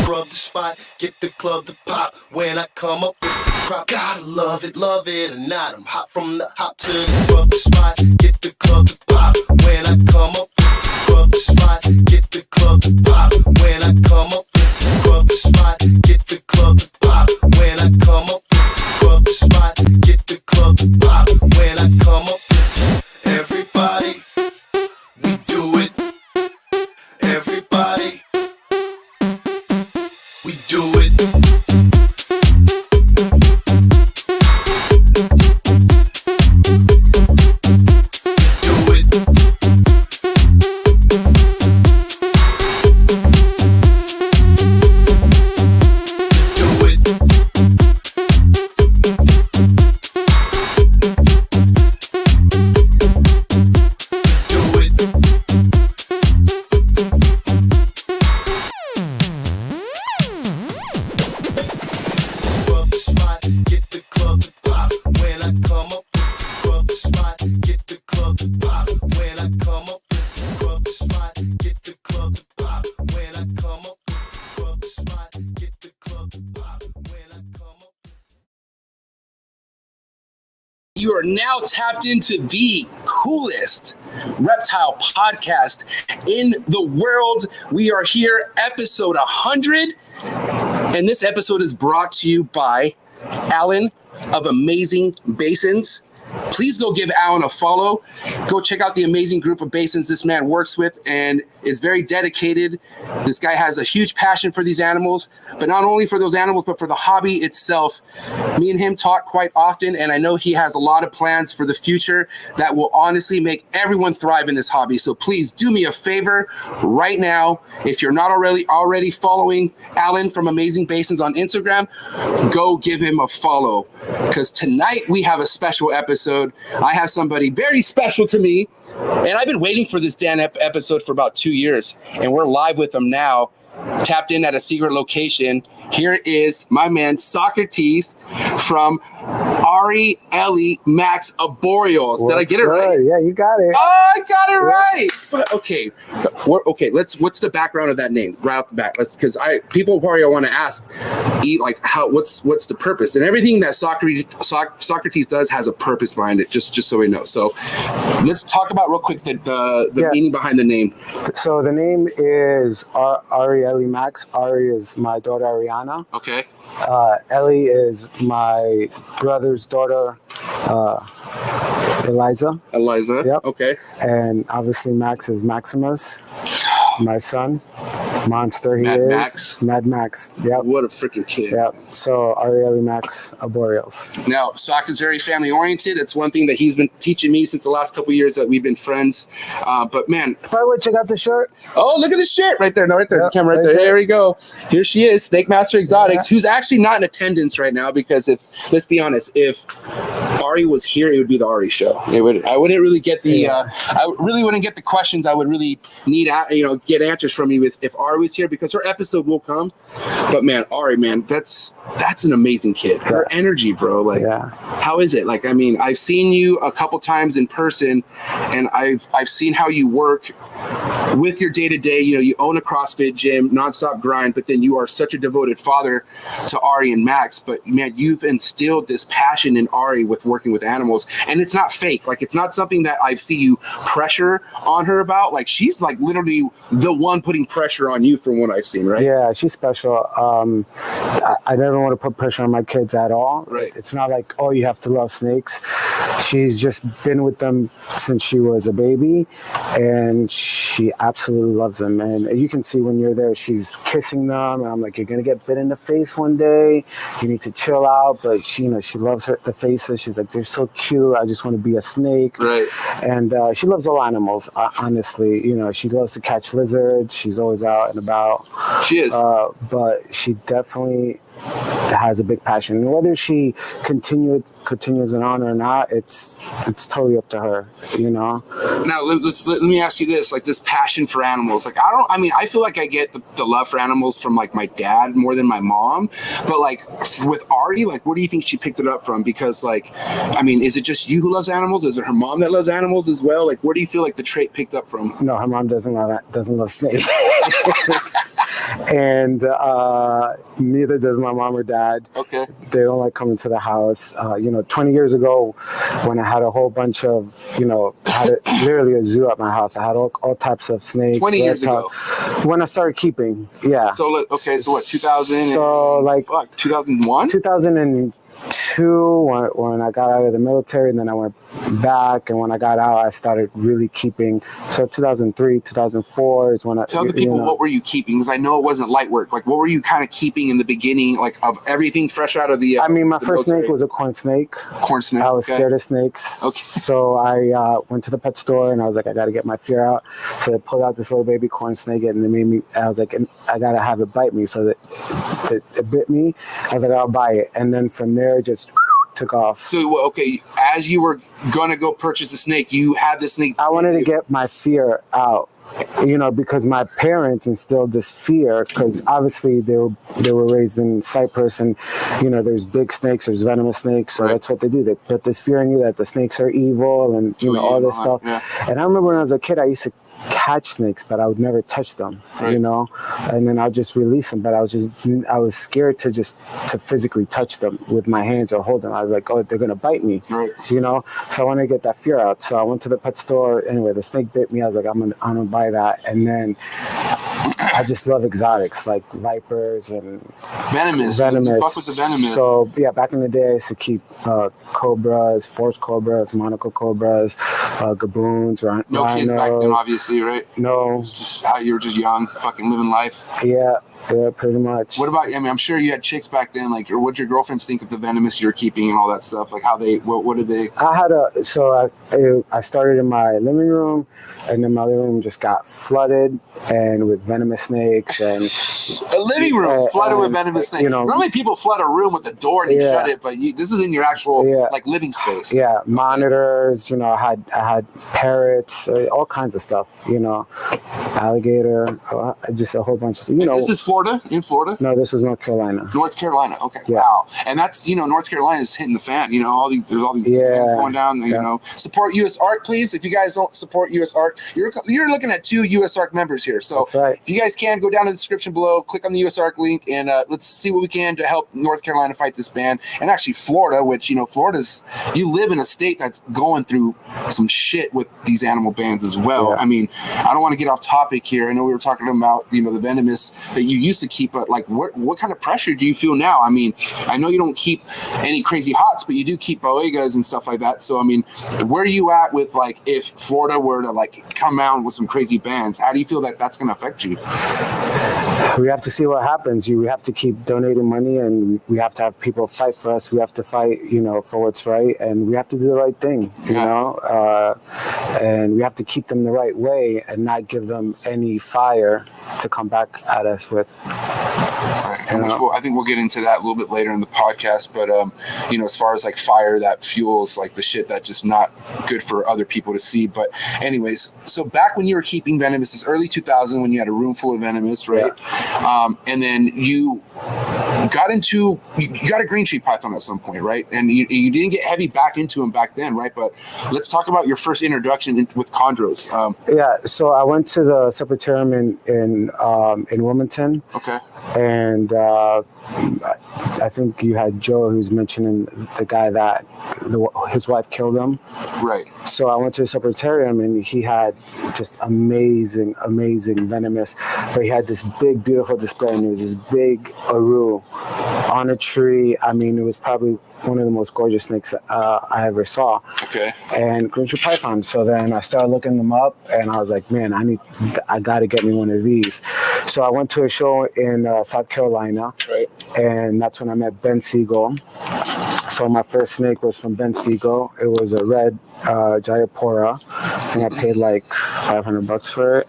scrub the spot, get the club to pop. When I come up with the crop, gotta love it or not. I'm hot from the hop to the scrub the spot, get the club to pop. When I come up with the scrub the spot, get the club to pop. When I come up with the scrub the spot, get the club to pop. When I come up with the scrub the spot, get the club to pop. When I come up with everybody, we do it. Everybody, we do it. You are now tapped into the coolest reptile podcast in the world. We are here, episode 100, and this episode is brought to you by Alan of Amazing Basins. Please go give Alan a follow. Go check out the amazing group of basins this man works with and is very dedicated. This guy has a huge passion for these animals, but not only for those animals, but for the hobby itself. Me and him talk quite often, and I know he has a lot of plans for the future that will honestly make everyone thrive in this hobby. So please do me a favor right now. If you're not already following Alan from Amazing Basins on Instagram, go give him a follow, because tonight we have a special episode. I have somebody very special to me, and I've been waiting for this damn episode for about 2 years, and we're live with him now, tapped in at a secret location. Here is my man Socrates from Arielimax Arobreals. Did I get it right? Yeah, you got it. Oh, I got it right. Okay. What's the background of that name right off the bat? Because people probably want to ask, what's the purpose? And everything that Socrates does has a purpose behind it. Just so we know. So let's talk about real quick the meaning behind the name. So the name is Arielimax. Ari is my daughter Ariana. Okay. Ellie is my brother's daughter, Eliza. Yep. Okay. And obviously Max is Maximus, my son. Monster he is. Mad Max. Yep. What a freaking kid. Yep. So Arielimax Arobreals. Now, Sock is very family oriented. It's one thing that he's been teaching me since the last couple of years that we've been friends. But man. By the way, check out the shirt. Oh, look at the shirt right there. No, right there. Yep, the camera right there. There we go. Here she is, Snake Master Exotics, who's actually not in attendance right now because let's be honest, if Ari was here, it would be the Ari show. I wouldn't really get the I really wouldn't get the questions I would really need get answers from you if Ari was here, because her episode will come. But man, Ari, man, that's an amazing kid. Her energy, bro. How is it? I've seen you a couple times in person, and I've seen how you work with your day-to-day. You own a CrossFit gym, nonstop grind, but then you are such a devoted father to Ari and Max. But man, you've instilled this passion in Ari with working with animals, and it's not fake. It's not something that I see you pressure on her about. She's literally the one putting pressure on you from what I've seen, right? Yeah, she's special. I never want to put pressure on my kids at all. Right. It's not like, oh, you have to love snakes. She's just been with them since she was a baby, and she absolutely loves them. And you can see when you're there, she's kissing them, and I'm like, you're gonna get bit in the face one day. You need to chill out. But she loves the faces. She's like, they're so cute. I just want to be a snake. Right. And she loves all animals. Honestly, she loves to catch lizards. She's always out and about. She is. But she definitely has a big passion. And whether she continues it on or not, it's totally up to her, Now let me ask you this: this passion for animals. I feel like I get the love for animals from my dad more than my mom. But with Ari, where do you think she picked it up from? Because is it just you who loves animals? Is it her mom that loves animals as well? Where do you feel the trait picked up from? No, her mom doesn't love snakes. and neither does my mom or dad. Okay. They don't like coming to the house. 20 years ago, when I had a whole bunch of, literally a zoo at my house, I had all types of snakes. 20 years ago. When I started keeping, yeah. So what? 2000. So like 2001. 2002 when I got out of the military, and then I went back, and when I got out I started really keeping. So 2003, 2004 is when I tell the people what were you keeping, because I know it wasn't light work. Like, what were you kind of keeping in the beginning, like of everything fresh out of the my first snake was a corn snake. I was scared of snakes. Okay. So I went to the pet store and I was like, I got to get my fear out. So they pulled out this little baby corn snake, and they made me, I was like, I got to have it bite me. So that it bit me. I was like, I'll buy it. And then from there, it just took off. So, okay, as you were going to go purchase a snake, you had the snake. I wanted to get my fear out. Because my parents instilled this fear, because obviously they were raised in Cyprus, and there's big snakes, there's venomous snakes, so that's what they do. They put this fear in you that the snakes are evil, and all this stuff. Yeah. And I remember when I was a kid, I used to catch snakes, but I would never touch them, and then I'll just release them. But I was scared to physically touch them with my hands or hold them. I was like, oh, they're gonna bite me, So I wanted to get that fear out. So I went to the pet store. Anyway, the snake bit me. I was like, I'm gonna buy that. And then I just love exotics like vipers and venomous. You fuck with the venomous. So yeah, back in the day, I used to keep cobras, forest cobras, monocle cobras, gaboons, rhinos. No kids back then, obviously, right? No. Just how you were just young, fucking living life. Yeah, pretty much. What about? I'm sure you had chicks back then. Like, or what'd your girlfriends think of the venomous you were keeping and all that stuff? Like, how they? What did they? I started in my living room, and then my living room just got flooded and with venomous snakes, and a living room flooded with venomous snakes. Normally people flood a room with the door and you shut it, but this is in your actual like living space. Yeah, monitors. I had parrots, all kinds of stuff. Alligator, just a whole bunch of stuff. This is Florida. In Florida? No, this was North Carolina. North Carolina. Okay. Yeah. Wow. And that's North Carolina is hitting the fan. There's all these things going down. Support U.S. ARC, please. If you guys don't support U.S. ARC, you're looking at 2 U.S. ARC members here. So that's right. If you guys can, go down to the description below, click on the U.S. ARC link, and let's see what we can to help North Carolina fight this ban. And actually Florida, which, Florida's, you live in a state that's going through some shit with these animal bans as well. Yeah. I don't want to get off topic here. I know we were talking about, the venomous that you used to keep, but like what kind of pressure do you feel now? I know you don't keep any crazy hots, but you do keep boegas and stuff like that. So, where are you at with, like, if Florida were to, like, come out with some crazy bans, how do you feel that that's going to affect you? We have to see what happens. We have to keep donating money, and we have to have people fight for us. We have to fight, for what's right, and we have to do the right thing, and we have to keep them the right way and not give them any fire to come back at us with. Right. I think we'll get into that a little bit later in the podcast, but as far as like fire that fuels like the shit that's just not good for other people to see. But anyways, so back when you were keeping venomous, this early 2000 when you had a room full of venomous, right? Yeah. And then you got a green tree python at some point, right? And you didn't get heavy back into them back then, right? But let's talk about your first introduction with chondros. So I went to the Sepulchrum in Wilmington. Okay. And I think you had Joe who's mentioning the guy that his wife killed him. Right. So I went to the Sepulchrum, and he had just amazing venomous. But he had this big, beautiful display, and it was this big Aru on a tree. It was probably one of the most gorgeous snakes I ever saw. Okay. And green tree python. So then I started looking them up, and I was like, man, I got to get me one of these. So I went to a show in South Carolina, right? And that's when I met Ben Siegel. So my first snake was from Ben Siegel. It was a red Jayapura. I think I paid like $500 for it.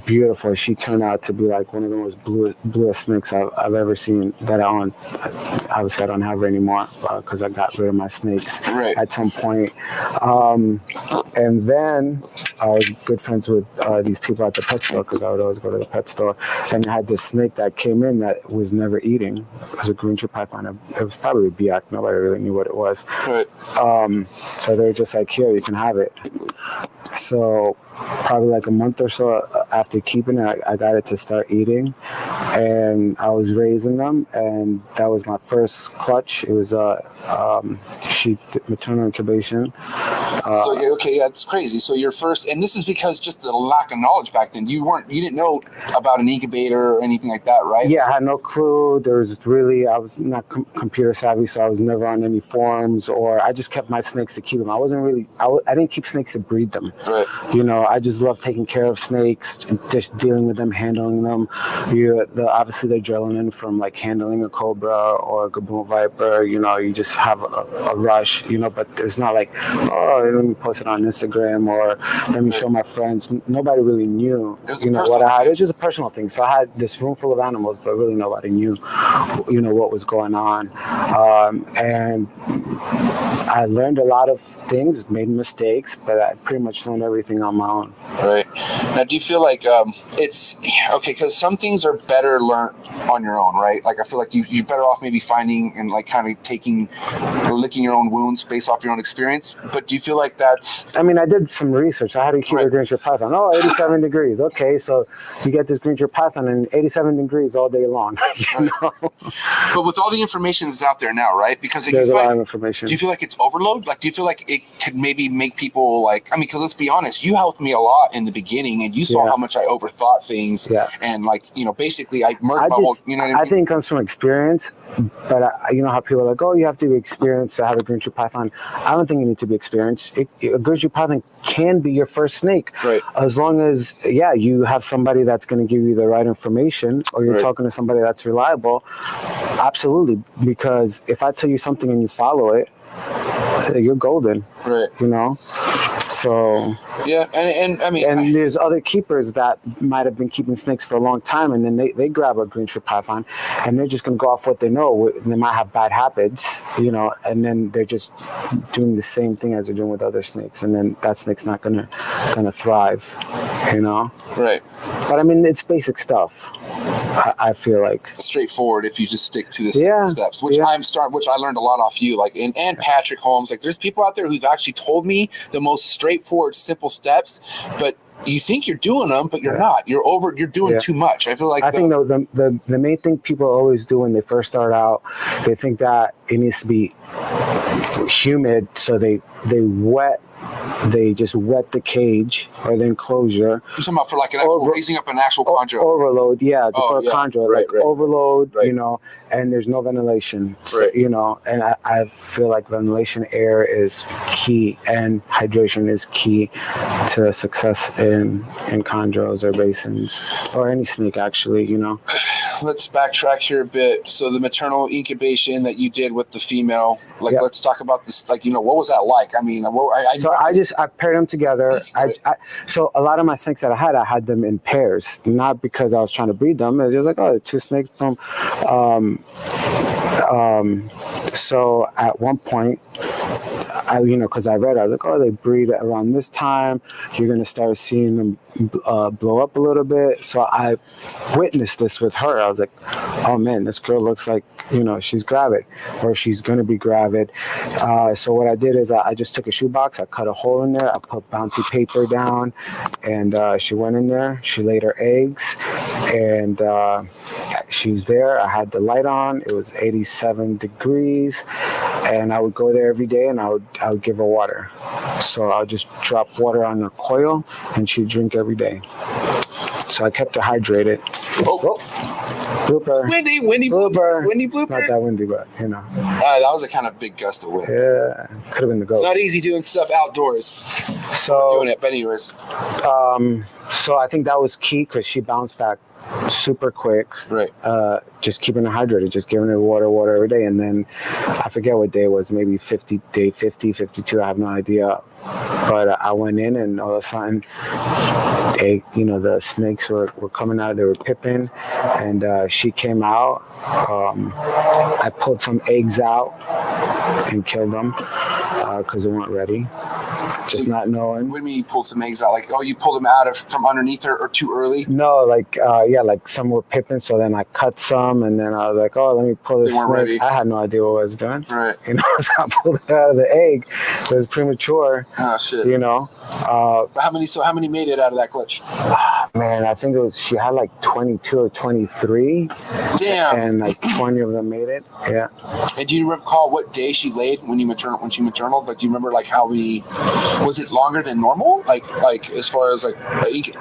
Beautiful. She turned out to be like one of the most bluest snakes I've ever seen. That obviously I don't have her anymore because I got rid of my snakes at some point. And then I was good friends with these people at the pet store because I would always go to the pet store. And I had this snake that came in that was never eating. It was a green tree python. It was probably a biak. Nobody really knew what it was. Right. So they were just like, here, you can have it. So probably like a month or so after keeping it, I got it to start eating. and I was raising them, and that was my first clutch. It was maternal incubation. That's crazy. So your first, and this is because just the lack of knowledge back then. You didn't know about an incubator or anything like that, right? Yeah, I had no clue. I was not computer savvy, so I was never on any forums, or I just kept my snakes to keep them. I didn't keep snakes to breed them. Right. I just love taking care of snakes, and just dealing with them, handling them. Obviously the adrenaline from like handling a cobra or a gaboon viper. You just have a rush. But there's not like, oh, let me post it on Instagram or let me show my friends. Nobody really knew. What I had. It was just a personal thing. So I had this room full of animals, but really nobody knew, what was going on. And I learned a lot of things, made mistakes, but I pretty much learned everything on my own. Right. Now, do you feel like it's okay? Because some things are better learned on your own, right? Like I feel like you're better off maybe finding and like kind of licking your own wounds based off your own experience. But do you feel like that's? I mean, I did some research. I had to keep a greentreepython. Python. 87 degrees. Okay, so you get this greentreepython Python in 87 degrees all day long. But with all the information that's out there now, right? Because there's a lot of information. Do you feel like it's overload? Like, do you feel like it could maybe make people like? I mean, because let's be honest, you helped me a lot in the beginning, and you saw how much I overthought things. Yeah. And like, basically, I murked my whole. You know what I mean? I think it comes from experience, but how people are like, oh, you have to be experienced to have a greentreepython Python. I don't think you need to be experienced. A greentreepython Python can be your first snake, right? As long as you have somebody that's going to give you the right information, or you're talking to somebody that's reliable. Absolutely, because if I tell you something and you follow it, you're golden, right? So yeah, and I mean, and there's other keepers that might have been keeping snakes for a long time, and then they grab a greentreepython Python, and they're just gonna go off what they know. They might have bad habits, and then they're just doing the same thing as they're doing with other snakes, and then that snake's not gonna right? thrive, But I mean, it's basic stuff. I feel like straightforward if you just stick to the steps, which I learned a lot off you, like and Patrick Holmes. Like, there's people out there who've actually told me the most straightforward, simple steps, but you think you're doing them, but you're not. You're doing too much. I feel like I think the main thing people always do when they first start out, they think that it needs to be humid, so they just wet the cage or the enclosure. You're talking about for like an actual raising up an actual chondro. Overload, for a chondro, right. Overload, and there's no ventilation, and I feel like ventilation, air is key, and hydration is key to success in chondros or basins or any snake, actually, Let's backtrack here a bit. So the maternal incubation that you did with the female, let's talk about this. Like, what was that like? I mean, I paired them together. So a lot of my snakes that I had them in pairs, not because I was trying to breed them. It was just like, oh, 2 snakes, boom. So at one point, because I read, I was like, oh, they breed around this time. You're going to start seeing them blow up a little bit. So I witnessed this with her. I was like, oh, man, this girl looks like, she's gravid, or she's going to be gravid. So what I did is I just took a shoebox. I cut a hole in there. I put bounty paper down, and she went in there. She laid her eggs, and she's there. I had the light on. It was 87 degrees, and I would go there every day, and I would give her water. So I'll just drop water on her coil, and she'd drink every day. So I kept her hydrated. Oh. Blooper. Windy blooper. Windy blooper. Not that windy, but that was a kind of big gust of wind. Yeah, could have been the goat. It's not easy doing stuff outdoors. So doing it, but anyways. So I think that was key, because she bounced back super quick. Right. Just keeping her hydrated, just giving her water every day. And then I forget what day it was, maybe day 50, 52, I have no idea. But I went in, and all of a sudden, the snakes were coming out. They were pipping, and she came out. I pulled some eggs out and killed them because they weren't ready. Just not knowing. What do you mean you pulled some eggs out? Like, oh, you pulled them out from underneath her, or too early? No, like some were pipping. So then I cut some, and then I was like, oh, let me pull this. They weren't ready. I had no idea what I was doing. Right. So I pulled it out of the egg. It was premature. Oh shit. But how many made it out of that clutch? Man, I think she had like 22 or 23. Damn. And like 20 of them made it. Yeah. And do you recall what day she laid when she maternal? Like, do you remember like was it longer than normal? Like as far as like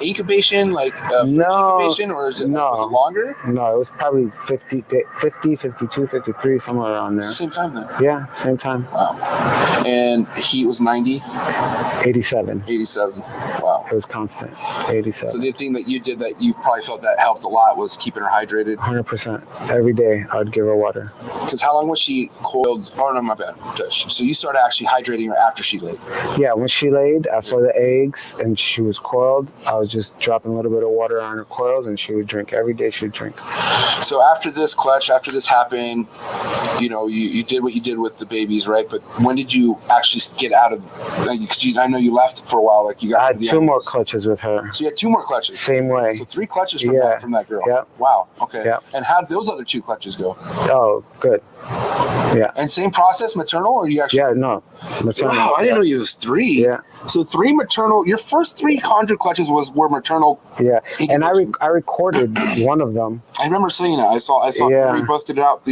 incubation, like incubation, or is it was it longer? No, it was probably 50, 52, 53, somewhere around there. Same time then? Yeah, same time. Wow. And he was 90? 87. 87. Wow. It was constant. 87. So the thing that you did that you probably felt that helped a lot was keeping her hydrated? 100%. Every day I'd give her water. Because how long was she coiled? Oh, no, my bad. So you started actually hydrating her after she laid? Yeah, when she laid, I saw the eggs and she was coiled. I was just dropping a little bit of water on her coils and she would drink. Every day she would drink. So after this happened, you did what you did with the babies, right? But when did you actually get out of, because I know you left for a while. Like you got I had two more clutches with her. So you had 2 more clutches? Same way. So 3 clutches from that girl? Yep. Wow, okay. Yep. And how did those other 2 clutches go? Oh, good. Yeah. And same process, maternal, or you actually? Yeah, no. Maternal. Wow, I didn't know you was 3. Yeah. So 3 maternal. Your first 3 chondro clutches were maternal. Yeah, and I recorded one of them. I remember seeing it. I saw. Yeah. You posted it out.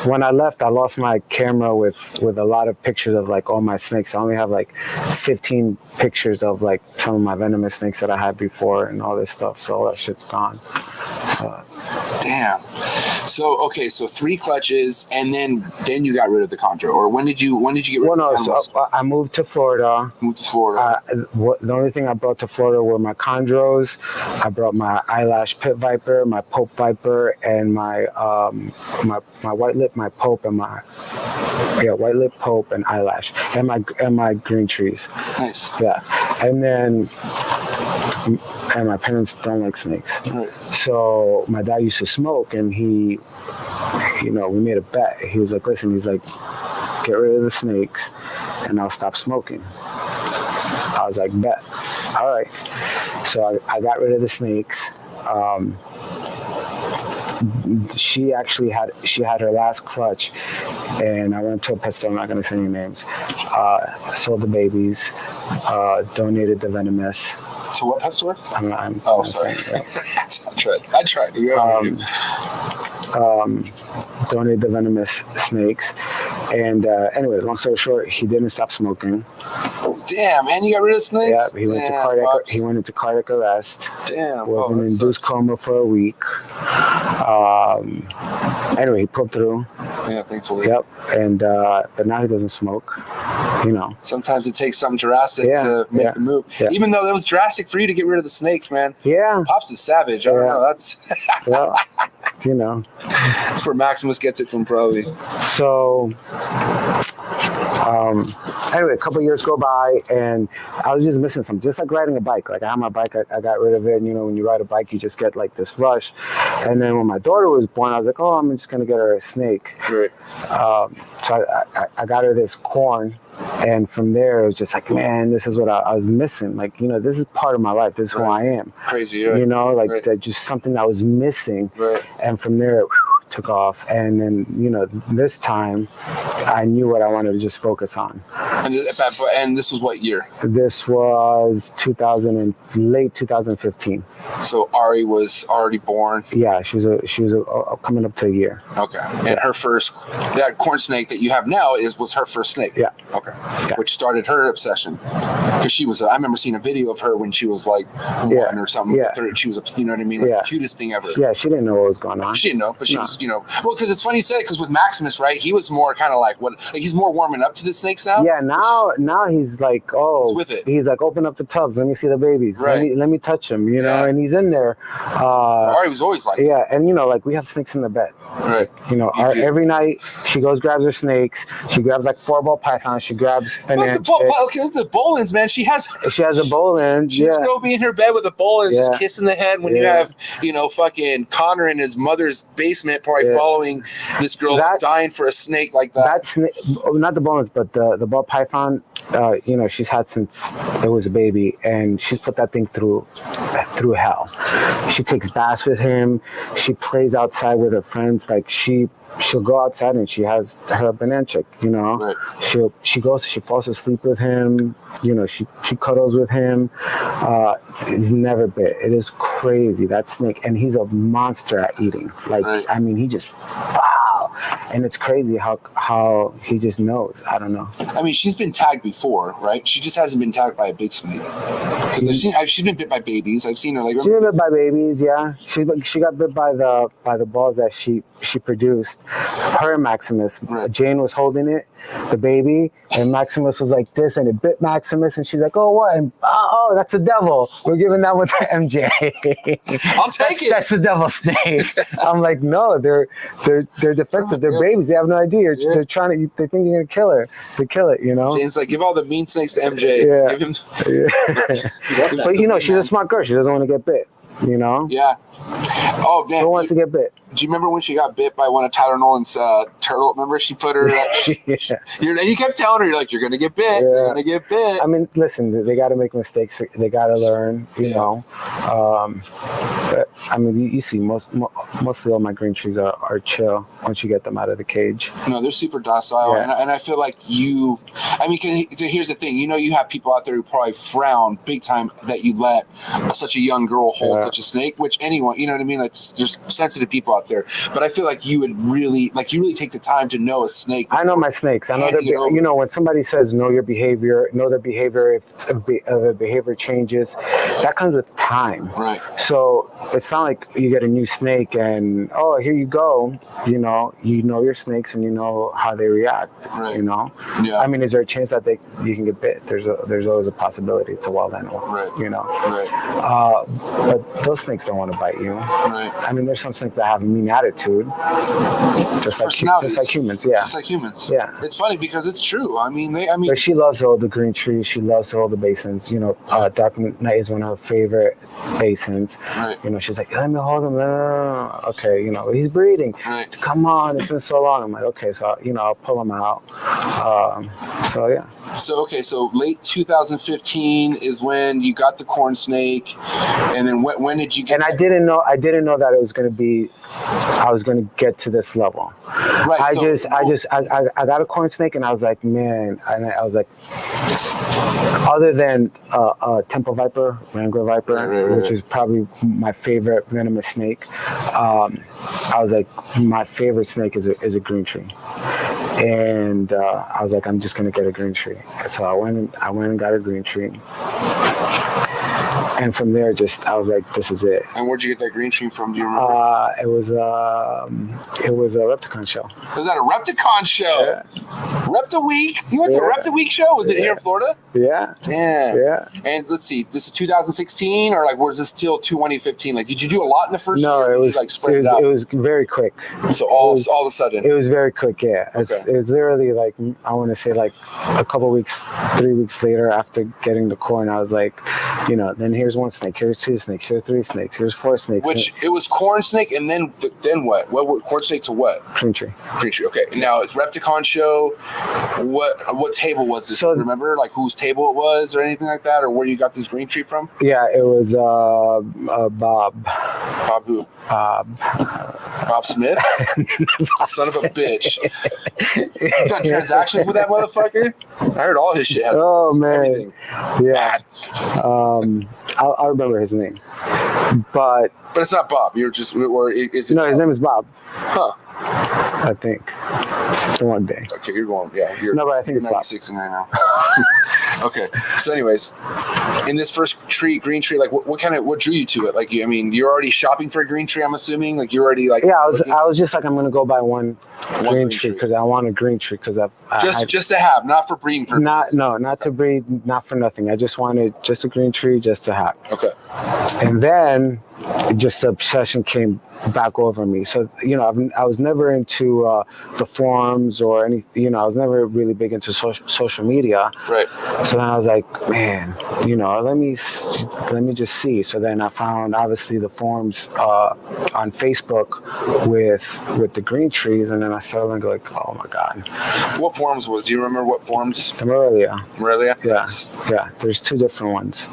When I left, I lost my camera with a lot of pictures of like all my snakes. I only have like 15 pictures of like some of my venomous snakes that I had before and all this stuff. So all that shit's gone. Damn. So 3 clutches, and then you got rid of the chondro, or when did you get rid of the animals? So I moved to Florida. The only thing I brought to Florida were my chondros. I brought my eyelash pit viper, my pope viper, and my white lip, my pope, and my white lip, pope, and eyelash, and my green trees. Nice. Yeah, and my parents don't like snakes. Right. So my dad used to smoke, and we made a bet. He was like, listen, he's like, get rid of the snakes and I'll stop smoking. I was like, bet. All right. So I got rid of the snakes. She had her last clutch, and I went to a pet store. I'm not going to say any names. Sold the babies, donated the venomous. To what pet store? Sorry. Yeah. I tried. Donated the venomous snakes. And anyway, long story short, he didn't stop smoking. Damn, and you got rid of snakes? Yeah, he went into cardiac arrest. Damn. Was in induced coma for a week. Anyway, he pulled through. Yeah, thankfully. Yep. And but now he doesn't smoke. Sometimes it takes something drastic to make the move. Yeah. Even though that was drastic for you to get rid of the snakes, man. Yeah. Pops is savage. I don't know. That's well, that's where Maximus gets it from, probably. So anyway, a couple of years go by, and I was just missing something. Just like riding a bike. Like I had my bike, I got rid of it. And, when you ride a bike, you just get like this rush. And then when my daughter was born, I was like, oh, I'm just gonna get her a snake. Right. So I got her this corn, and from there it was just like, man, this is what I was missing. Like, this is part of my life. This is who I am. Crazy, right? That just something that was missing. Right. And from there it took off. And then, this time I knew what I wanted to just focus on. And this was what year? This was late 2015. So Ari was already born. Yeah, she was coming up to a year. Okay. And her first, that corn snake that you have now was her first snake. Yeah. Okay. Yeah. Which started her obsession, because she was. I remember seeing a video of her when she was like 1 or something. Yeah. She was, you know what I mean? Like the cutest thing ever. Yeah, she didn't know what was going on. She didn't know, but she was, well, because it's funny you say it, because with Maximus, right? He was more kind of like he's more warming up to the snakes now. Yeah. Now he's like, oh, he's with it. He's like, open up the tubs. Let me see the babies. Right. Let me touch them. And he's in there. Ari was always like. Yeah, and like we have snakes in the bed. Right. Every night she goes, grabs her snakes. She grabs like 4 ball pythons. She grabs an inch. The Bolins, man. She has a Bolin. She's gonna be in her bed with a Bolin, just kissing the head when you have, fucking Connor in his mother's basement, probably following this girl dying for a snake like that. That's not the Bolins, but the ball python. python, she's had since it was a baby, and she's put that thing through hell. She takes baths with him. She plays outside with her friends. Like she'll go outside and she has her banana chick. Right. She falls asleep with him. She cuddles with him. He's never bit. It is crazy, that snake, and he's a monster at eating. Like right. I mean, he just wow, and it's crazy how he just knows. I don't know. I mean, she's been tagged before, right? She just hasn't been tagged by a big snake. Because she's been bit by babies. I've seen her like. She's been bit by babies, yeah. She got bit by the balls that she produced. Her and Maximus. Right. Jane was holding it, the baby, and Maximus was like this, and it bit Maximus, and she's like, "Oh, what? And, oh, that's the devil. We're giving that one to MJ." I'll take it. That's the devil snake. I'm like, no, they're defensive. They're babies. They have no idea. They're trying to. They think you're gonna kill her. They kill it, So Jane's like, give all the mean snakes to MJ. Yeah. Give him. But she's a smart girl. She doesn't want to get bit. Yeah. Oh man. Who wants to get bit? Do you remember when she got bit by one of Tyler Nolan's turtle? Remember she put her. You kept telling her, you're gonna get bit. Yeah. You're gonna get bit. I mean, listen, they got to make mistakes. They got to learn. You know. But, I mean, you see, mostly all my green trees are chill once you get them out of the cage. No, they're super docile, and I feel like you. I mean, so here's the thing. You have people out there who probably frown big time that you let such a young girl hold such a snake. Which anyone, you know what I mean? Like, there's sensitive people out there, but I feel like you would really take the time to know a snake. I know my snakes. I know their when somebody says know your behavior, know their behavior. If the behavior changes, that comes with time. Right. So it's not like you get a new snake and here you go. You know your snakes and you know how they react. Right. Yeah. I mean, is there a chance that you can get bit? There's always a possibility. It's a wild animal. Right. Right. But those snakes don't want to bite you. Right. I mean, there's some snakes that have a mean attitude, just like humans. Yeah. Just like humans. Yeah. It's funny because it's true. I mean. But she loves all the green trees. She loves all the basins. Dark Night is one of her favorite basins. Right. She's like, let me hold him. Okay. He's breeding. Right. Come on, it's been so long. I'm like, okay, so I'll pull him out. So yeah. So late 2015 is when you got the corn snake, and then when did you get? And I didn't know that it was going to be. I was going to get to this level. Right. I got a corn snake, and I was like, man, I was like, other than temple viper, wrangler viper, which is probably my favorite venomous snake. I was like, my favorite snake is a green tree, and I was like, I'm just gonna get a green tree. So I went and got a green tree. And from there, I was like, this is it. And where'd you get that green tree from? Do you remember? It was a Repticon show. Was that a Repticon show? Yeah. Reptiweek? You went to a Reptiweek show? Was it here in Florida? Yeah. Damn. Yeah. And let's see, this is 2016, or was this still 2015? Like, did you do a lot in the first year? No, it was spread it out? It was very quick. So all of a sudden, it was very quick. Yeah. Okay. It was literally like, I want to say like a couple weeks, 3 weeks later after getting the corn, I was like, then here's one snake, here's two snakes, here's three snakes, here's four snakes. Which it was corn snake, and then what? What corn snake to what? Green tree. Green tree. Okay. Now it's Repticon show. What table was this? So, remember, like whose table it was, or anything like that, or where you got this green tree from? Yeah, it was Bob. Bob who? Bob Smith. Son of a bitch. You done transactions with that motherfucker? I heard all his shit has. Oh man. Everything. Yeah. I'll remember his name, but it's not Bob. You're just, or is it? No, his name is Bob. Huh. I think. One day. Okay, you're going. Yeah, no, but I think it's 96 right now. Okay. So, anyways, in this first green tree, like what drew you to it? Like, you're already shopping for a green tree. I'm assuming, like, you're already like. Yeah, I was just like, I'm gonna go buy one green tree because I want a green tree because just to have, not for breeding purposes. Not to breed, not for nothing. I just wanted just a green tree just to have. Okay. And then just the obsession came back over me. So, I was never into the forums or any, I was never really big into social media. Right. So then I was like, man, let me just see. So then I found obviously the forums on Facebook with the green trees, and then I started to like, oh my God. What forums do you remember what forums? Morelia. Yeah. Yeah. There's 2 different ones.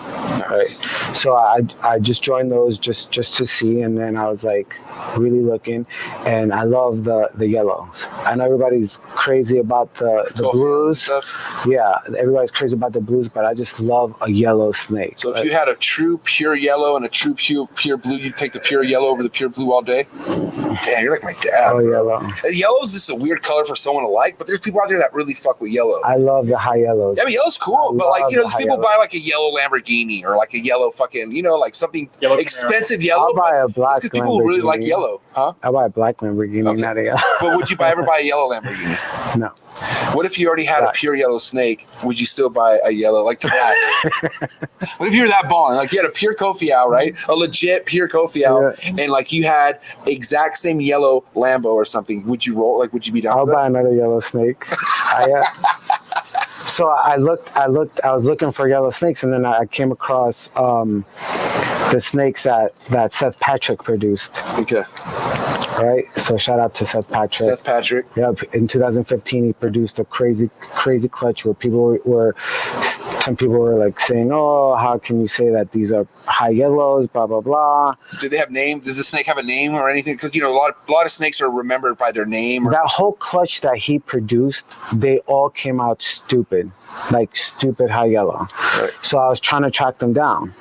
Nice. Right. So I just joined those just to see, and then I was like really looking, and I love the yellows. I know everybody's crazy about the blues. Yeah, everybody's crazy about the blues, but I just love a yellow snake. So if you had a true pure yellow and a true pure blue, you'd take the pure yellow over the pure blue all day? Damn, you're like my dad. Oh, yellow. Yellow is just a weird color for someone to like, but there's people out there that really fuck with yellow. I love the high yellows. Yeah, yellow's cool, but like, there's people buy like a yellow Lamborghini or like a yellow fucking, like something yellow expensive yellow. I'll buy a black Lamborghini. Because people really like yellow, huh? I'll buy a black Lamborghini, not a yellow. But would you ever buy a yellow Lamborghini? No. What if you already had a pure yellow snake? Would you still buy a yellow, like to that? What if you were that balling? Like you had a pure Kofiau, right? A legit pure Kofiau, and like you had exact same yellow Lambo or something. Would you roll? Like, would you be down? I'll buy another yellow snake. So I was looking for yellow snakes, and then I came across the snakes that Seth Patrick produced. Okay. Right. So shout out to Seth Patrick. Seth Patrick. Yep. In 2015, he produced a crazy clutch where some people were like saying, "Oh, how can you say that these are high yellows?" Blah blah blah. Do they have names? Does the snake have a name or anything? Because a lot of snakes are remembered by their name. That whole clutch that he produced, they all came out stupid, like stupid high yellow. Right. So I was trying to track them down.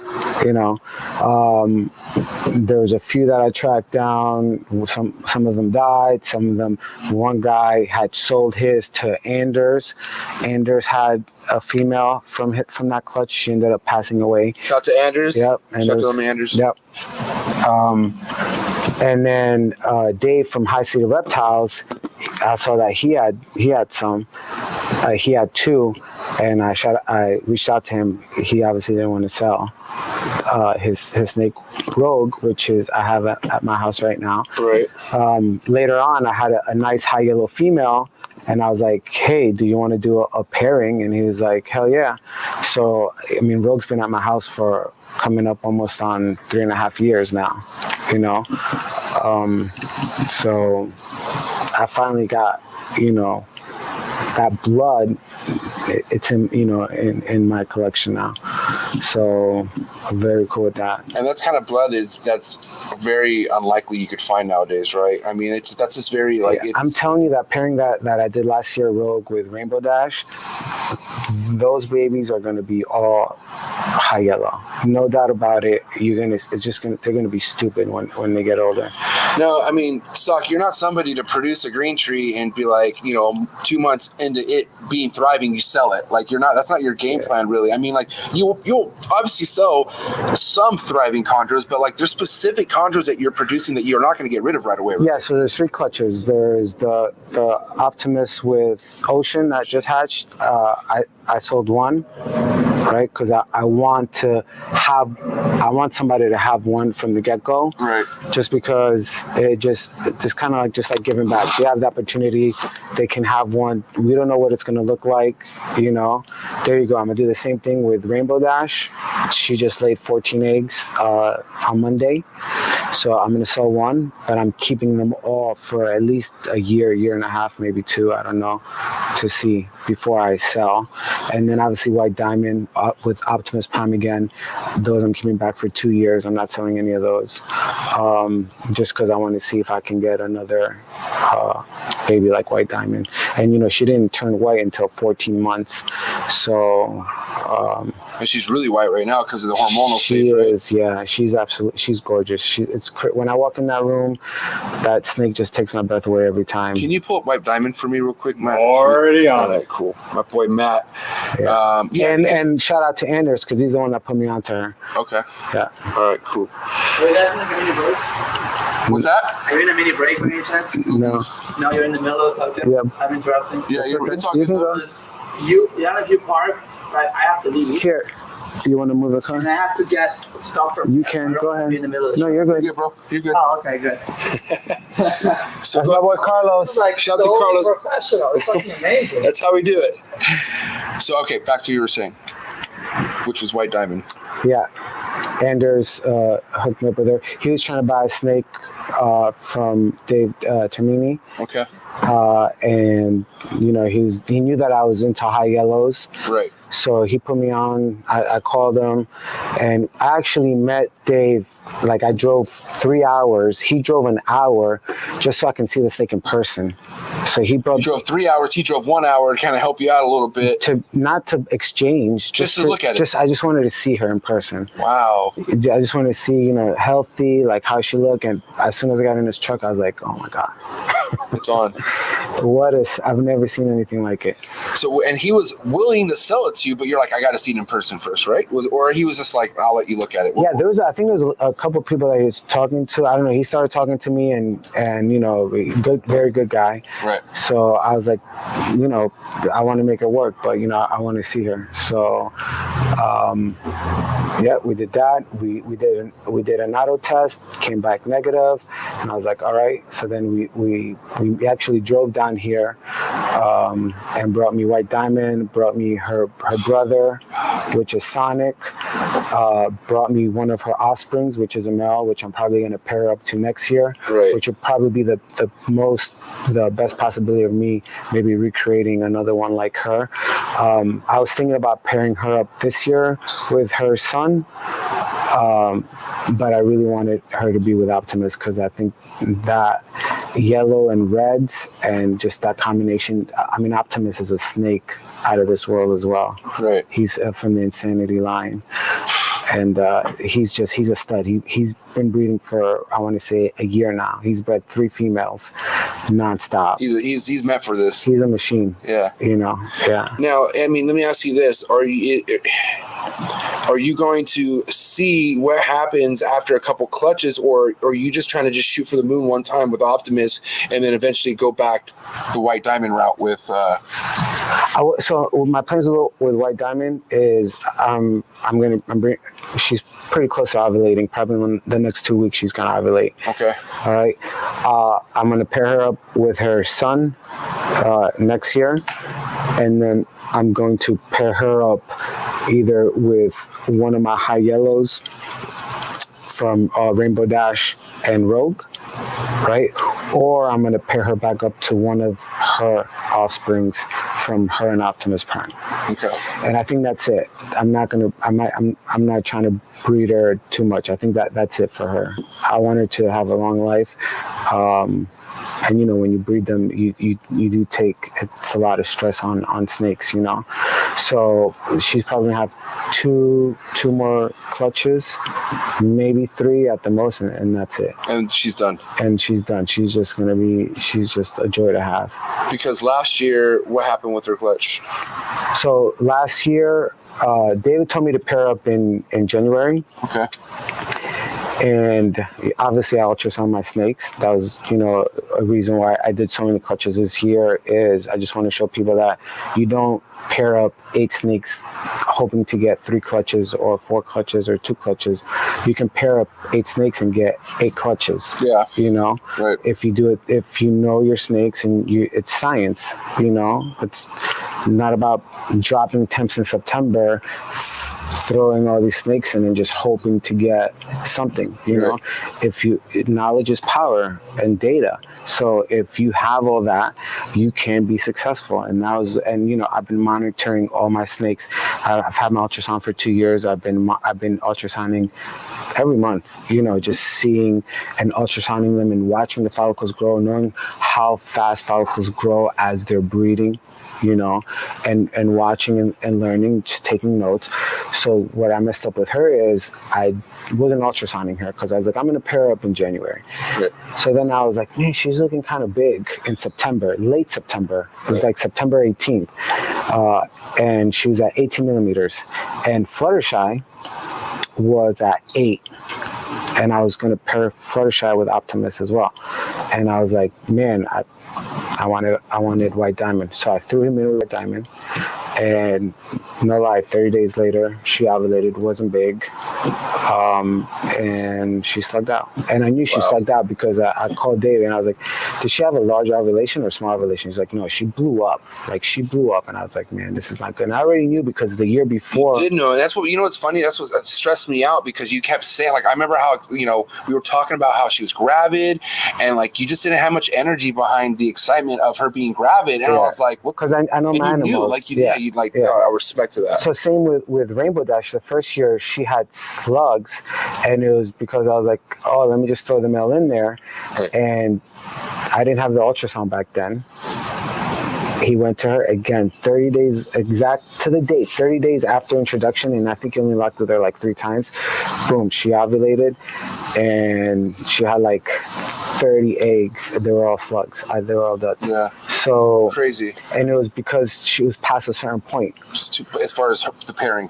There was a few that I tracked down. Some of them died. Some of them, one guy had sold his to Anders. Anders had a female from that clutch. She ended up passing away. Shout out to Anders. Yep. Shout out to them Anders. Yep. And then Dave from High City Reptiles, I saw that he had some. He had 2, and I reached out to him. He obviously didn't want to sell his snake Rogue, which is I have at my house right now. Right. Later on, I had a nice high yellow female, and I was like, "Hey, do you want to do a pairing?" And he was like, "Hell yeah!" So Rogue's been at my house for coming up almost on 3.5 years now. So I finally got that blood. It's in my collection now, so I'm very cool with that. And that's kind of blood that's very unlikely you could find nowadays, right? I mean, that's just very like. Yeah, I'm telling you that pairing that I did last year, Rogue with Rainbow Dash, those babies are going to be all high yellow, no doubt about it. They're gonna be stupid when they get older. No, I mean, Sock, you're not somebody to produce a green tree and be like, 2 months into it being thriving, you sell it. Like that's not your game plan, really. I mean, like you'll obviously sell some thriving chondros, but like there's specific chondros that you're producing that you're not going to get rid of right away. Right? Yeah. So there's 3 clutches. There's the Optimus with Ocean that just hatched. I sold 1, right? Because I want somebody to have 1 from the get-go, right? Just because it's kind of just like giving back. They have the opportunity, they can have 1. We don't know what it's going to look like, There you go. I'm gonna do the same thing with Rainbow Dash. She just laid 14 eggs on Monday, so I'm gonna sell 1, but I'm keeping them all for at least a year and a half, maybe 2. I don't know, to see before I sell. And then obviously White Diamond with Optimus Prime again. Those I'm keeping back for 2 years. I'm not selling any of those, just because I want to see if I can get another baby like White Diamond. And she didn't turn white until 14 months, so. And she's really white right now because of the hormonal stage. She is, right? Yeah. She's gorgeous. When I walk in that room, that snake just takes my breath away every time. Can you pull up White Diamond for me real quick, Matt? Already on it. All right, cool. My boy Matt. Yeah. And shout out to Anders because he's the one that put me onto her. Okay. Yeah. All right, cool. Wait, that's like a mini break? What's that? Are you in a mini break by any chance? No. No, you're in the middle of something? Yep. I'm interrupting? Yeah, it's all You good. can go. You have a few parks, but I have to leave. Here. You want to move the car? And I have to get stuff from. You can. Go ahead. Be in the middle of the No, show. you're good. You're good, bro. You're good. Oh, okay, good. So That's my boy Carlos. It's like Shout out to so Carlos. professional. It's fucking amazing. That's how we do it. So, okay, back to what you were saying, which was White Diamond. Yeah. Anders hooked me up with her. He was trying to buy a snake from Dave Termini. Okay. And you know, he knew that I was into high yellows. Right. So he put me on. I called him, and I actually met Dave. Like, I drove 3 hours. He drove an hour just so I can see the snake in person. So he brought. You drove 3 hours. He drove 1 hour to kind of help you out a little bit. To not to exchange, Just to look at it. I just wanted to see her in person. Wow. I just wanted to see, you know, healthy, like how she looked. And as soon as I got in this truck, I was like, oh my god, It's on. I've never seen anything like it. So, and he was willing to sell it to you, but you're like, I got to see it in person first, right? Or he was just like, I'll let you look at it. Yeah, I think there was a couple of people that he was talking to. I don't know. He started talking to me, and you know, good, very good guy. Right. So I was like, you know, I want to make it work, but you know, I want to see her. So, yeah, we did that. We did an auto test, came back negative, and I was like, all right. So then we actually drove down here, and brought me White Diamond, brought me her brother, which is Sonic, brought me one of her offsprings, which is a male, which I'm probably going to pair up to next year, Right. which will probably be the best possibility of me maybe recreating another one like her. I was thinking about pairing her up this year with her son, but I really wanted her to be with Optimus because I think that yellow and reds and just that combination. I mean, Optimus is a snake out of this world as well. Right. He's from the Insanity line. And he's a stud. He's been breeding for, I want to say, a year now. He's bred 3 females nonstop. He's meant for this. He's a machine. Yeah. You know. Yeah. Now, I mean, let me ask you this: Are you going to see what happens after a couple clutches, or are you just trying to just shoot for the moon one time with Optimus, and then eventually go back the White Diamond route with? So my plans with White Diamond is she's pretty close to ovulating. Probably in the next 2 weeks she's gonna ovulate. Okay. All right. I'm gonna pair her up with her son next year, and then I'm going to pair her up either with one of my high yellows from Rainbow Dash and Rogue, right? Or I'm gonna pair her back up to one of her offsprings from her and Optimus Prime. Okay. And I think that's it. I'm not trying to breed her too much. I think that's it for her. I want her to have a long life. And you know, when you breed them, you do take, it's a lot of stress on snakes, you know. So she's probably gonna have two more clutches, maybe 3 at the most, and that's it. And she's done. And she's done. She's just a joy to have. Because last year, what happened with her clutch? So last year, David told me to pair up in January. Okay. And obviously I ultrasound my snakes. That was, you know, a reason why I did so many clutches this year. Is I just want to show people that you don't pair up 8 snakes hoping to get 3 clutches or 4 clutches or 2 clutches. You can pair up 8 snakes and get 8 clutches. Yeah. You know, right. If you do it, if you know your snakes and it's science, you know, it's not about dropping temps in September, throwing all these snakes in and just hoping to get something, you know. Knowledge is power and data. So if you have all that, you can be successful. And you know, I've been monitoring all my snakes. I've had my ultrasound for 2 years. I've been ultrasounding every month, you know, just seeing and ultrasounding them and watching the follicles grow, knowing how fast follicles grow as they're breeding, you know, and watching and learning, just taking notes. So what I messed up with her is I wasn't ultrasounding her because I was like, I'm going to pair her up in January. Right. So then I was like, man, she's looking kind of big in September, late September. It was like September 18th. And she was at 18 millimeters. And Fluttershy was at 8. And I was going to pair Fluttershy with Optimus as well. And I was like, man, I wanted White Diamond. So I threw him in with White Diamond. And no lie, 30 days later, she ovulated, wasn't big, and she slugged out. And I knew she slugged out because I called Dave and I was like, did she have a large ovulation or small ovulation? He's like, no, she blew up. Like, she blew up. And I was like, man, this is not good. And I already knew because the year before. You did know. That's what, what's funny? That's what stressed me out because you kept saying, like, I remember how, we were talking about how she was gravid and, like, you just didn't have much energy behind the excitement of her being gravid. And I was like, well, because I know my animals. Knew, like, you'd like, I respect to that. So same with Rainbow Dash. The first year she had slugs, and it was because I was like, oh, let me just throw the male in there. Right. And I didn't have the ultrasound back then. He went to her again 30 days exact to the date, 30 days after introduction, and I think he only locked with her like 3 times. Boom, she ovulated, and she had like 30 eggs. They were all slugs. They were all duds. Yeah. So crazy. And it was because she was past a certain point. Just too, as far as the pairing.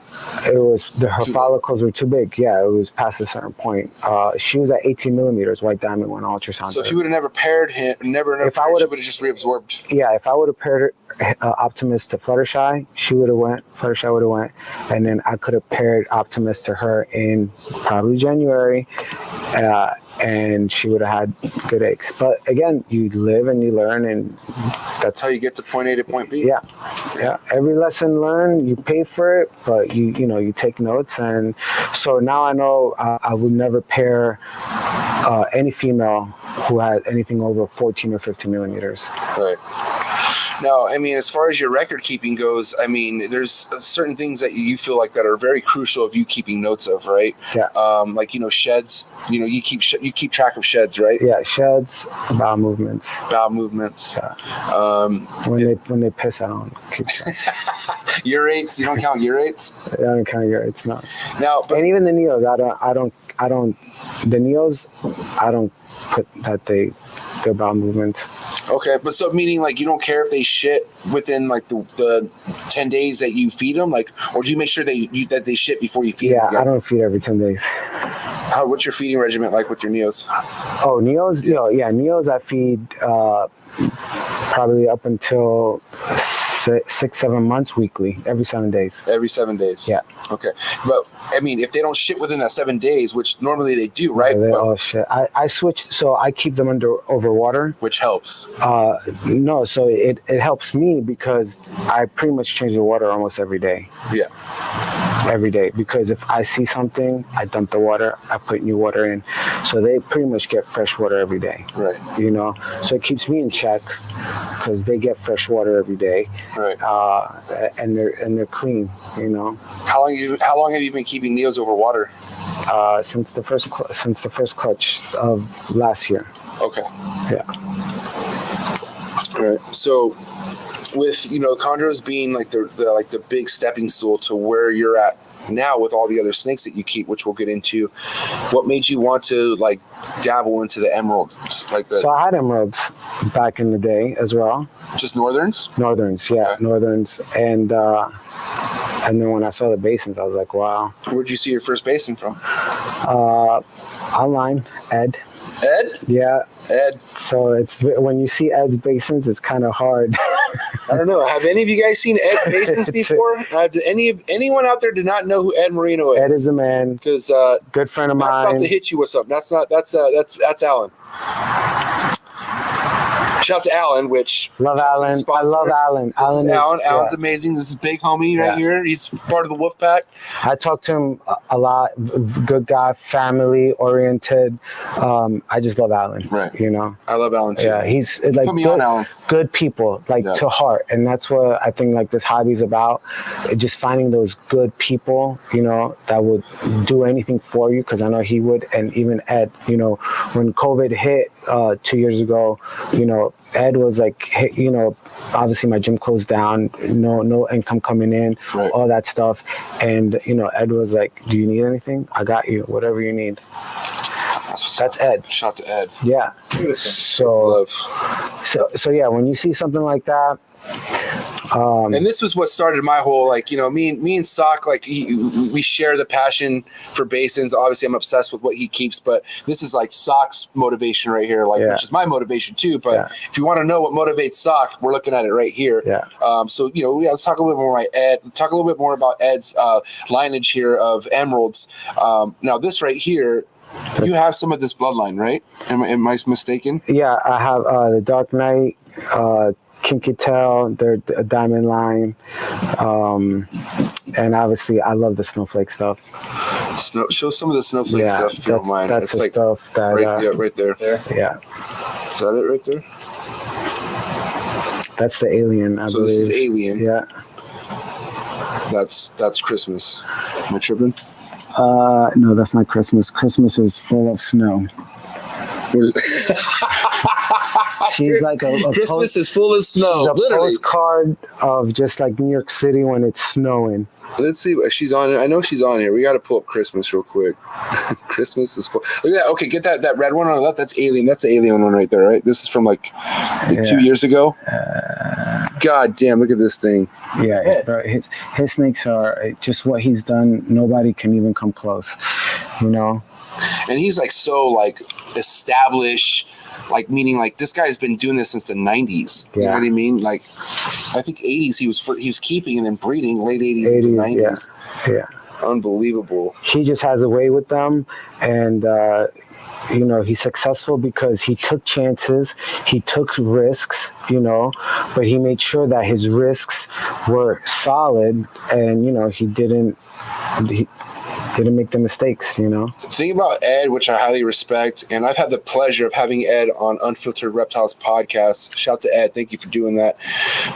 It was her follicles were too big. Yeah, it was past a certain point. She was at 18 millimeters, white diamond when ultrasound. So if you would have never paired him, she would have just reabsorbed. Yeah, if I would have paired Optimus to Fluttershy, she would have went. Fluttershy would have went, and then I could have paired Optimus to her in probably January. And she would have had good eggs. But again, you live and you learn, and that's how you get to point A to point B. Yeah. Every lesson learned, you pay for it, but you take notes. And so now I know I would never pair any female who has anything over 14 or 15 millimeters. Right. Now, I mean, as far as your record keeping goes, I mean, there's certain things that you feel like that are very crucial of you keeping notes of, right? Yeah. Like, sheds. You keep track of sheds, right? Yeah, sheds, bowel movements. Yeah. When they piss, I don't keep track. Urates, you don't count urates? I don't count urates, no. Now, and even the neos, I don't. The neos, I don't put that their bowel movements. Okay, but so meaning like you don't care if they shit within like the 10 days that you feed them, like, or do you make sure that they shit before you feed them? Yeah, I don't feed every 10 days. What's your feeding regimen like with your neos? Oh, neos, neos I feed probably up until 6-7 months weekly, every 7 days. Every 7 days. Yeah. Okay, but I mean, if they don't shit within that 7 days, which normally they do, right? Yeah, they all shit. I switched, so I keep them over water, which helps. No, so it helps me because I pretty much change the water almost every day. Yeah. Every day, because if I see something, I dump the water, I put new water in, so they pretty much get fresh water every day. Right. So it keeps me in check because they get fresh water every day. Right. And they're clean. How long have you been keeping neos over water? Since the first clutch of last year. Okay. Yeah. All right. So, with chondros being like the big stepping stool to where you're at now with all the other snakes that you keep, which we'll get into, what made you want to like dabble into the emeralds? So I had emeralds back in the day as well. Just northerns? Northerns, yeah, okay. Northerns, and then when I saw the basins, I was like, wow. Where'd you see your first basin from? Online, Ed. Ed? Yeah. Ed. So it's when you see Ed's basins, it's kind of hard. I don't know. Have any of you guys seen Ed's basins before? Anyone out there did not know who Ed Marino is? Ed is a man. Because good friend of mine. That's about to hit you with something. That's Alan. Shout out to Alan, which love Alan. I love Alan. This is Alan. Alan's amazing. This is big homie right here. He's part of the wolf pack. I talk to him a lot. Good guy, family oriented. I just love Alan. Right. I love Alan too. Yeah, he's like put me on Alan. Good people, like to heart, and that's what I think like this hobby's about. Just finding those good people, that would do anything for you. Because I know he would, and even Ed. When COVID hit 2 years ago, Ed was like, hey, obviously my gym closed down, no income coming in, all that stuff. And, Ed was like, do you need anything? I got you, whatever you need. That's Ed. Shout to Ed. Yeah. So yeah, when you see something like that, And this was what started my whole, like, you know, me and Sock, like, we share the passion for basins. Obviously, I'm obsessed with what he keeps, but this is like Sock's motivation right here, like, which is my motivation too. But if you want to know what motivates Sock, we're looking at it right here. So, you know, let's talk a little bit more about Ed. Talk a little bit more about Ed's lineage here of emeralds. Now, this right here, you have some of this bloodline, right? Am I mistaken? Yeah, I have the Dark Knight, Kinky Tail, they're a diamond line, and obviously I love the snowflake stuff. Show some of the snowflake stuff if you don't mind. That's it's like stuff that right there. Yeah. Is that it right there? That's the alien, I believe. So this is alien. Yeah. That's Christmas. Am I tripping? No, that's not Christmas. Christmas is full of snow. She's like a Christmas is full of snow. A Literally. postcard of just like New York City when it's snowing. Let's see. She's on. I know she's on here. We got to pull up Christmas real quick. Christmas is full. Look at that. Okay, get that red one on the left. That's alien. That's the alien one right there, right? This is from like 2 years ago. God damn! Look at this thing. Yeah, bro, his snakes are just what he's done. Nobody can even come close, you know. And he's like so like established, like meaning like this guy's been doing this since the 90s. You know what I mean? Like I think 80s he was keeping and then breeding late 80s into 90s. Yeah. Unbelievable. He just has a way with them, and you know, he's successful because he took chances, he took risks, you know, but he made sure that his risks were solid, and you know, he didn't make the mistakes, you know. The thing about Ed, which I highly respect, and I've had the pleasure of having Ed on Unfiltered Reptiles podcast. Shout out to Ed, thank you for doing that.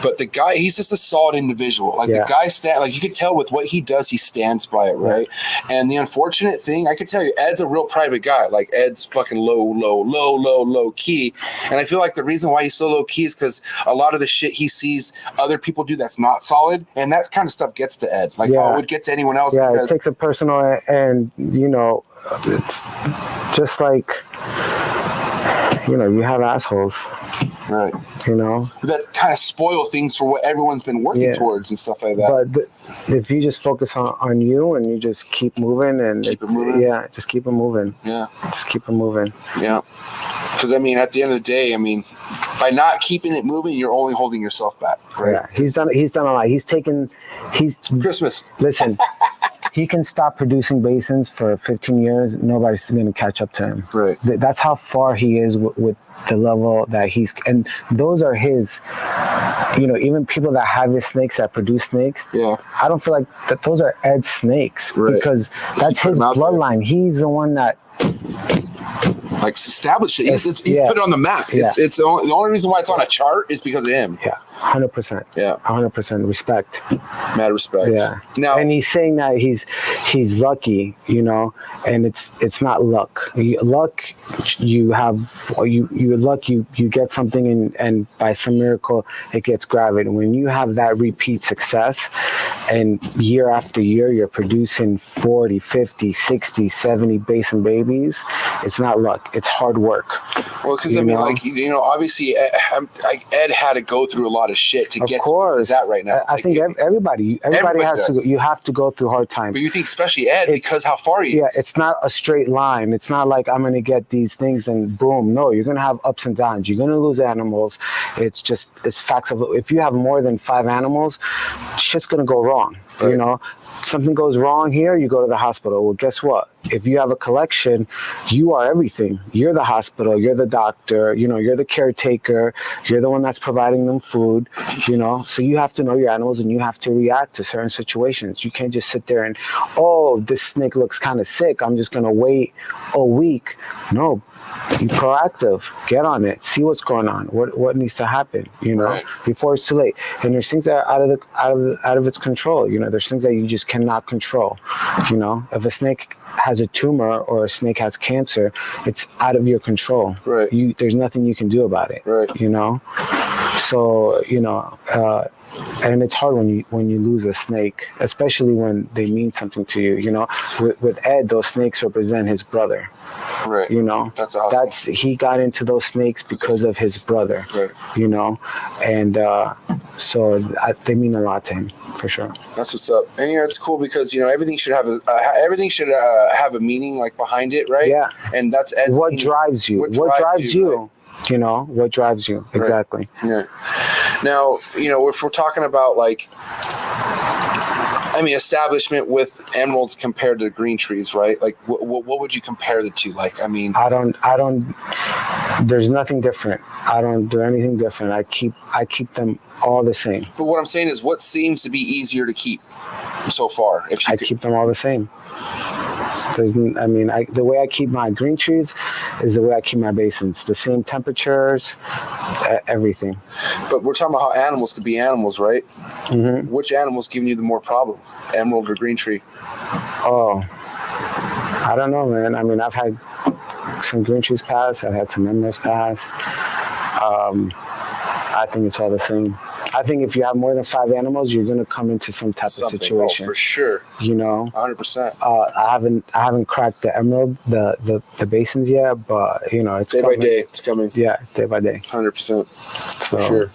But the guy, he's just a solid individual. Like the guy like you could tell with what he does, he stands by it, right? And the unfortunate thing, I could tell you, Ed's a real private guy. Like Ed's fucking low key. And I feel like the reason why he's so low key is because a lot of the shit he sees other people do that's not solid, and that kind of stuff gets to Ed. Like it would get to anyone else. Yeah, because it takes a personal. And you know, it's just like, you know, you have assholes, right? You know, that kind of spoil things for what everyone's been working towards and stuff like that. But if you just focus on you and you just keep moving and just keep it moving. Just keep it moving. Yeah. Because I mean, at the end of the day, I mean, by not keeping it moving, you're only holding yourself back. Right? Yeah, he's done a lot. He's Christmas. Listen. He can stop producing basins for 15 years. Nobody's going to catch up to him. Right. That's how far he is with the level that he's. And those are his. You know, even people that have his snakes that produce snakes. Yeah. I don't feel like that. Those are Ed's snakes because that's his bloodline. He's the one that. Like established it. He's put it on the map. It's the only reason why it's on a chart is because of him. Yeah, 100%. Yeah, 100% respect. Mad respect. Yeah. Now, and he's saying that he's lucky, you know, and it's not luck. Luck, you get something and by some miracle it gets gravid. When you have that repeat success, and year after year you're producing 40, 50, 60, 70 basin babies, it's not luck. It's hard work. Well, because I mean, like, you know, obviously Ed had to go through a lot of shit to get to where he's at right now. I think everybody has to. You have to go through hard times. But you think especially Ed because how far he is. Yeah, it's not a straight line. It's not like I'm going to get these things and boom. No, you're going to have ups and downs. You're going to lose animals. It's facts of. If you have more than 5 animals, shit's going to go wrong. Right. You know, something goes wrong here, you go to the hospital. Well, guess what? If you have a collection, you are everything. You're the hospital, you're the doctor, you know, you're the caretaker, you're the one that's providing them food, you know. So you have to know your animals and you have to react to certain situations. You can't just sit there and, oh, this snake looks kind of sick, I'm just going to wait a week. No, be proactive, get on it, see what's going on, what needs to happen, you know, before it's too late. And there's things that are out of its control, you know. There's things that you just cannot control, you know. If a snake has a tumor or a snake has cancer, it's out of your control. Right. There's nothing you can do about it. Right. You know. So you know, and it's hard when you lose a snake, especially when they mean something to you. You know, with Ed, those snakes represent his brother. Right. You know, That's awesome. He got into those snakes because of his brother. Right. You know, and so they mean a lot to him for sure. That's what's up. And it's cool because everything should have a meaning like behind it, right? Yeah. And that's Ed's what meaning. drives you. What drives you? Right? You know, what drives you exactly. Right. Yeah. Now, if we're talking about establishment with emeralds compared to the green trees, right? Like, what would you compare the two? Like, I don't. There's nothing different. I don't do anything different. I keep them all the same. But what I'm saying is, what seems to be easier to keep so far? Keep them all the same. The way I keep my green trees is the way I keep my basins. The same temperatures, everything. But we're talking about how animals could be animals, right? Mm-hmm. Which animal's giving you the more problem, emerald or green tree? Oh, I don't know, man. I've had some green trees pass. I've had some emeralds pass. I think it's all the same. I think if you have more than 5 animals, you're going to come into some type of situation. Oh, for sure. 100%. I haven't cracked the emerald, the basins yet, but it's day coming. by day. It's coming. Yeah, day by day. 100%. For sure.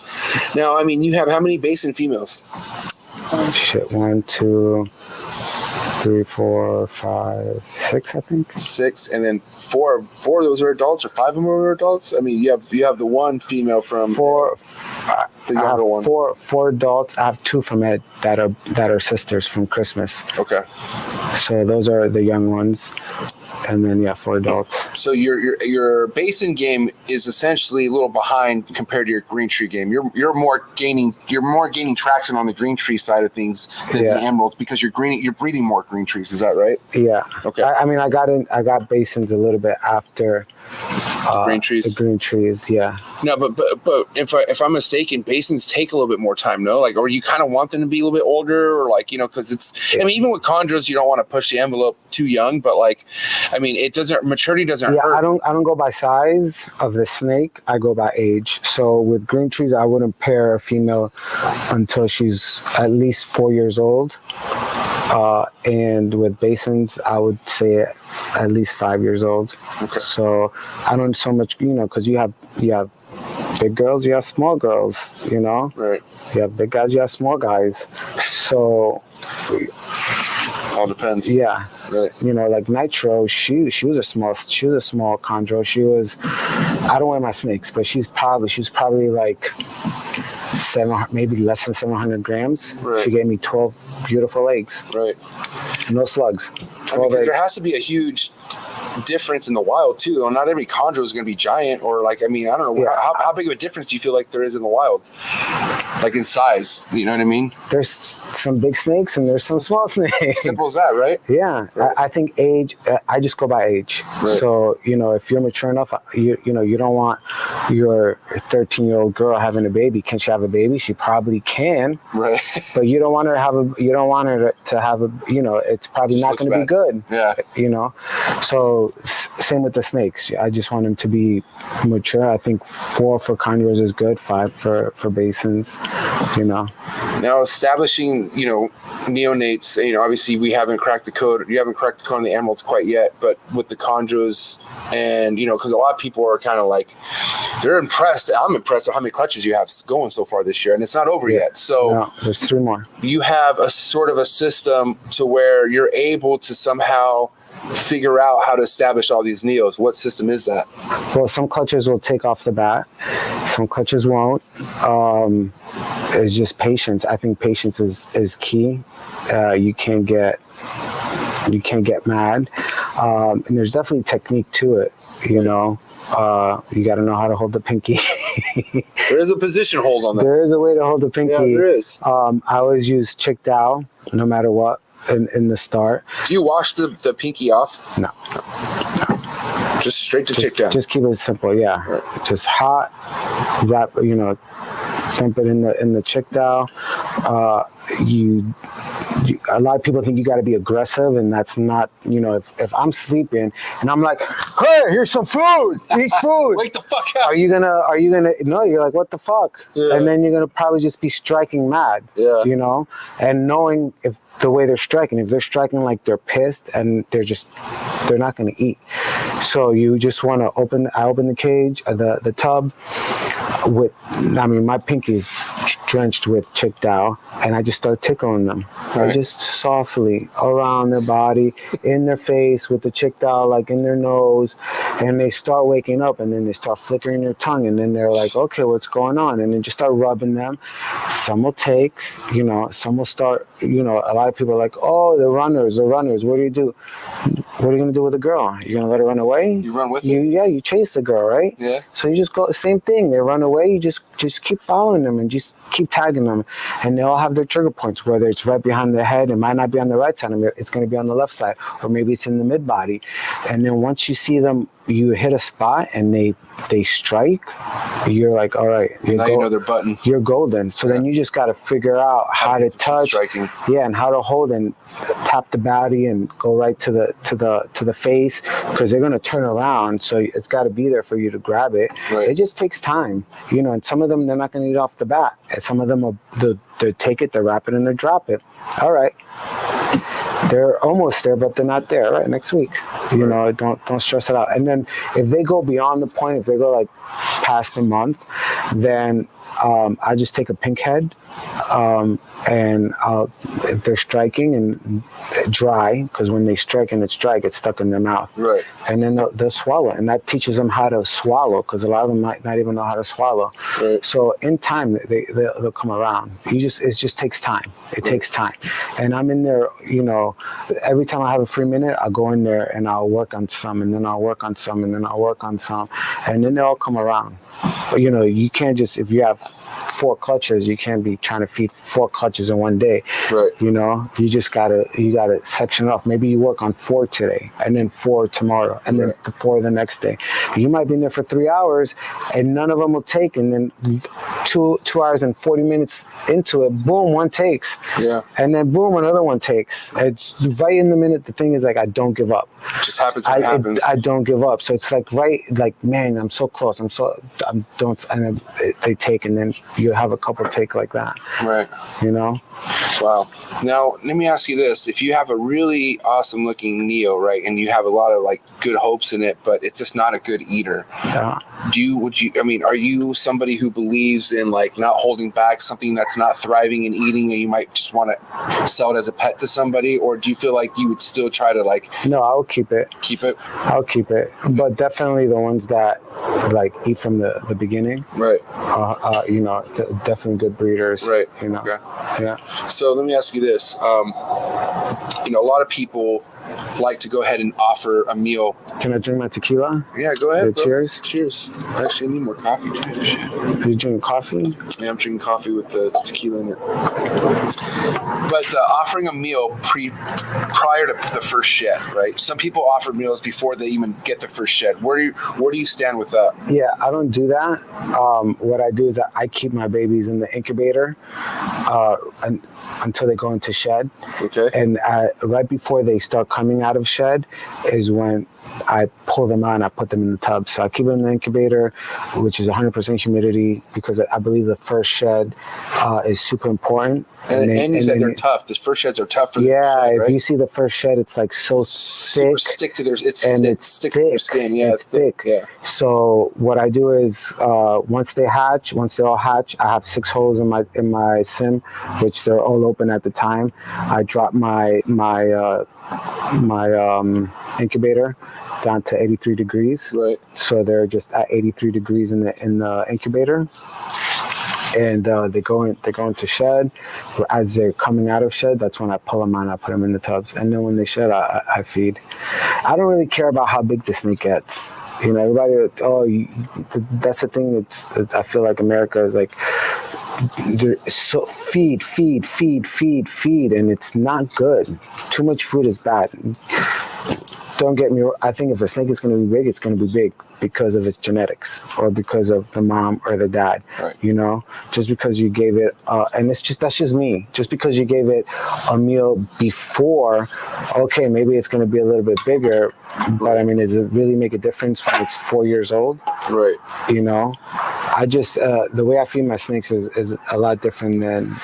Now, you have how many basin females? 1, 2, 3, 4, 5, 6, I think. 6, and then 4 of those are adults, or 5 of them are adults. You have the one female from 4. The younger one. 4 adults. I have 2 from Ed that are sisters from Christmas. Okay. So those are the young ones, and then 4 adults. So your basin game is essentially a little behind compared to your green tree game. You're more gaining traction on the green tree side of things than the emeralds because you're breeding more green trees. Is that right? Yeah. Okay. I got basins a little bit after green trees. The green trees, yeah. No, but if I'm mistaken, basins take a little bit more time, no? Like, or you kind of want them to be a little bit older, or because it's. Yeah. Even with chondros, you don't want to push the envelope too young, but it doesn't. Maturity doesn't hurt. I don't go by size of the snake. I go by age. So with green trees, I wouldn't pair a female until she's at least 4 years old. And with basins, I would say at least 5 years old. Okay. So I don't so much, because you have big girls, you have small girls, Right. You have big guys, you have small guys. So all depends. Yeah. Right. Like Nitro, she was a small chondro. She was, I don't wear my snakes, but she was probably like 7, maybe less than 700 grams. Right. She gave me 12 beautiful eggs. Right. No slugs. Because there has to be a huge difference in the wild too. Not every chondro is going to be giant, or I don't know. Yeah. How big of a difference do you feel like there is in the wild? Like in size, you know what I mean? There's some big snakes and there's some small snakes. Simple as that, right? Yeah. Right. I think age, I just go by age. Right. So, if you're mature enough, you don't want your 13-year-old girl having a baby. Can she have a baby? She probably can. Right. But you don't want her to have a, it's probably not going to be good. Yeah. So same with the snakes. I just want them to be mature. I think 4 for chondros is good, 5 for basins, Now establishing, neonates, obviously we haven't cracked the code. You haven't cracked the code on the emeralds quite yet, but with the chondros and, because a lot of people are kind of like, they're impressed. I'm impressed with how many clutches you have going so far this year, and it's not over yet. So no, there's 3 more. You have a sort of a system to where you're able to somehow figure out how to establish all these neos. What system is that? Well, some clutches will take off the bat. Some clutches won't. It's just patience. I think patience is key. You can't get mad. And there's definitely technique to it, You got to know how to hold the pinky. There is a position hold on that. There is a way to hold the pinky. Yeah, there is. I always use chick down, no matter what, in the start. Do you wash the pinky off? No. Just straight to chick down. Just keep it simple, yeah. Right. Just hot, wrap, dump it in the chick down. You a lot of people think you got to be aggressive, and that's not, if I'm sleeping and I'm like, hey, here's some food, eat food. Wake the fuck up. Are you gonna, no, you're like, what the fuck? Yeah. And then you're gonna probably just be striking mad, and knowing if the way they're striking, if they're striking like they're pissed and they're not gonna eat. So you just want to I open the cage, the tub my pinky is drenched with chick dao, and I just start tickling them. Right. I just softly around their body, in their face with the chick dao, like in their nose, and they start waking up, and then they start flickering their tongue, and then they're like, okay, what's going on? And then just start rubbing them. Some will take, some will start, a lot of people are like, oh, the runners. What do you do? What are you going to do with a girl? You're going to let her run away? You run with her? Yeah, you chase the girl, right? Yeah. So you just go, the same thing. They run away, you just keep following them and just keep tagging them. And they all have their trigger points, whether it's right behind the head, it might not be on the right side, it's going to be on the left side, or maybe it's in the mid body. And then once you see them, you hit a spot and they strike, you're like, all right, now you know their button. You're golden. So then you just got to figure out how to touch, and how to hold and tap the body and go right to the face, because they're going to turn around. So it's got to be there for you to grab it. Right. It just takes time, and some of them, they're not going to eat off the bat. And some of them they take it, they wrap it, and they drop it. All right. They're almost there, but they're not there. Right, next week, don't stress it out. And then if they go beyond the point, if they go like past a month, then I just take a pink head, and if they're striking and dry, because when they strike and it's dry, it gets stuck in their mouth. Right. And then they'll swallow, and that teaches them how to swallow, because a lot of them might not even know how to swallow. Right. So in time, they'll come around. It just takes time. It takes time. And I'm in there, every time I have a free minute, I'll go in there and I'll work on some, and then I'll work on some, and then I'll work on some, and then they all come around. But, you can't just, if you have 4 clutches, you can't be trying to feed 4 clutches in one day. Right. You just gotta section it off. Maybe you work on 4 today, and then 4 tomorrow, and then 4 the next day. You might be in there for 3 hours, and none of them will take, and then 2 hours and 40 minutes into it, boom, one takes. Yeah. And then boom, another one takes. It's right in the minute. The thing is, like, I don't give up. It just happens when it happens. I don't give up. So it's like, man, I'm so close. And they take, and then you have a couple take like that. Right. Wow. Now, let me ask you this. If you have a really awesome looking Neo, right, and you have a lot of like good hopes in it, but it's just not a good eater. Yeah. Are you somebody who believes in like not holding back something that's not thriving and eating, and you might just want to sell it as a pet to somebody? Or do you feel like you would still try to like... No, I'll keep it. Keep it? I'll keep it. But definitely the ones that like eat from the beginning. Right. Definitely good breeders. Right. Okay. Yeah. So let me ask you this. A lot of people like to go ahead and offer a meal. Can I drink my tequila? Yeah, go ahead. Cheers. Cheers. Actually, I need more coffee. Are you drinking coffee? Yeah, I'm drinking coffee with the tequila in it. But offering a meal prior to the first shed, right? Some people offer meals before they even get the first shed. Where do you stand with that? Yeah, I don't do that. What I do is I keep my babies in the incubator until they go into shed. Okay. And right before they start coming out of shed is when I pull them out and I put them in the tub. So I keep them in the incubator, which is 100% humidity, because I believe the first shed is super important. And you said they're tough. The first sheds are tough for the shed, right? If you see the first shed, it's like so thick. Stick to their sticks to their skin. Yeah, it's thick. Yeah. So what I do is once they all hatch, I have 6 holes in my sim, which they're all open at the time. I drop my incubator down to 83 degrees. Right. So they're just at 83 degrees in the incubator. And they go into shed. As they're coming out of shed, that's when I pull them out and I put them in the tubs. And then when they shed, I feed. I don't really care about how big the snake gets. Everybody, that's the thing. I feel like America is like, so feed, and it's not good. Too much food is bad. don't get me wrong, I think if a snake is going to be big, it's going to be big because of its genetics or because of the mom or the dad. Right. You know, just because you gave it, and that's just me. Just because you gave it a meal before, okay, maybe it's going to be a little bit bigger. But I mean, does it really make a difference when it's 4 years old? Right. You know, I just the way I feed my snakes is a lot different than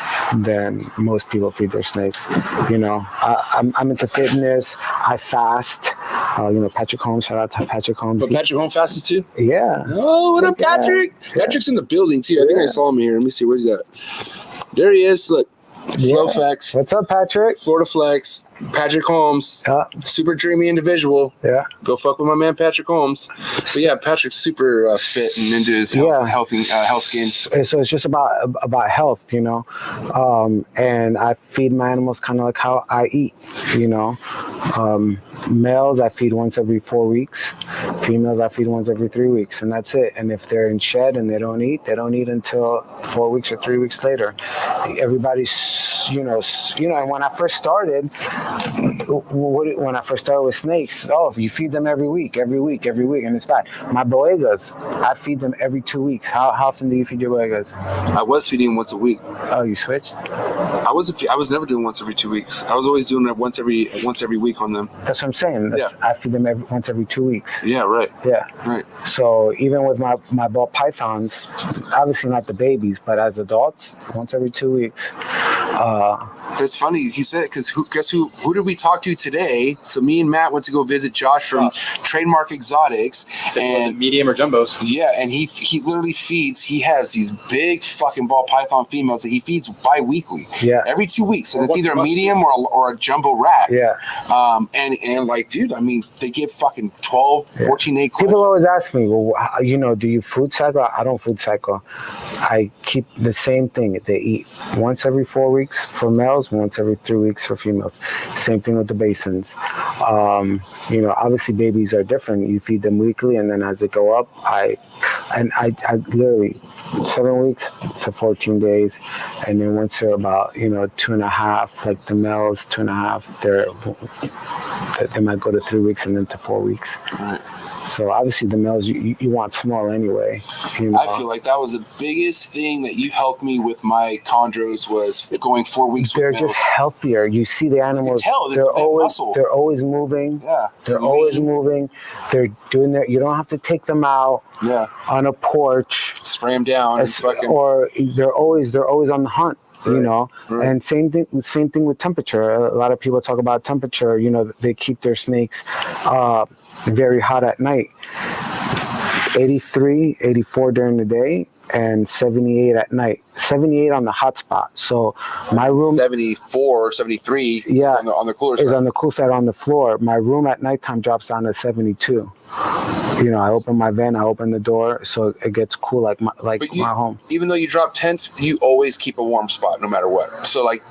most people feed their snakes. You know, I'm into fitness. I fast. You know, Patrick Holmes. Shout out to Patrick Holmes. But Patrick Holmes fasts too? Yeah. Oh, what up, Yeah. Patrick? Yeah. Patrick's in the building too. I think I saw him here. Let me see. Where's he at? There he is. Look. FlowFlex. What's up, Patrick? Florida Flex. Patrick Holmes. Super dreamy individual. Yeah. Go fuck with my man Patrick Holmes. But yeah, Patrick's super fit and into his health game. So it's just about health, you know. And I feed my animals kind of like how I eat, you know. Males I feed once every 4 weeks. Females I feed once every 3 weeks, and that's it. And if they're in shed and they don't eat until 4 weeks or 3 weeks later. Everybody's, you know. And when I first started with snakes, if you feed them every week, and it's bad. My boegas, I feed them every 2 weeks. How often do you feed your boegas? I was feeding them once a week. Oh, you switched? I was never doing once every 2 weeks. I was always doing it once every week on them. That's what I'm saying. I feed them once every 2 weeks. Yeah, right. Yeah. Right. So even with my ball pythons, obviously not the babies, but as adults, once every 2 weeks. It's funny he said, because guess who did we talk to today? So me and Matt went to go visit Josh from Trademark Exotics, and medium or jumbos. Yeah, and he literally feeds. He has these big fucking ball python females that he feeds bi-weekly. Yeah, every 2 weeks, and it's either a medium or a jumbo rat. Yeah. And like, dude, I mean, they give fucking 12, 14 day. People always ask me, well, you know, do you food cycle? I don't food cycle. I keep the same thing. They eat once every 4 weeks for males, once every 3 weeks for females. Same thing with the basins. You know, obviously babies are different. You feed them weekly, and then as they go up, I literally 7 weeks to 14 days, and then once they're about 2.5, like the males 2.5, they might go to 3 weeks and then to 4 weeks. Right. So obviously the males you want small anyway. You know? I feel like that was the biggest thing that you helped me with my chondros was going 4 weeks. They're just healthier. You see the animals. You can tell they're always moving. Yeah. They're always moving. They're doing their. You don't have to take them out. Yeah. On a porch. Spray them down. Or they're always on the hunt. Right. You know, right. And same thing with temperature. A lot of people talk about temperature. You know, they keep their snakes very hot at night. 83, 84 during the day, and 78 at night. 78 on the hot spot. So my room 74, 73 on the cooler side. Is on the cool side on the floor. My room at nighttime drops down to 72. You know, I open my vent, I open the door, so it gets cool like my home. Even though you drop tents, you always keep a warm spot no matter what. So like,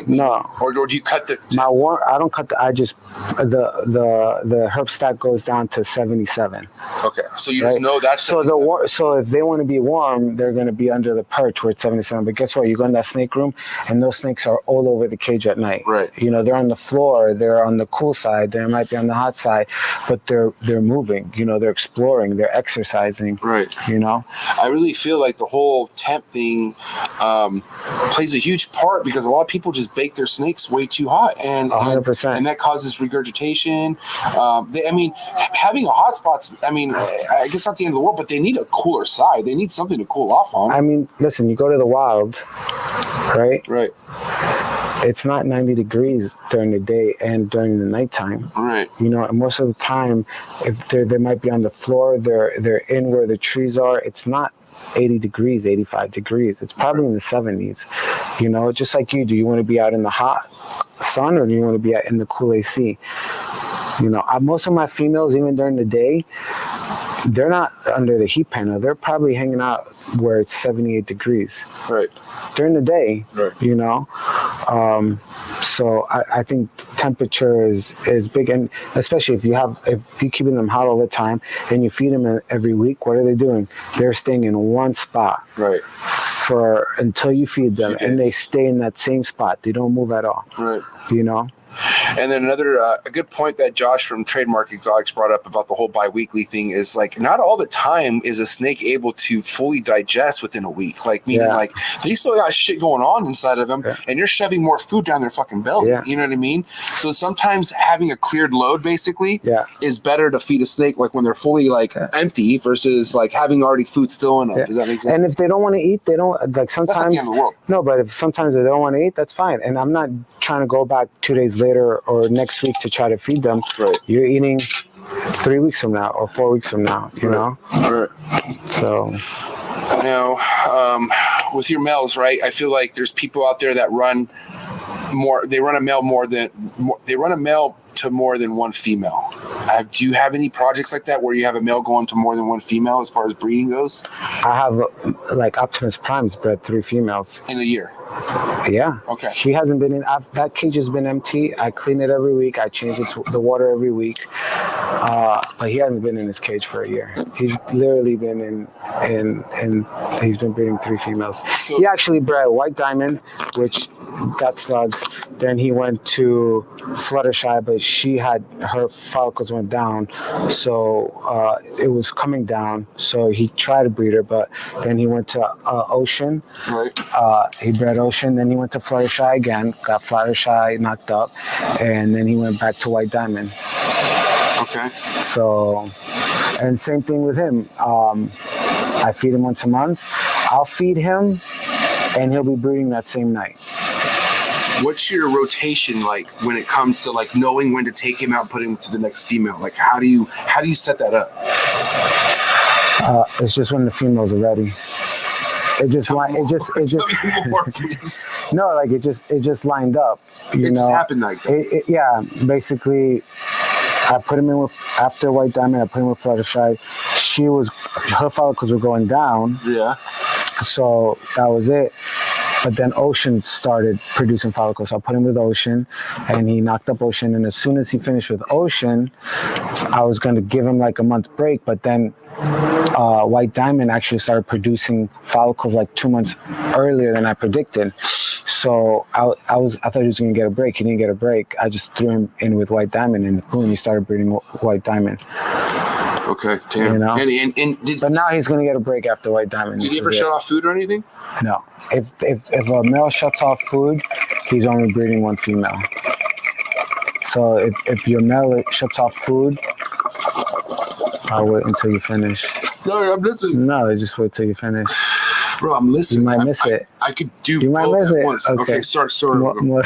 no. Or do you cut the tents? I don't cut I just the herb stack goes down to 77. Okay. So you just know that's so so if they want to be warm, they're going to be under the perch where it's 77. But guess what? You go in that snake room, and those snakes are all over the cage at night. Right. You know, they're on the floor, they're on the cool side, they might be on the hot side, but they're moving. You know, they're exploring, they're exercising. Right. You know, I really feel like the whole temp thing plays a huge part because a lot of people just bake their snakes way too hot, and 100%, and that causes regurgitation. Having a hot spot's, I guess not the end of the world, but they need a cooler side. They need something to cool off on. I mean, listen, you go to the wild, right? Right. It's not 90 degrees during the day and during the nighttime. Right. You know, and most of the time, if they might be on the floor, they're in where the trees are. It's not 80 degrees, 85 degrees. It's probably in the 70s. You know, just like you. Do you want to be out in the hot sun, or do you want to be out in the cool AC? You know, most of my females, even during the day, they're not under the heat panel. They're probably hanging out where it's 78 degrees. Right. During the day, right. You know. So I think temperature is big, and especially if you're keeping them hot all the time and you feed them every week, what are they doing? They're staying in one spot. Right. Until you feed them, and they stay in that same spot. They don't move at all. Right. You know. And then another a good point that Josh from Trademark Exotics brought up about the whole bi-weekly thing is like not all the time is a snake able to fully digest within a week. Like meaning like they still got shit going on inside of them, and you're shoving more food down their fucking belly. Yeah. You know what I mean? So sometimes having a cleared load basically is better to feed a snake like when they're fully like empty versus like having already food still in them. Does that make sense? And if they don't want to eat, they don't like sometimes. That's not the end of the world. No, but if sometimes they don't want to eat, that's fine. And I'm not trying to go back 2 days later or next week to try to feed them. Right. You're eating 3 weeks from now or 4 weeks from now, you know? Right. So. Now, with your males, right? I feel like there's people out there that run more. They run a male to more than one female. Do you have any projects like that where you have a male going to more than one female as far as breeding goes? I have like Optimus Prime's bred 3 females in a year. Yeah. Okay. He hasn't been in. That cage has been empty. I clean it every week. I change the water every week. But he hasn't been in his cage for a year. He's literally been in he's been breeding 3 females. So, he actually bred White Diamond, which got slugs. Then he went to Fluttershy, but her follicles went down, so it was coming down. So he tried to breed her, but then he went to Ocean. Right. He bred Ocean. Then he went to Fluttershy again, got Fluttershy knocked up, and then he went back to White Diamond. Okay. So, and same thing with him. I feed him once a month. I'll feed him, and he'll be breeding that same night. What's your rotation like when it comes to like knowing when to take him out and put him to the next female? Like how do you set that up? It's just when the females are ready. It just no, like it just lined up. It just happened like that. Yeah, basically, I put him in with after White Diamond. I put him with Fluttershy. Her follicles were going down. Yeah. So that was it. But then Ocean started producing follicles. So I put him with Ocean, and he knocked up Ocean. And as soon as he finished with Ocean, I was going to give him like a month break. But then White Diamond actually started producing follicles like 2 months earlier than I predicted. So I thought he was going to get a break. He didn't get a break. I just threw him in with White Diamond, and boom, he started breeding White Diamond. Okay, damn. You know? But now he's going to get a break after White Diamond. Did he ever shut off food or anything? No. If a male shuts off food, he's only breeding 1 female. So if your male shuts off food, I'll wait until you finish. No, I'm listening. No, just wait till you finish. Bro, I'm listening. You might miss it. I could do you might miss it. Once. Okay, start. More.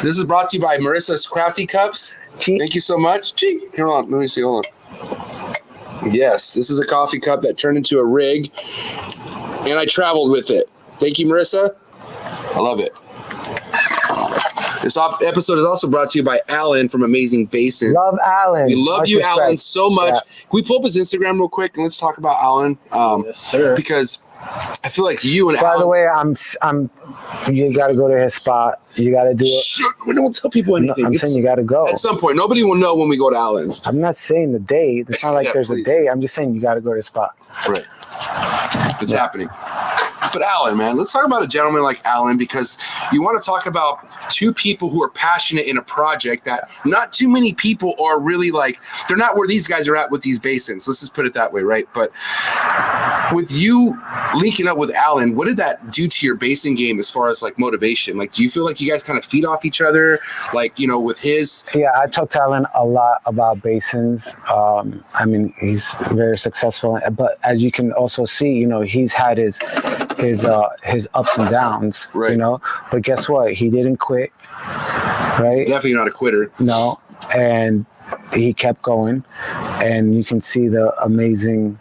This is brought to you by Marissa's Crafty Cups. Thank you so much. Here, hold on. Let me see. Hold on. Yes, this is a coffee cup that turned into a rig, and I traveled with it. Thank you, Marissa. I love it. This episode is also brought to you by Alan from Amazing Basin. Love Alan. We love you, Alan, so much. Yeah. Can we pull up his Instagram real quick and let's talk about Alan? Yes, sir. Because I feel like you and By Alan. the way, you got to go to his spot. You got to do it. We don't tell people anything. No, I'm saying you got to go. At some point, nobody will know when we go to Alan's. I'm not saying the day. It's not like there's a day. I'm just saying you got to go to his spot. Right. It's happening. But Alan, man, let's talk about a gentleman like Alan, because you want to talk about 2 people who are passionate in a project that not too many people are really like, they're not where these guys are at with these basins. Let's just put it that way, right? But with you linking up with Alan, what did that do to your basin game as far as like motivation? Like, do you feel like you guys kind of feed off each other? Like, you know, with his... Yeah, I talked to Alan a lot about basins. I mean, he's very successful, but as you can also see, you know, he's had his ups and downs, right. You know, but guess what? He didn't quit, right? He's definitely not a quitter. No, and he kept going, and you can see the amazing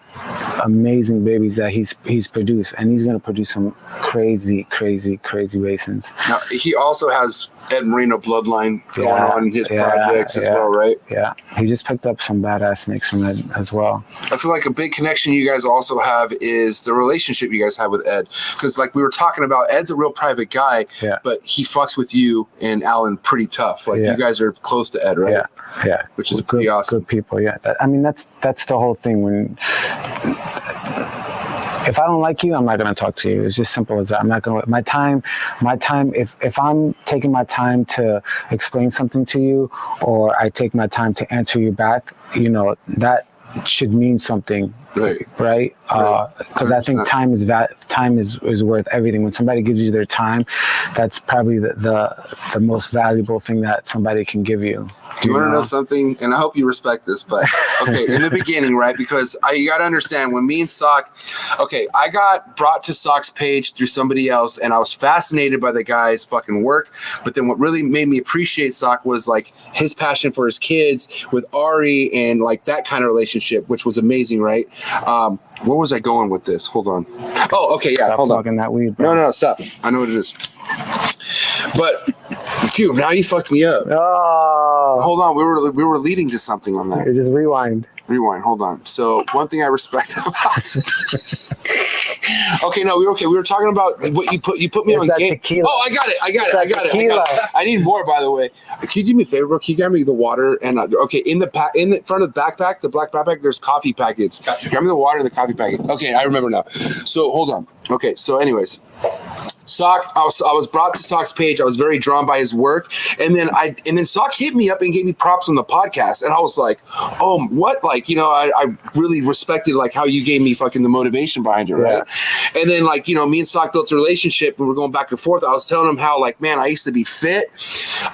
babies that he's produced, and he's going to produce some crazy basins. Now, he also has Ed Marino bloodline going on in his projects as well, right? Yeah, he just picked up some badass snakes from Ed as well. I feel like a big connection you guys also have is the relationship you guys have with Ed, because like we were talking about, Ed's a real private guy, but he fucks with you and Alan pretty tough. Like you guys are close to Ed, right? Yeah, which is pretty awesome. Good people, yeah. I mean, that's the whole thing. When if I don't like you, I'm not going to talk to you. It's just simple as that. I'm not going to, my time, if I'm taking my time to explain something to you, or I take my time to answer you back, you know, that should mean something, right? Because I think time is worth everything. When somebody gives you their time, that's probably the most valuable thing that somebody can give you. Do you want to know something? And I hope you respect this, but okay, in the beginning, right? Because you got to understand, when me and Sock, I got brought to Sock's page through somebody else, and I was fascinated by the guy's fucking work. But then what really made me appreciate Sock was like his passion for his kids with Ari and like that kind of relationship, which was amazing, right? Where was I going with this? Hold on. Oh, okay, yeah, hold on. That weed, bro. No, stop. I know what it is. But, dude, now you fucked me up. Oh. Hold on, we were leading to something on that. Just rewind. Hold on. So one thing I respect about okay, no, we were talking about what you put me on game. Tequila. Oh, I got it. I need more, by the way. Can you do me a favor, bro? Can you grab me the water and in the front of the backpack, the black backpack, there's coffee packets. Gotcha. Grab me the water and the coffee packet. Okay, I remember now. So hold on. Okay, so anyways, Sock, I was brought to Sock's page. I was very drawn by his work, and then Sock hit me up and gave me props on the podcast, and I was like, oh, what? Like, you know, I really respected like how you gave me fucking the motivation behind it, right? Yeah. And then like, you know, me and Sock built a relationship, and we're going back and forth. I was telling him how like, man, I used to be fit.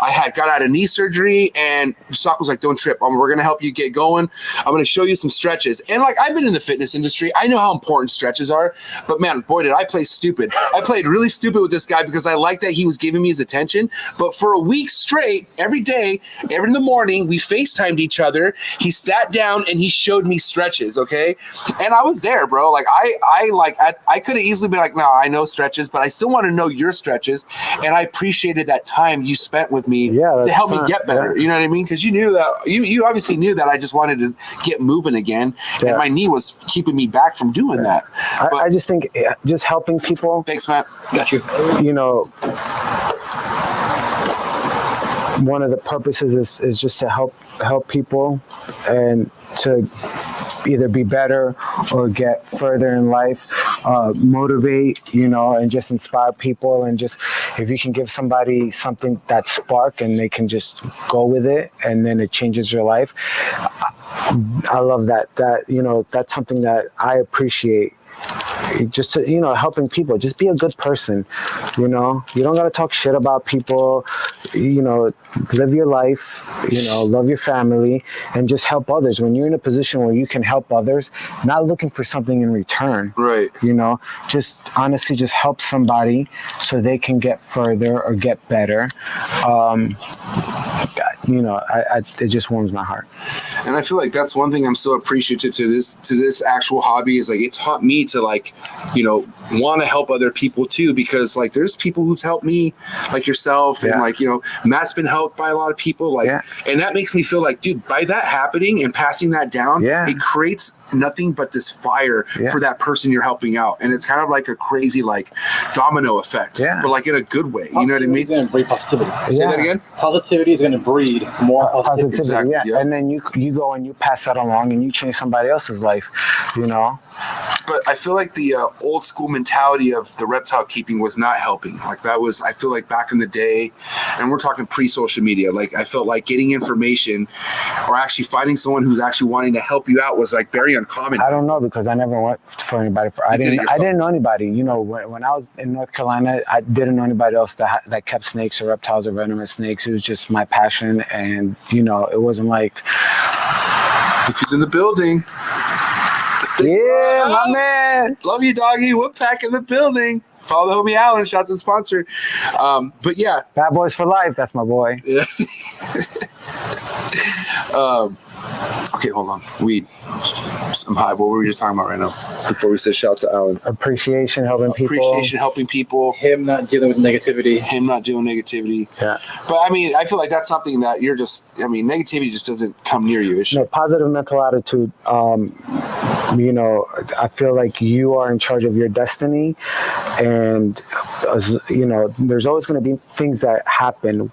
I had got out of knee surgery, and Sock was like, don't trip. We're gonna help you get going. I'm gonna show you some stretches. And like, I've been in the fitness industry. I know how important stretches are, but man, boy, did I play stupid. I played really stupid with this guy because I liked that he was giving me his attention. But for a week straight, every day, every in the morning, we FaceTimed each other. He sat down and he showed me stretches, okay? And I was there, bro. Like I could have easily been like, no, I know stretches, but I still want to know your stretches. And I appreciated that time you spent with me to help me get better. Yeah. You know what I mean? Because you knew that you obviously knew that I just wanted to get moving again, and my knee was keeping me back from doing that. I just think just helping people. Thanks, Matt. Got you. You know, one of the purposes is just to help people and to either be better or get further in life, motivate, you know, and just inspire people. And just if you can give somebody something, that spark, and they can just go with it, and then it changes your life. I love that, you know, that's something that I appreciate. Just to, you know, helping people. Just be a good person, you know. You don't got to talk shit about people, you know. Live your life, you know, love your family, and just help others. When you're in a position where you can help others, not looking for something in return, right? You know, just honestly just help somebody so they can get further or get better. You know, it just warms my heart. And I feel like that's one thing I'm so appreciative to this actual hobby, is like it taught me to like, you know, want to help other people too, because like there's people who've helped me, like yourself, and like, you know, Matt's been helped by a lot of people, like, and that makes me feel like, dude, by that happening and passing that down, it creates nothing but this fire for that person you're helping out, and it's kind of like a crazy like domino effect, but like in a good way. You know what I mean? It's going to breed positivity. Say that again. Positivity is going to breed more positivity. Exactly. And then you go and you pass that along, and you change somebody else's life. You know. But I feel like the old school mentality of the reptile keeping was not helping. Like that was, I feel like back in the day, and we're talking pre-social media, like I felt like getting information or actually finding someone who's actually wanting to help you out was like very uncommon. I don't know, because I never went for anybody. I didn't know anybody. You know, when I was in North Carolina, I didn't know anybody else that kept snakes or reptiles or venomous snakes. It was just my passion, and you know, it wasn't like. Who's in the building? Yeah, my man. Love you, doggy. Whoop-pack in the building. Follow the homie Alan. Shout out to the sponsor. But yeah. Bad Boys for Life. That's my boy. Yeah. Okay, hold on. Weed. I'm high. What were we just talking about right now? Before we said shout out to Alan. Appreciation, helping people. Him not dealing with negativity. Yeah. But I mean, I feel like that's something that you're just, I mean, negativity just doesn't come near you. No, positive mental attitude. You know, I feel like you are in charge of your destiny, and you know, there's always going to be things that happen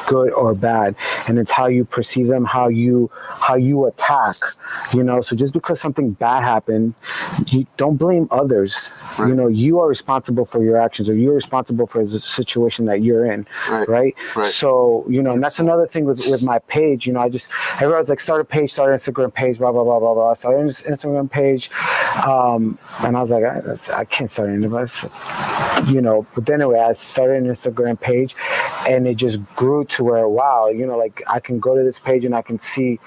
good or bad, and it's how you perceive them, how you attack, so just because something bad happened, you don't blame others. Right. You are responsible for your actions, or you're responsible for the situation that you're in, right? So and that's another thing with my page. Everyone's like, start a page, start an Instagram page, blah blah blah blah blah. Start an Instagram page, and I was like, I can't start anything, but then anyway, I started an Instagram page, and it just grew to where, wow, like I can go to this page and I can see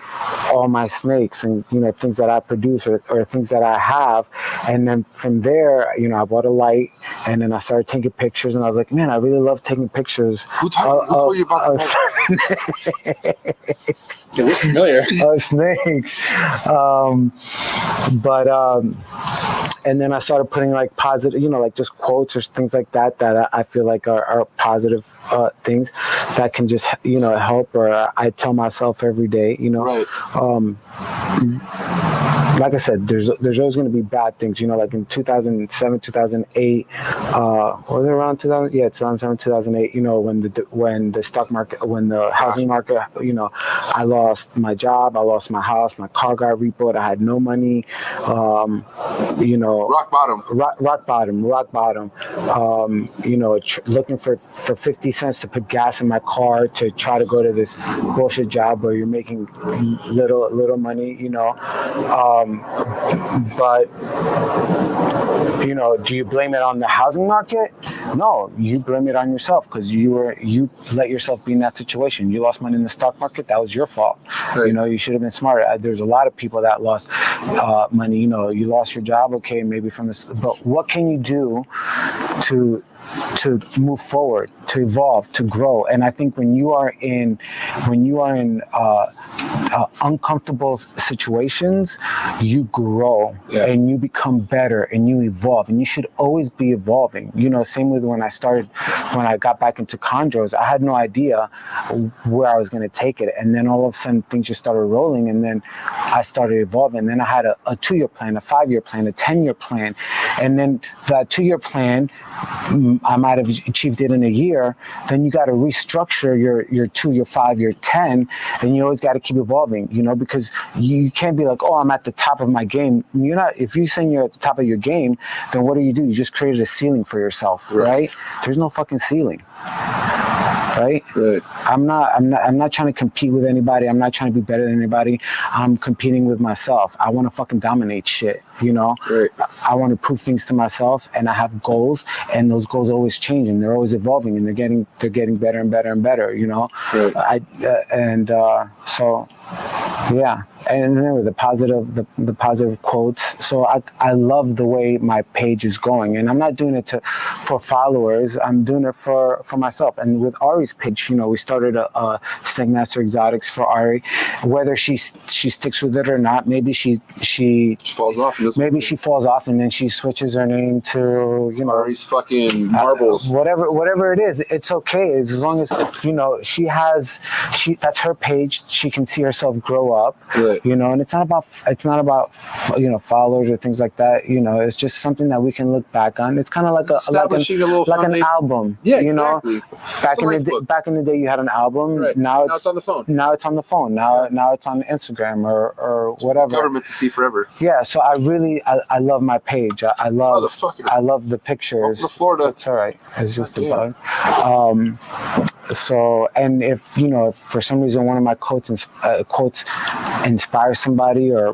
all my snakes and things that I produce or things that I have, and then from there, I bought a light, and then I started taking pictures, and I was like, man, I really love taking pictures. Who told you about that? It looks familiar. Snakes. And then I started putting like positive, like just quotes or things like that I feel like are positive things that can just, help, or I tell myself every day, Right. Like I said, there's always going to be bad things, like in 2007, 2008, was it around 2000? Yeah, 2007, 2008, when the stock market, when the housing market, I lost my job, I lost my house, my car got repoed, I had no money, rock bottom. Rock bottom. Looking for 50 cents to put gas in my car to try to go to this bullshit job where you're making little money, but do you blame it on the housing market? No, you blame it on yourself, because you let yourself be in that situation. You lost money in the stock market. That was your fault. Right. You should have been smarter. There's a lot of people that lost money. You lost your job. Okay, maybe from this, but what can you do to move forward, to evolve, to grow? And I think when you are in uncomfortable situations, you grow, and you become better, and you evolve, and you should always be evolving. Same with when I got back into chondros, I had no idea where I was going to take it, and then all of a sudden things just started rolling, and then I started evolving. And then I had a 2-year plan, a 5-year plan, a 10-year plan, and then that 2-year plan, I might have achieved it in a year. Then you got to restructure your 2, your 5, your 10, and you always got to keep evolving, because you can't be like, oh, I'm at the top of my game. You're not. If you're saying you're at the top of your game, then what do? You just created a ceiling for yourself, right? There's no fucking ceiling. Right? I'm not trying to compete with anybody. I'm not trying to be better than anybody. I'm competing with myself. I want to fucking dominate shit, Right. I want to prove things to myself, and I have goals, and those goals always change, and they're always evolving, and they're getting better and better and better, Right. So yeah. And remember the positive quotes. So I love the way my page is going, and I'm not doing it for followers. I'm doing it for myself. And with Ari's page, we started a Snake Master Exotics for Ari. Whether she sticks with it or not, maybe she falls off. Maybe she falls off, and then she switches her name to Ari's fucking marbles. Whatever it is, it's okay as long as that's her page. She can see herself grow up. Right. And it's not about followers or things like that. It's just something that we can look back on. It's kind of like an album. Yeah, exactly. Back in the day, you had an album. Right. Now it's on the phone. Now it's on the phone. Now it's on Instagram or whatever. Government to see forever. Yeah. So I love my page. I love the pictures. Welcome to Florida. It's all right. It's just a bug. So, and if for some reason one of my quotes inspire somebody, or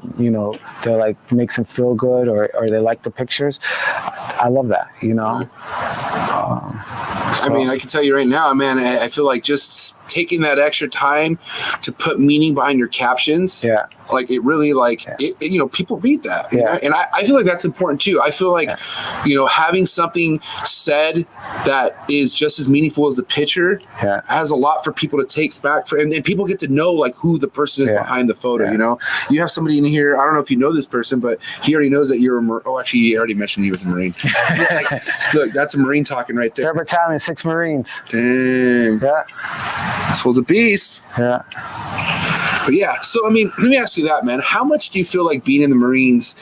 they're like makes them feel good, or they like the pictures, I love that. I mean, I can tell you right now, man, I feel like just taking that extra time to put meaning behind your captions, like it really, people read that, and I feel like that's important too. I feel like having something said that is just as meaningful as the picture has a lot for people to take back and then people get to know like who the person is behind the photo. You have somebody in here, I don't know if you know this person, but he already knows that you're actually he already mentioned he was a Marine. He's like, look, that's a Marine talking right there. Third Battalion, 6 Marines. Dang. This was a beast. Yeah. But yeah, so I mean, let me ask you that, man. How much do you feel like being in the Marines,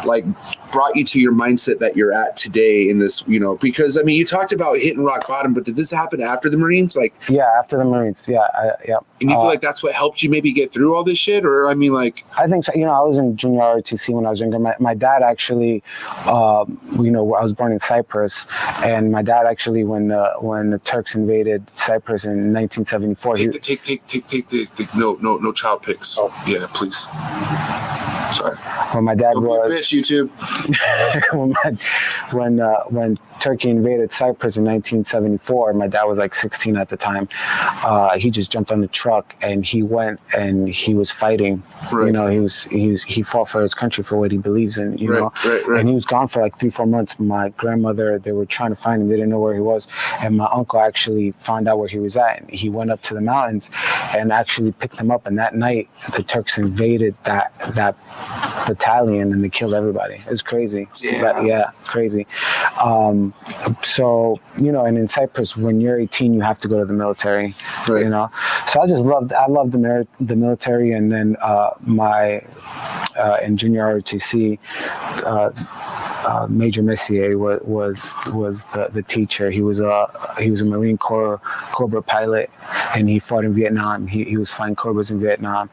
like, brought you to your mindset that you're at today in this, you know, because I mean, you talked about hitting rock bottom, but did this happen after the Marines? Like, yeah, after the Marines. Yeah. Yeah. and you feel like that's what helped you maybe get through all this shit? Or, I mean, like, I think so. You know, I was in junior ROTC when I was younger. My dad actually, you know, I was born in Cyprus, and my dad actually, when the Turks invaded Cyprus in 1974, take the no child pics. Oh yeah, please. Sorry. When my dad Don't was be a bitch, YouTube. when Turkey invaded Cyprus in 1974, my dad was like 16 at the time. He just jumped on the truck and he went and he was fighting. Right. You know, he fought for his country, for what he believes in. You know, right. And he was gone for like 3-4 months. My grandmother, they were trying to find him. They didn't know where he was, and my uncle actually found out where he was at. And he went up to the mountains and actually picked him up. And that night, the Turks invaded that battalion and they killed everybody. It was crazy. Yeah, Crazy. So, you know, and in Cyprus, when you're 18, you have to go to the military. Right. You know, so I loved the military. And then in junior ROTC, Major Messier was the teacher. He was a Marine Corps Cobra pilot, and he fought in Vietnam. He was flying Cobras in Vietnam,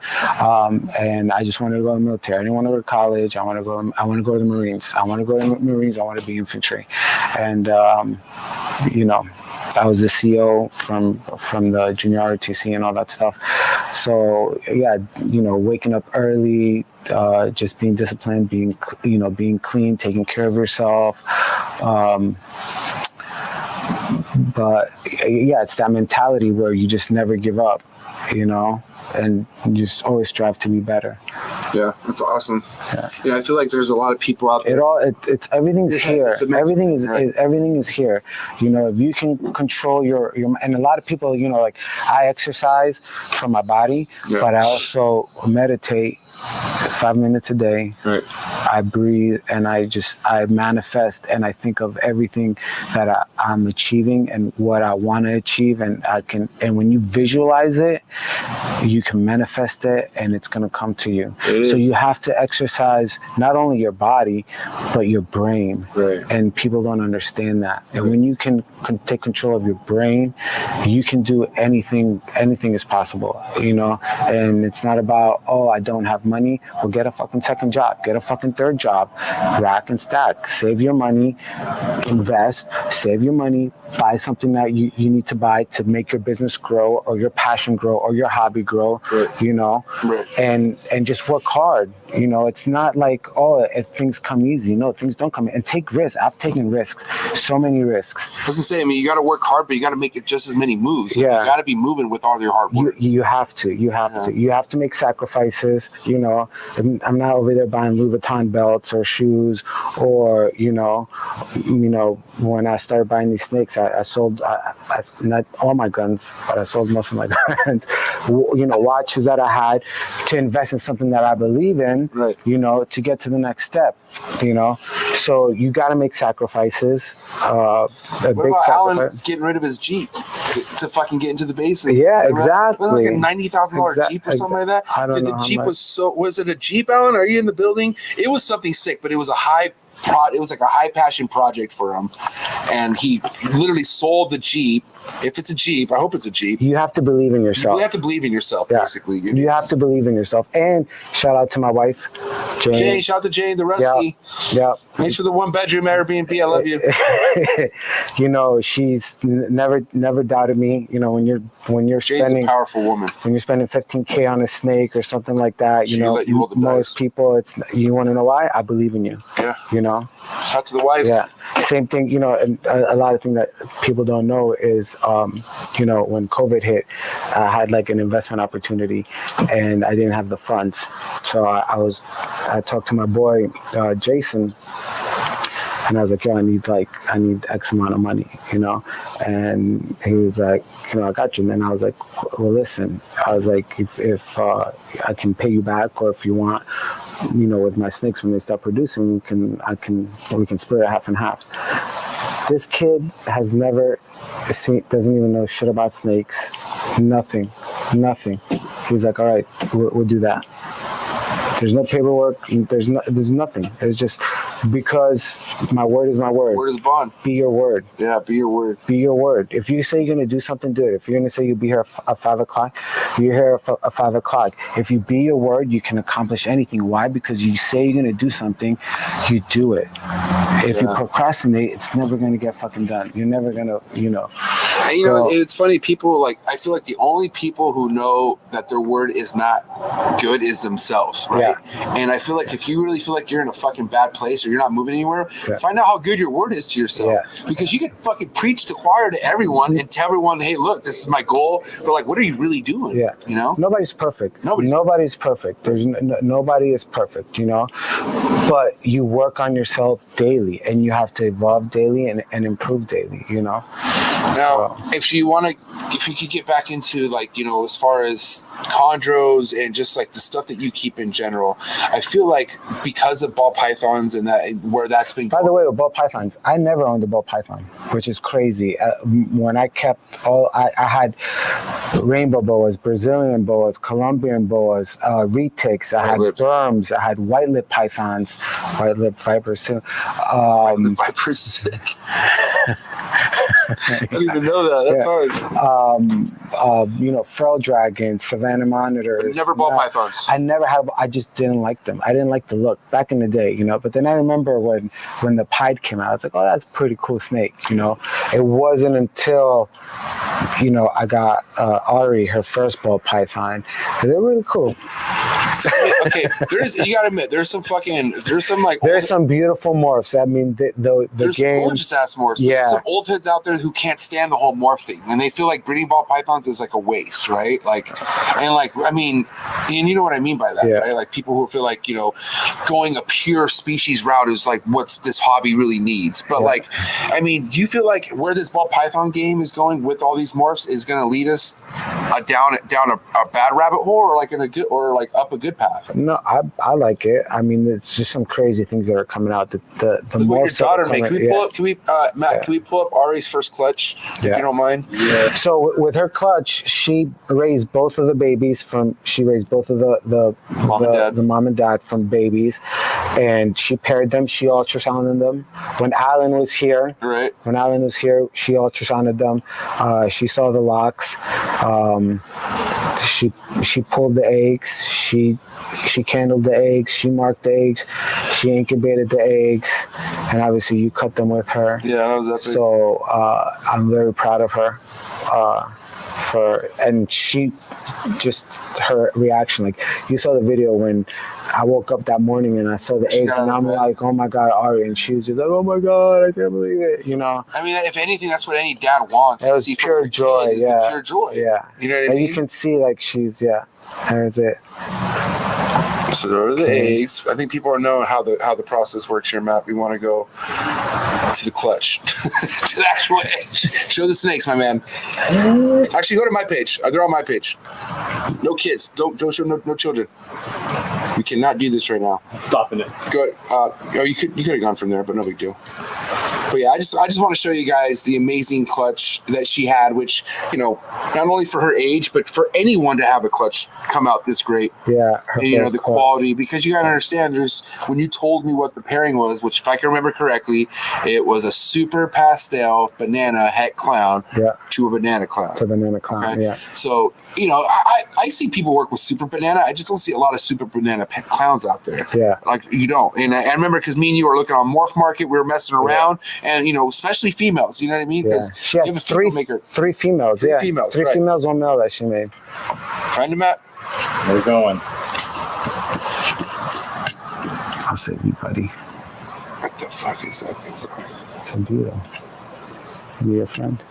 and I just wanted to go to the military. I didn't want to go to college. I want to go to the Marines. I want to be infantry, and you know, I was the CO from the junior ROTC and all that stuff. So yeah, you know, waking up early, just being disciplined, being clean, taking care of yourself. But yeah, it's that mentality where you just never give up, you know, and you just always strive to be better. Yeah, that's awesome. Yeah, I feel like there's a lot of people out there. It's everything's here. Everything is right. Everything is here. You know, if you can control your and a lot of people, you know, like I exercise for my body, but I also meditate 5 minutes a day. Right. I breathe and I manifest and I think of everything that I'm achieving and what I want to achieve, and when you visualize it, you can manifest it and it's going to come to you. So you have to exercise not only your body but your brain. Right. And people don't understand that. And when you can take control of your brain, you can do anything. Anything is possible, you know. And it's not about, oh, I don't have money. Well, get a fucking second job, get a fucking third job, rack and stack, save your money, invest, save your money, buy something that you need to buy to make your business grow or your passion grow or your hobby grow, you know, and just work hard. You know, it's not like, oh, if things come easy. No, things don't come easy. And take risks. I've taken risks, so many risks. I was gonna say, I mean, you got to work hard, but you got to make it just as many moves. Like, you got to be moving with all your hard work. You have to make sacrifices. You know, I'm not over there buying Louis Vuitton belts or shoes, or you know, when I started buying these snakes, I sold not all my guns, but I sold most of my guns. You know, watches that I had to invest in something that I believe in. Right. You know, to get to the next step. You know, so you got to make sacrifices. What about Alan getting rid of his Jeep to fucking get into the basin? Yeah, exactly. Like a $90,000 Jeep or something like that. I don't know. The Jeep was it a Jeep, Alan? Are you in the building? It was something sick, but it was a high passion project for him, and he literally sold the Jeep. If it's a Jeep, I hope it's a Jeep. You have to believe in yourself. You have to believe in yourself, basically. You have to believe in yourself. And shout out to my wife, Jane. Jane, shout out to Jane, the Rusty. Yeah. Thanks for the 1-bedroom Airbnb. I love you. You know, she's never doubted me. You know, when you're Jane's spending a powerful woman. When you're spending $15,000 on a snake or something like that, you know, most people, you want to know why? I believe in you. Yeah. You know. Shout out to the wife. Yeah. Same thing, you know, and a lot of things that people don't know is, you know, when COVID hit, I had like an investment opportunity and I didn't have the funds. So I talked to my boy, Jason, and I was like, yo, I need X amount of money, you know? And he was like, you know, I got you. And then I was like, well, listen, I was like, if I can pay you back, or if you want, you know, with my snakes, when they start producing, we can split it half and half. This kid has never doesn't even know shit about snakes. Nothing. He was like, all right, we'll do that. There's no paperwork. There's nothing. It's just Because my word is my word. Word is bond. Be your word. Yeah, be your word. Be your word. If you say you're going to do something, do it. If you're going to say you'll be here at 5 o'clock, you're here at 5 o'clock. If you be your word, you can accomplish anything. Why? Because you say you're going to do something, you do it. If you procrastinate, it's never going to get fucking done. You're never going to, And it's funny, people I feel like the only people who know that their word is not good is themselves, right? Yeah. And I feel like if you really feel like you're in a fucking bad place or you're not moving anywhere, find out how good your word is to yourself. Yeah. Because you can fucking preach to choir to everyone and tell everyone, hey, look, this is my goal. But like, what are you really doing? Yeah. Nobody's perfect. Nobody's perfect. There's nobody is perfect, But you work on yourself daily and you have to evolve daily and improve daily, Now, if you could get back into as far as chondros and just like the stuff that you keep in general, I feel like because of ball pythons and that where that's been. By the way, with ball pythons, I never owned a ball python, which is crazy. When I kept I had rainbow boas, Brazilian boas, Colombian boas, retics. I had berms. I had white lip pythons, white lip vipers too. White lip vipers, sick. I didn't even know that. That's hard. Feral dragons, savannah monitors. But never ball pythons. I never had. I just didn't like them. I didn't like the look back in the day, But then I remember when the pied came out, I was like, oh, that's a pretty cool snake, It wasn't until, I got Ari, her first ball python. They're really cool. So, okay, you gotta admit, there's some beautiful morphs. I mean, there's game, gorgeous ass morphs. Yeah, there's some old heads out there who can't stand the whole morph thing, and they feel like breeding ball pythons is like a waste, right? And you know what I mean by that, right? Like people who feel like going a pure species route is like what's this hobby really needs. But do you feel like where this ball python game is going with all these morphs is going to lead us down a bad rabbit hole, or like in a good, or like up a good path? No, I like it. I mean, it's just some crazy things that are coming out. The more your daughter make. Can we pull up? Can we pull up Ari's first clutch? If you don't mind. Yeah. So with her clutch, she raised both of the babies she raised both of the mom and dad from babies, and she paired them. She ultrasounded them. When Alan was here, she ultrasounded them. She saw the locks. She pulled the eggs. She candled the eggs. She marked the eggs. She incubated the eggs, and obviously you cut them with her. Yeah, that was epic. So I'm very proud of her. And she just her reaction, like you saw the video when I woke up that morning and I saw the eggs and I'm like, oh my God, Ari, and she was just like, oh my God, I can't believe it, I mean, if anything, that's what any dad wants. It was pure joy. The pure joy. Yeah. You know what I mean? You can see like she's there's it. So there are the eggs. I think people are knowing how the process works here, Matt. We want to go to the clutch, to the actual egg. Show the snakes, my man. Actually, go to my page. They're on my page. No kids. Don't show no children. We cannot do this right now. Stopping it. Go. You could have gone from there, but no big deal. But yeah, I just want to show you guys the amazing clutch that she had, which not only for her age, but for anyone to have a clutch come out this great. Yeah. And, the quality, because you got to understand, when you told me what the pairing was, which if I can remember correctly, it was a super pastel banana het clown to a banana clown. To banana clown. Okay? Yeah. So I see people work with super banana. I just don't see a lot of super banana pet clowns out there. Yeah. Like you don't. And I remember because me and you were looking on Morph Market, we were messing around, and especially females. You know what I mean? Yeah. She had three females. Three females. Three females, one male that she made. Find them at. We're going. I'll save you, buddy. What the fuck is that thing? It's a beetle. Be your friend.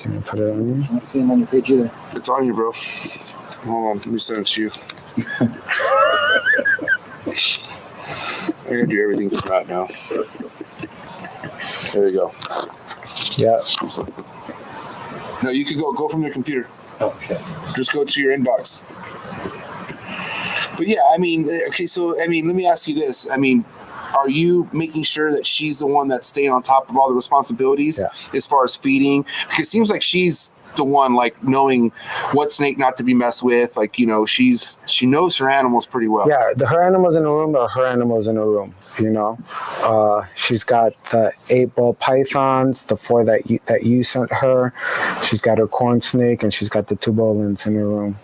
Can I put it on you? I don't see him on your page either. It's on you, bro. Hold on, let me send it to you. I gotta do everything for that now. There you go. Yeah. No, you could go from your computer. Okay. Just go to your inbox. But yeah, I mean, okay, so, let me ask you this. I mean, are you making sure that she's the one that's staying on top of all the responsibilities as far as feeding? Because it seems like she's the one, like, knowing what snake not to be messed with. Like, you know, she knows her animals pretty well. Yeah, her animals in the room are her animals in the room. You know, she's got the 8 ball pythons, the 4 that you sent her. She's got her corn snake, and she's got the 2 bolins in her room.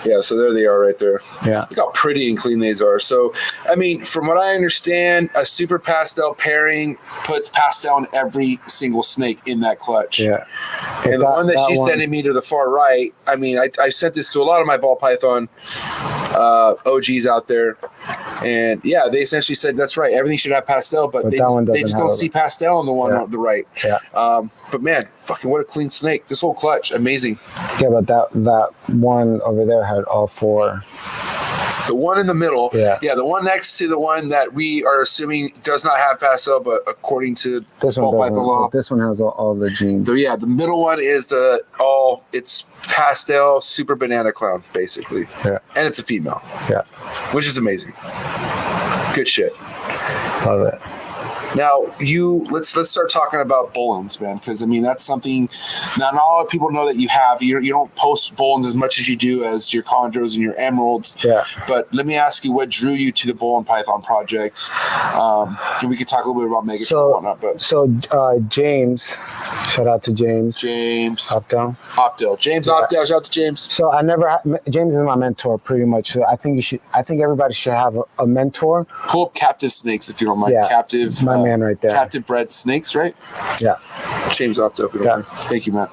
Yeah, so there they are right there. Yeah. Look how pretty and clean these are. So, I mean, from what I understand, a super pastel pairing puts pastel in every single snake in that clutch. Yeah. And the one that she's sending me to the far right, I mean, I sent this to a lot of my ball python OGs out there. And, yeah, they essentially said, that's right, everything should have pastel, but they just don't see pastel on the one on the right. Yeah. But, man, fucking what a clean snake. This whole clutch, amazing. Yeah, but that one over there had all 4. The one in the middle, the one next to the one that we are assuming does not have pastel, but according to ball python law, this one has all the genes. The middle one is it's pastel super banana clown, basically. Yeah. And it's a female. Yeah. Which is amazing. Good shit. Love it. Now, let's start talking about bolins, man, because I mean that's something not a lot of people know that you have. You don't post bolins as much as you do as your chondros and your emeralds. Yeah. But let me ask you, what drew you to the bolin python project? And we could talk a little bit about Megatron and whatnot. But James, shout out to James. Opdale. James Opdale. Shout out to James. So James is my mentor pretty much. So I think everybody should have a mentor. Pull up captive snakes if you don't mind. Yeah. Captive. My man right there. Captive bred snakes, right? Yeah. James Opdale. Yeah. Thank you, Matt.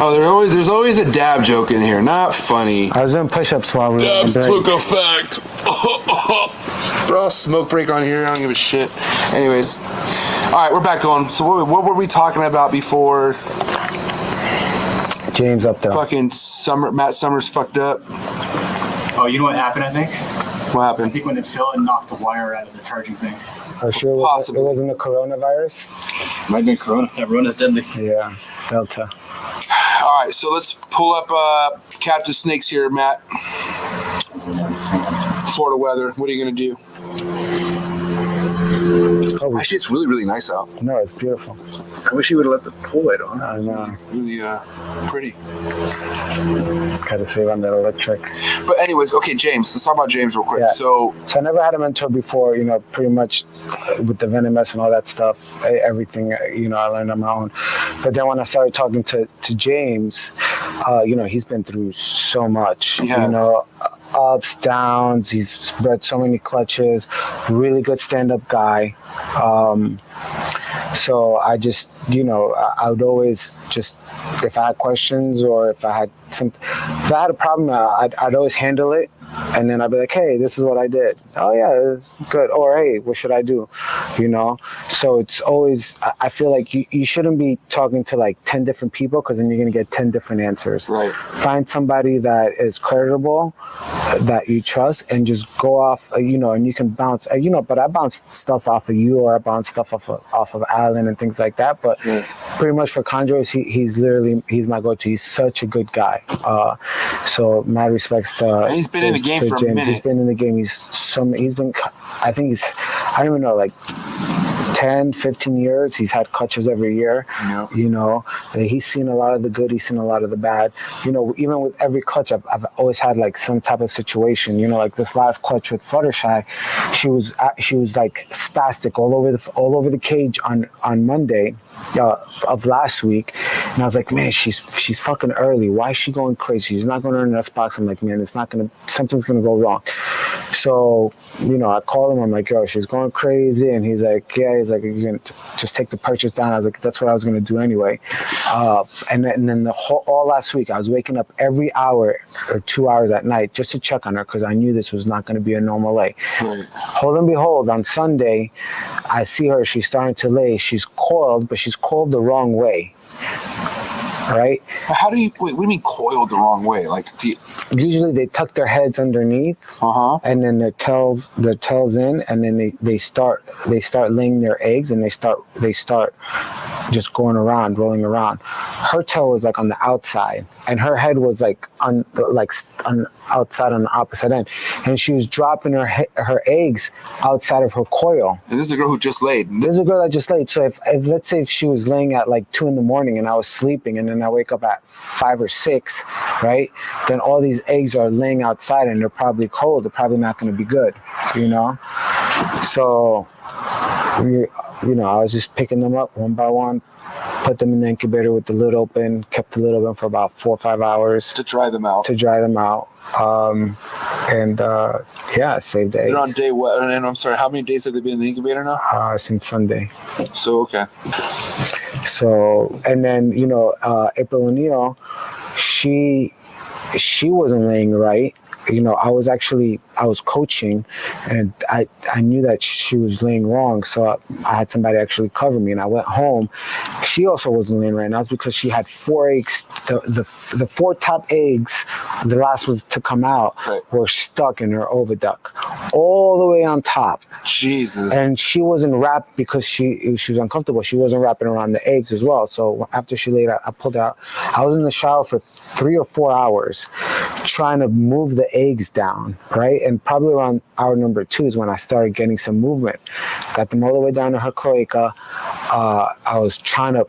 Oh, there's always a dab joke in here. Not funny. I was doing push-ups while we were Dabs took effect. Bro, smoke break on here. I don't give a shit. Anyways, all right, we're back going. So what were we talking about before? James up there. Fucking Matt Summers fucked up. Oh, you know what happened? I think. What happened? I think when it fell, it knocked the wire out of the charging thing. Are you sure it wasn't the coronavirus? Might have been corona. That Rona's deadly. Yeah, Delta. All right, so let's pull up captive snakes here, Matt. Florida weather. What are you gonna do? Actually, it's really, really nice out. No, it's beautiful. I wish you would have left the pool light on. I know. Really pretty. Gotta save on that electric. But anyways, okay, James. Let's talk about James real quick. Yeah. So I never had a mentor before, pretty much with the venomous and all that stuff, everything, I learned on my own. But then when I started talking to James, he's been through so much, ups, downs. He's bred so many clutches, really good stand-up guy. So I just, I would always just, if I had questions or if I had a problem, I'd always handle it. And then I'd be like, hey, this is what I did. Oh, yeah, it's good. Or, hey, what should I do? So So it's always, I feel like you shouldn't be talking to like 10 different people, because then you're going to get 10 different answers. Right. Find somebody that is credible, that you trust, and just go off, and you can bounce, but I bounce stuff off of you, or I bounce stuff off of Alan and things like that. But pretty much for conjurers, he's my go-to. He's such a good guy. So mad respects to. And he's been in the game for a minute. He's been in the game. I don't even know, like 10, 15 years. He's had clutches every year. He's seen a lot of the good, he's seen a lot of the bad. Even with every clutch, I've always had like some type of situation. Like this last clutch with Fluttershy, she was like spastic all over the cage on Monday of last week, and I was like, man, she's fucking early. Why is she going crazy? She's not going to earn that box. I'm like, man, something's gonna go wrong. So I called him. I'm like, yo, she's going crazy, and he's like, yeah. He's like, you can just take the purchase down. I was like, that's what I was gonna do anyway. And then all last week, I was waking up every hour or 2 hours at night just to check on her, because I knew this was not going to be a normal lay. Right. Hold and behold, on Sunday, I see her. She's starting to lay. She's coiled, but she's coiled the wrong way. Right? How do you? Wait, what do you mean coiled the wrong way? Like, usually they tuck their heads underneath, and then their tails in, and then they start laying their eggs, and they start just going around, rolling around. Her tail was like on the outside, and her head was like on outside on the opposite end, and she was dropping her eggs outside of her coil. And this is a girl who just laid. This is a girl that just laid. So if let's say if she was laying at like 2 a.m. and I was sleeping, and then I wake up at 5 or 6, right? Then all these eggs are laying outside, and they're probably cold. They're probably not going to be good, So, I was just picking them up one by one, put them in the incubator with the lid open, kept the lid open for about 4 or 5 hours to dry them out. Saved the eggs. They're on day what? And I'm sorry, how many days have they been in the incubator now? Since Sunday. So, okay. So, and then, April O'Neil, she wasn't laying right. I was coaching, and I knew that she was laying wrong, so I had somebody actually cover me, and I went home. She also wasn't laying right, and that's because she had 4 eggs. The 4 top eggs, the last was to come out, were stuck in her oviduct, all the way on top. Jesus. And she wasn't wrapped because she was uncomfortable. She wasn't wrapping around the eggs as well. So after she laid out, I pulled out. I was in the shower for 3 or 4 hours trying to move the eggs down, right? And probably around hour number 2 is when I started getting some movement. Got them all the way down to her cloaca. I was trying to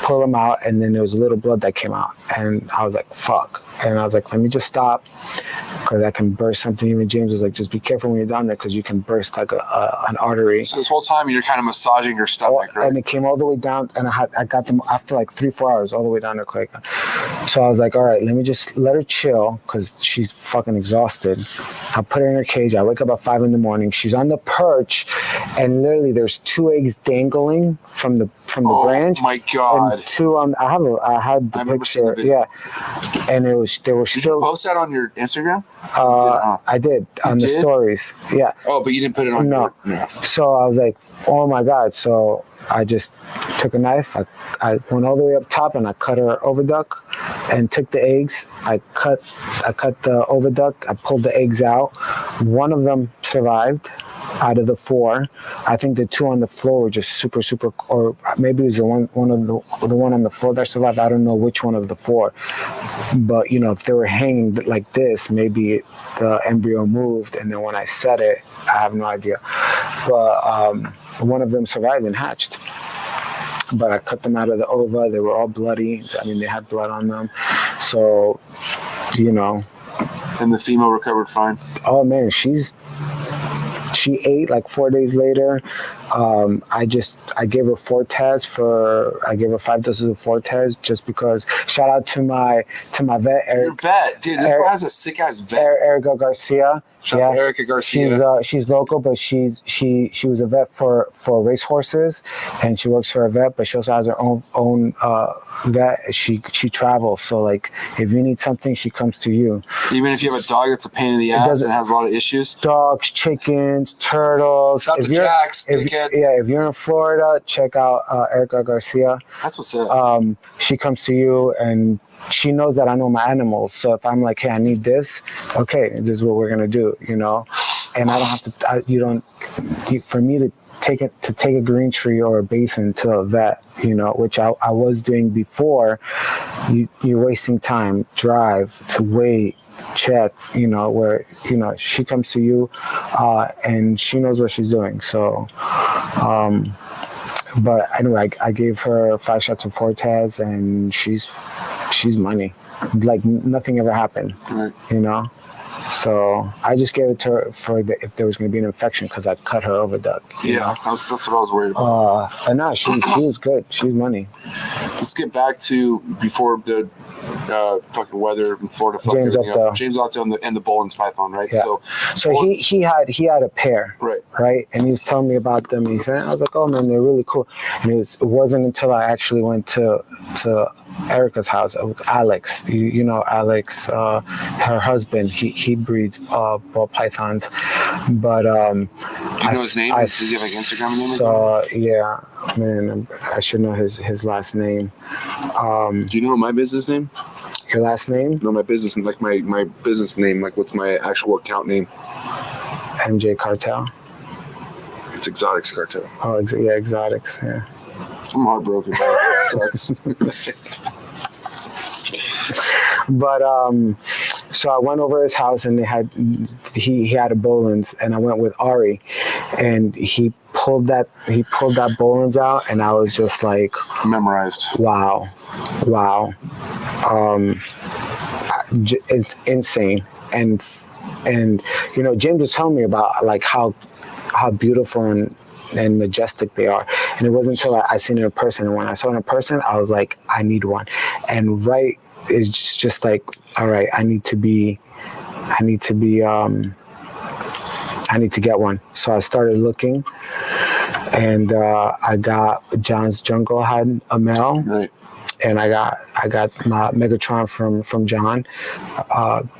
pull them out, and then there was a little blood that came out, and I was like, fuck. And I was like, let me just stop, because I can burst something. Even James was like, just be careful when you're down there, because you can burst like an artery. So this whole time you're kind of massaging your stomach, right? And it came all the way down, and I got them after like 3-4 hours all the way down to cloaca. So I was like, all right, let me just let her chill, because she's fucking exhausted. I put her in her cage. I wake up at 5 a.m. She's on the perch, and literally there's 2 eggs dangling from the branch. Oh my god! And 2 on. I had the picture. Yeah, and they were still. Did you post that on your Instagram? I did on the stories. Yeah. Oh, but you didn't put it on. No. So I was like, oh my god. So I just took a knife. I went all the way up top, and I cut her oviduct and took the eggs. I cut the oviduct. I pulled the eggs out. One of them survived out of the 4. I think the 2 on the floor were just super, or maybe it was the one on the floor that survived. I don't know which one of the 4. But, if they were hanging like this, maybe the embryo moved, and then when I set it, I have no idea. But one of them survived and hatched. But I cut them out of the ova. They were all bloody. I mean, they had blood on them. So, And the female recovered fine? Oh, man, she ate like 4 days later. I gave her I gave her 5 doses of Fortes just because. Shout out to my vet, Eric. Your vet, dude. This one has a sick ass vet. Erica Garcia. Shout out to Erica Garcia. She's local, but she was a vet for racehorses, and she works for a vet, but she also has her own vet. She travels, so like if you need something, she comes to you. Even if you have a dog that's a pain in the ass and has a lot of issues. Dogs, chickens, turtles. Shout out to Jax, dickhead. If you're in Florida, check out Erica Garcia. That's what's up. She comes to you, and she knows that I know my animals. So if I'm like, hey, I need this, okay, this is what we're gonna do, you know. And I don't have to. For me to take a green tree or a basin to a vet, you know, which I was doing before. You're wasting time. Drive to wait. Check, you know, where, you know, she comes to you and she knows what she's doing. So but anyway, I gave her 5 shots of Fortes, and she's money. Like nothing ever happened, right. You know. So I just gave it to her if there was going to be an infection, because I cut her oviduct. Yeah, that's what I was worried about. And no, she was good. She's money. Let's get back to before the fucking weather in Florida. James out there and the Bolin's python, right? Yeah. So he had a pair, right? And he was telling me about them. And I was like, oh man, they're really cool. And it wasn't until I actually went to Erica's house with Alex. You know Alex, her husband. He breeds ball pythons, but do you know his name? Does he have like Instagram name? So yeah, man, I should know his last name. Do you know my business name? Your last name? No, my business, like my business name, like what's my actual account name? mjexoticscartal. It's Exotics Cartel. Oh, yeah, Exotics. Yeah. I'm heartbroken. It sucks. But so I went over his house, and he had a Bolin's, and I went with Ari, and he pulled that Bolin's out, and I was just like memorized. Wow. It's insane. And you know, James was telling me about like how beautiful and majestic they are, and it wasn't until I seen it in person, and when I saw it in person, I was like, I need one. And it's just like, all right, I need to get one. So I started looking, and I got John's Jungle had a male, right. And I got my Megatron from John.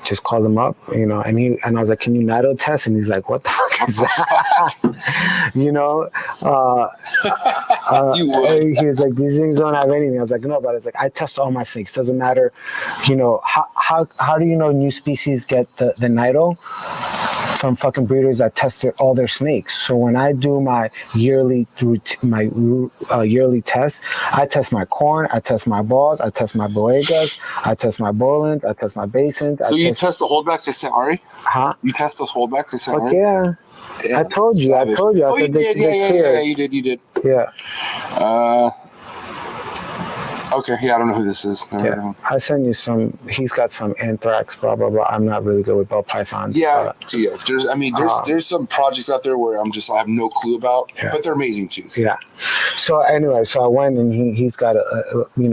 Just called him up, you know, and I was like, can you NATO test? And he's like, what the fuck is that? You know, he was like, these things don't have anything. I was like, no, but it's like, I test all my snakes. Doesn't matter, you know. How do you know new species get the NITO? Some fucking breeders that test all their snakes. So when I do my yearly test, I test my corn, I test my balls, I test my boegas, I test my bolins, I test my basins. So you test the holdbacks they sent Ari? Huh? You test those holdbacks they sent Ari? Yeah. I told you. Oh, I said yeah, you did. Yeah. Okay, yeah, I don't know who this is. Yeah, I send you some. He's got some anthrax, blah blah blah. I'm not really good with ball pythons. Yeah, there's some projects out there where I have no clue about, but they're amazing too. So. Yeah. So anyway, I went, and he's got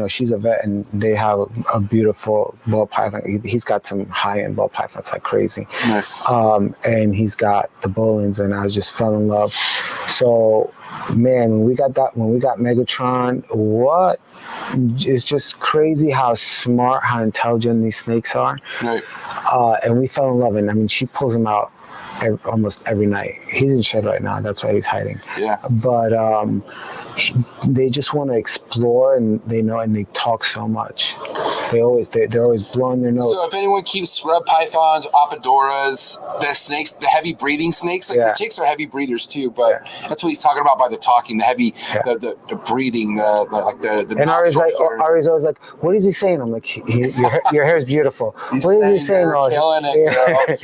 she's a vet, and they have a beautiful ball python. He's got some high end ball pythons like crazy. Nice. And he's got the Bolins, and I just fell in love. So, man, when we got Megatron, what? It's just crazy how smart, how intelligent these snakes are. Right. And we fell in love. And I mean, she pulls him out almost every night. He's in shed right now. That's why he's hiding. Yeah. But they just want to explore, and they talk so much. They're always blowing their nose. So if anyone keeps scrub pythons, opadoras, the snakes, the heavy breathing snakes, like the ticks are heavy breathers too, but that's what he's talking about by the talking, the heavy, the breathing, the and Ari's always like, what is he saying? I'm like, your hair is beautiful. What is he saying? You're killing it, girl.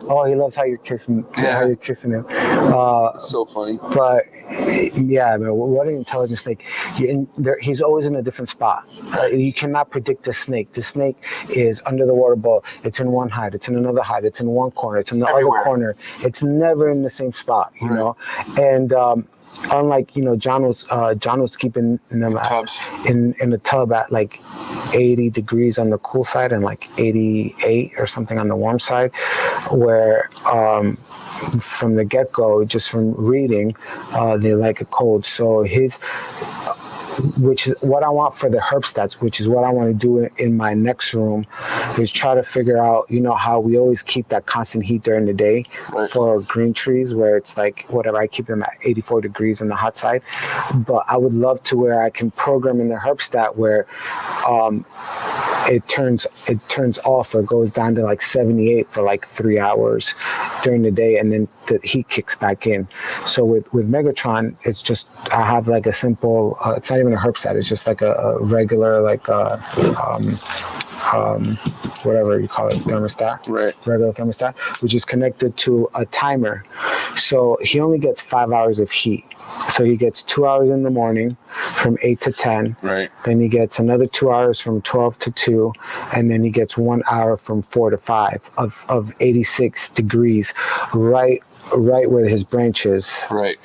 Oh, he loves how you're kissing. Yeah. How you're kissing him. It's so funny. But yeah, man, what an intelligent snake! He's always in a different spot. You cannot predict the snake. The snake is under the water bowl. It's in one hide. It's in another hide. It's in one corner. It's in the everywhere. other corner. It's never in the same spot, you know. And unlike, you know, John was keeping them in the tub at like 80 degrees on the cool side and like 88 or something on the warm side, where from the get-go, just from reading, they like it cold. So which is what I want for the herb stats, which is what I want to do in my next room, is try to figure out, you know, how we always keep that constant heat during the day for green trees, where it's like, whatever, I keep them at 84 degrees on the hot side. But I would love to where I can program in the herb stat where it turns off or goes down to like 78 for like 3 hours during the day, and then the heat kicks back in. So with Megatron, it's just, I have like a simple, it's not even a herb stat, it's just like a regular, like whatever you call it, thermostat, regular thermostat, which is connected to a timer. So he only gets 5 hours of heat. So he gets 2 hours in the morning from 8 to 10. Right. Then he gets another 2 hours from 12 to 2. And then he gets 1 hour from 4 to 5 of 86 degrees, right where his branch is. Right.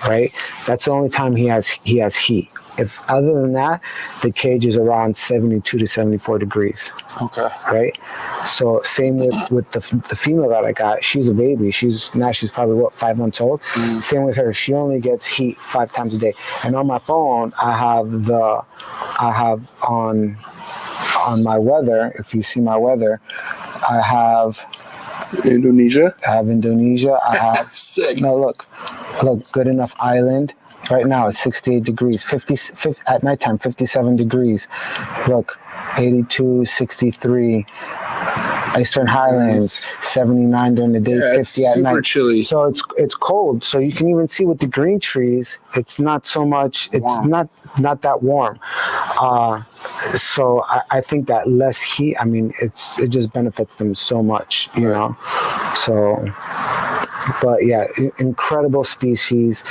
That's the only time he has heat. If other than that, the cage is around 72 to 74 degrees. Okay. Right. So same with the female that I got. She's a baby. She's probably 5 months old. Same with her. She only gets heat 5 times a day. And on my phone, I have on my weather. If you see my weather, I have Indonesia. I have sick. No, look, Good Enough Island. Right now it's 68 degrees. 50 at nighttime, 57 degrees. Look, 82, 63. Eastern Highlands, 79 during the day, 50 at night. Super chilly. So it's cold. So you can even see with the green trees, it's not so much. It's warm. not that warm. So I think that less heat, I mean, it just benefits them so much, you know. So, but yeah, incredible species.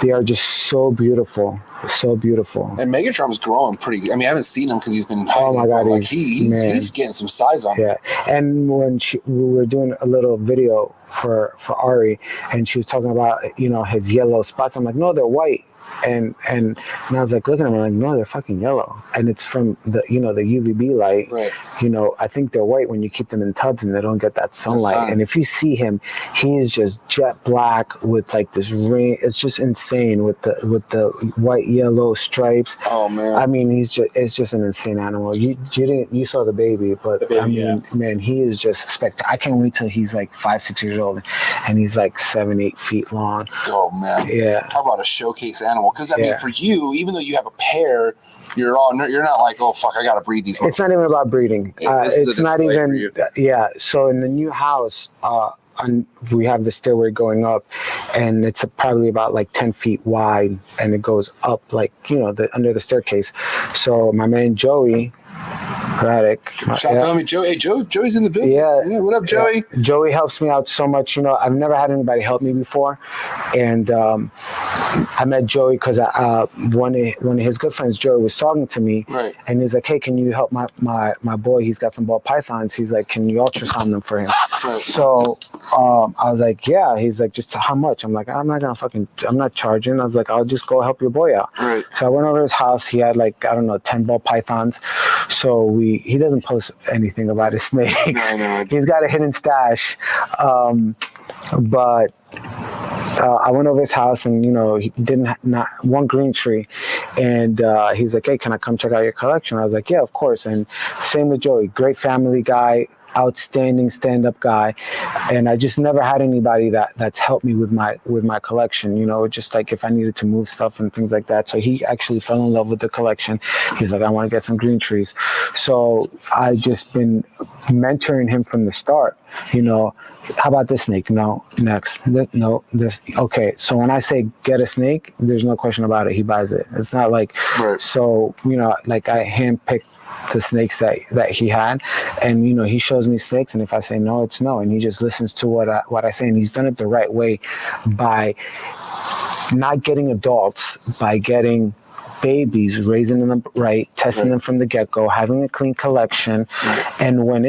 They are just so beautiful. And Megatron's growing pretty. I mean, I haven't seen him because he's been. Oh my God, like he's getting some size on him. Yeah, and when we were doing a little video for Ari, and she was talking about, you know, his yellow spots. I'm like, no, they're white. And I was like looking at them, I'm like, no, they're fucking yellow, and it's from the, you know, the UVB light. Right. You know, I think they're white when you keep them in tubs and they don't get that sunlight. And if you see him, he is just jet black with like this ring. It's just insane with the white yellow stripes. Oh man. I mean, it's just an insane animal. You saw the baby, but I mean, man, he is just spectacular. I can't wait till he's like 5-6 years old and he's like 7-8 feet long. Oh man. Yeah. Talk about a showcase animal. Because I mean, for you, even though you have a pair, you're not like, oh fuck, I gotta breed these. It's not even about breeding. It's not even. Yeah. So in the new house, we have the stairway going up, and it's probably about like 10 feet wide, and it goes up like, you know, under the staircase. So my man Joey Raddick. Shout out to me, Joey. Hey, Joey's in the building. Yeah. What up, Joey? Yeah. Joey helps me out so much. You know, I've never had anybody help me before, and I met Joey because one of his good friends, Joey, was talking to me, right? And he's like, "Hey, can you help my boy? He's got some ball pythons. He's like, can you ultrasound them for him?" Right. So I was like, "Yeah." He's like, "Just how much?" I'm like, I'm not charging. I was like, "I'll just go help your boy out." Right. So I went over to his house. He had like, I don't know, 10 ball pythons. So he doesn't post anything about his snakes. No. He's got a hidden stash. But I went over his house, and you know, he didn't not one green tree, and he's like, "Hey, can I come check out your collection?" I was like, "Yeah, of course." And same with Joey, great family guy, outstanding stand-up guy, and I just never had anybody that's helped me with my collection, you know, just like if I needed to move stuff and things like that. So he actually fell in love with the collection. He's like, "I want to get some green trees." So I just been mentoring him from the start, you know. How about this snake? No. Next. This. Okay. So when I say get a snake, there's no question about it. He buys it. It's not like, right. So, you know, like I handpicked the snakes that he had, and you know, he shows me snakes, and if I say no, it's no, and he just listens to what I say, and he's done it the right way by not getting adults, by getting babies, raising them right, testing them from the get-go, having a clean collection, and when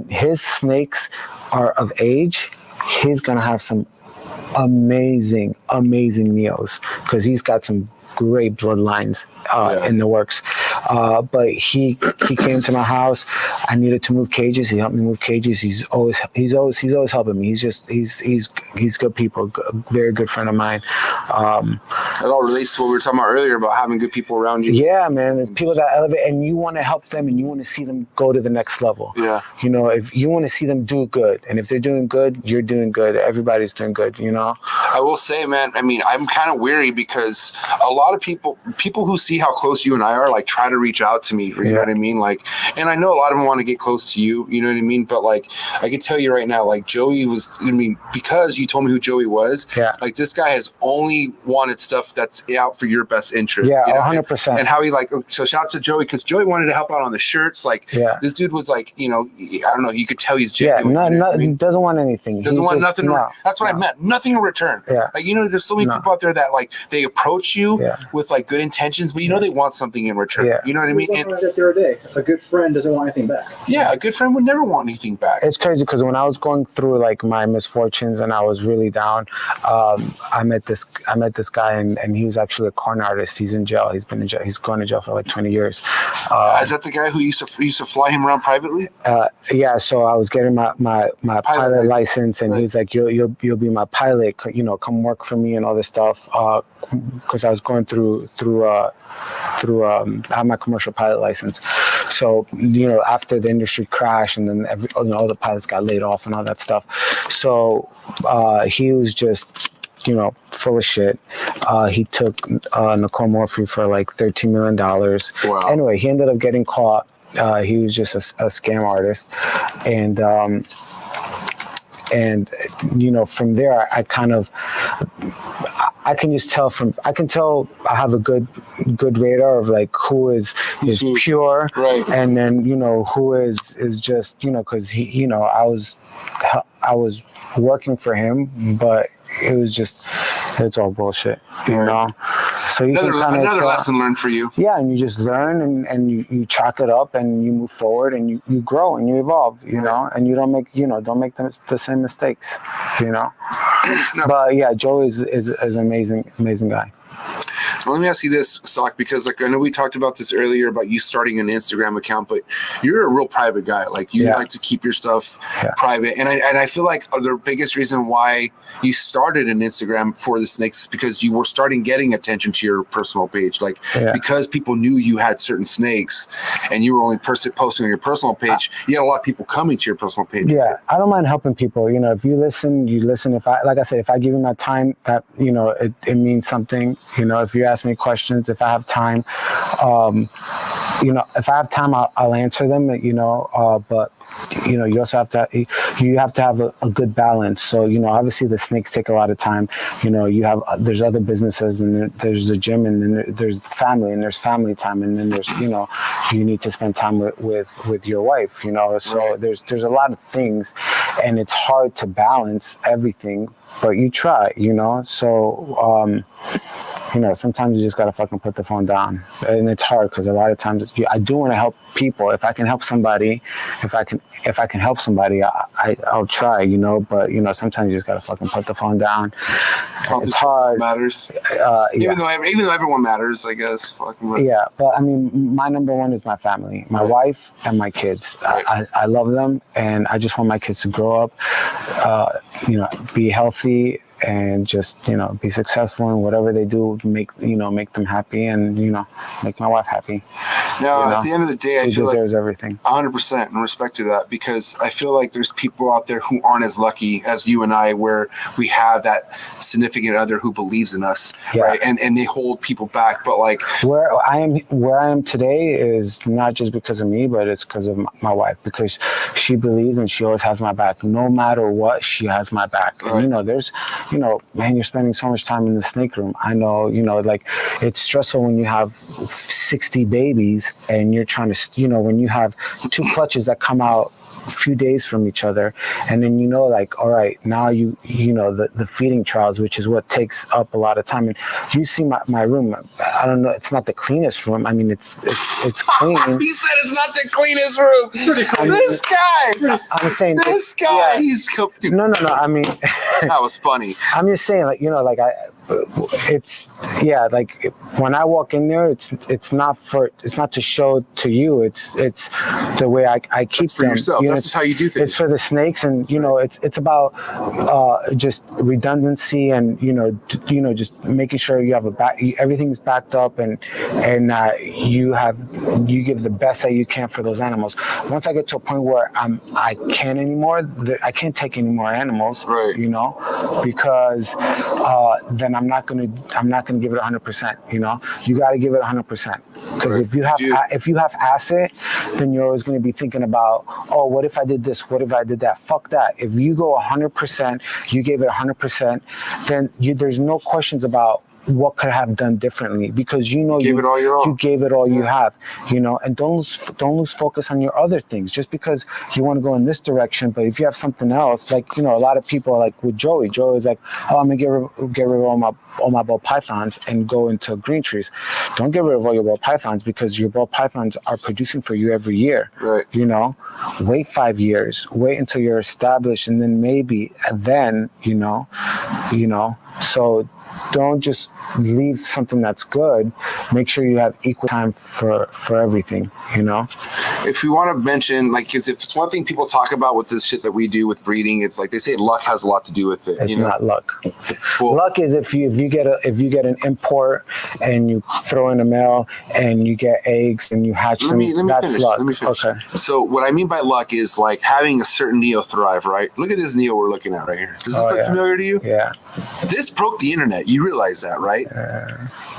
his snakes are of age, he's gonna have some amazing neos because he's got some great bloodlines in the works. But he came to my house. I needed to move cages. He helped me move cages. He's always helping me. He's good people. Very good friend of mine. It all relates to what we were talking about earlier about having good people around you. Yeah, man. People that elevate, and you want to help them, and you want to see them go to the next level. Yeah. You know, if you want to see them do good, and if they're doing good, you're doing good. Everybody's doing good. You know. I will say, man. I mean, I'm kind of weary because a lot of people who see how close you and I are, like, try to reach out to me. You know what I mean? Like, and I know a lot of them want to get close to you. You know what I mean? But like, I can tell you right now, like Joey was. I mean, because you told me who Joey was. Yeah. Like, this guy has only wanted stuff that's out for your best interest. Yeah, you know? 100%. And how he so shout out to Joey because Joey wanted to help out on the shirts. Like, this dude was like, you know, I don't know, you could tell he's genuine. Yeah, he doesn't want anything. Doesn't want nothing. That's what I meant. Nothing in return. Yeah. Like, you know, there's so many people out there that like they approach you with like good intentions, but you know they want something in return. Yeah. You know what I mean? And the other day, a good friend doesn't want anything back. Yeah, a good friend would never want anything back. It's crazy because when I was going through like my misfortunes and I was really down, I met this guy and he was actually a con artist. He's in jail. He's been in jail. He's gone to jail for like 20 years. Is that the guy who used to fly him around privately? Yeah. So I was getting my pilot license, and he's like, "You'll be my pilot. You know, come work for me and all this stuff." Because I was going through I have my commercial pilot license. So, you know, after the industry crashed and then all the pilots got laid off and all that stuff. So he was just, you know, full of shit. He took Nicole Morphy for like $13 million. Wow. Anyway, he ended up getting caught. He was just a scam artist. And you know, from there, I can tell I have a good radar of like who is pure, right? And then, you know, who is just, you know, because he, you know, I was working for him, but it's all bullshit, you know. So you another lesson learned for you. Yeah, and you just learn and you chalk it up and you move forward and you grow and you evolve, you know, and you don't make the same mistakes, you know. No. But yeah, Joe is an amazing guy. Well, let me ask you this, Sock, because like I know we talked about this earlier about you starting an Instagram account, but you're a real private guy. Like you like to keep your stuff private, and I feel like the biggest reason why you started an Instagram for the snakes is because you were starting getting attention to your personal page, like because people knew you had certain snakes, and you were only posting on your personal page. You had a lot of people coming to your personal page. Yeah, I don't mind helping people. You know, if you listen, you listen. If I give you my time, that, you know, it means something. You know, if you ask me questions, if I have time, you know, if I have time, I'll answer them, you know, but you know, you also have to have a good balance. So, you know, obviously the snakes take a lot of time. You know, there's other businesses, and there's the gym, and then there's family, and there's family time, and then there's, you know, you need to spend time with your wife, you know. So there's a lot of things, and it's hard to balance everything, but you try, you know. So you know, sometimes you just gotta fucking put the phone down, and it's hard because a lot of times I do want to help people. If I can help somebody, if I can help somebody, I'll try, you know. But you know, sometimes you just gotta fucking put the phone down. It's hard. Matters. Even though everyone matters, I guess. Yeah, but I mean, my number one is my family, my wife, and my kids. I love them, and I just want my kids to grow up, you know, be healthy, and just, you know, be successful in whatever they do, make them happy, and, you know, make my wife happy. Now, at the end of the day, I feel deserves everything. 100% in respect to that, because I feel like there's people out there who aren't as lucky as you and I, where we have that significant other who believes in us, right? And they hold people back. But like where I am today is not just because of me, but it's because of my wife, because she believes and she always has my back. No matter what, she has my back. And you know, there's, you know, man, you're spending so much time in the snake room. I know, you know, like it's stressful when you have 60 babies days, and you're trying to, when you have two clutches that come out a few days from each other, and then like, all right, now the feeding trials, which is what takes up a lot of time. And you see my room, I don't know, it's not the cleanest room. I mean, it's clean. He said it's not the cleanest room. This guy. I'm saying this guy. Yeah. He's no. I mean, that was funny. I'm just saying, like, it's like when I walk in there, it's not to show to you. It's the way I keep for them. yourself. That's just how you do things. It's for the snakes, and it's about just redundancy, and just making sure you have everything's backed up, and you give the best that you can for those animals. Once I get to a point where I can't anymore, I can't take any more animals, right? Because then I'm not gonna give it 100%. You got to give it 100%, because if you have asset, then you're always going to be thinking about, oh, what if I did this? What if I did that? Fuck that. If you go 100%, you gave it 100%, then there's no questions about what could I have done differently, because you gave it all you gave it all you have, and don't lose focus on your other things just because you want to go in this direction. But if you have something else, like a lot of people, like with Joey is like, oh, I'm gonna get rid of all my ball pythons and go into green trees. Don't get rid of all your ball pythons, because your ball pythons are producing for you every year. Right. Wait 5 years, wait until you're established, and then maybe then so don't just leave something that's good. Make sure you have equal time for everything, If we want to mention, like, because if it's one thing people talk about with this shit that we do with breeding, it's like they say luck has a lot to do with it. It's not luck. Well, luck is if you get an import and you throw in a male and you get eggs and you hatch them. That's finish. luck. Let me finish. Okay. So what I mean by luck is like having a certain neo thrive, right? Look at this neo we're looking at right here. Does this look familiar to you? Yeah. This broke the internet. You realize that, right?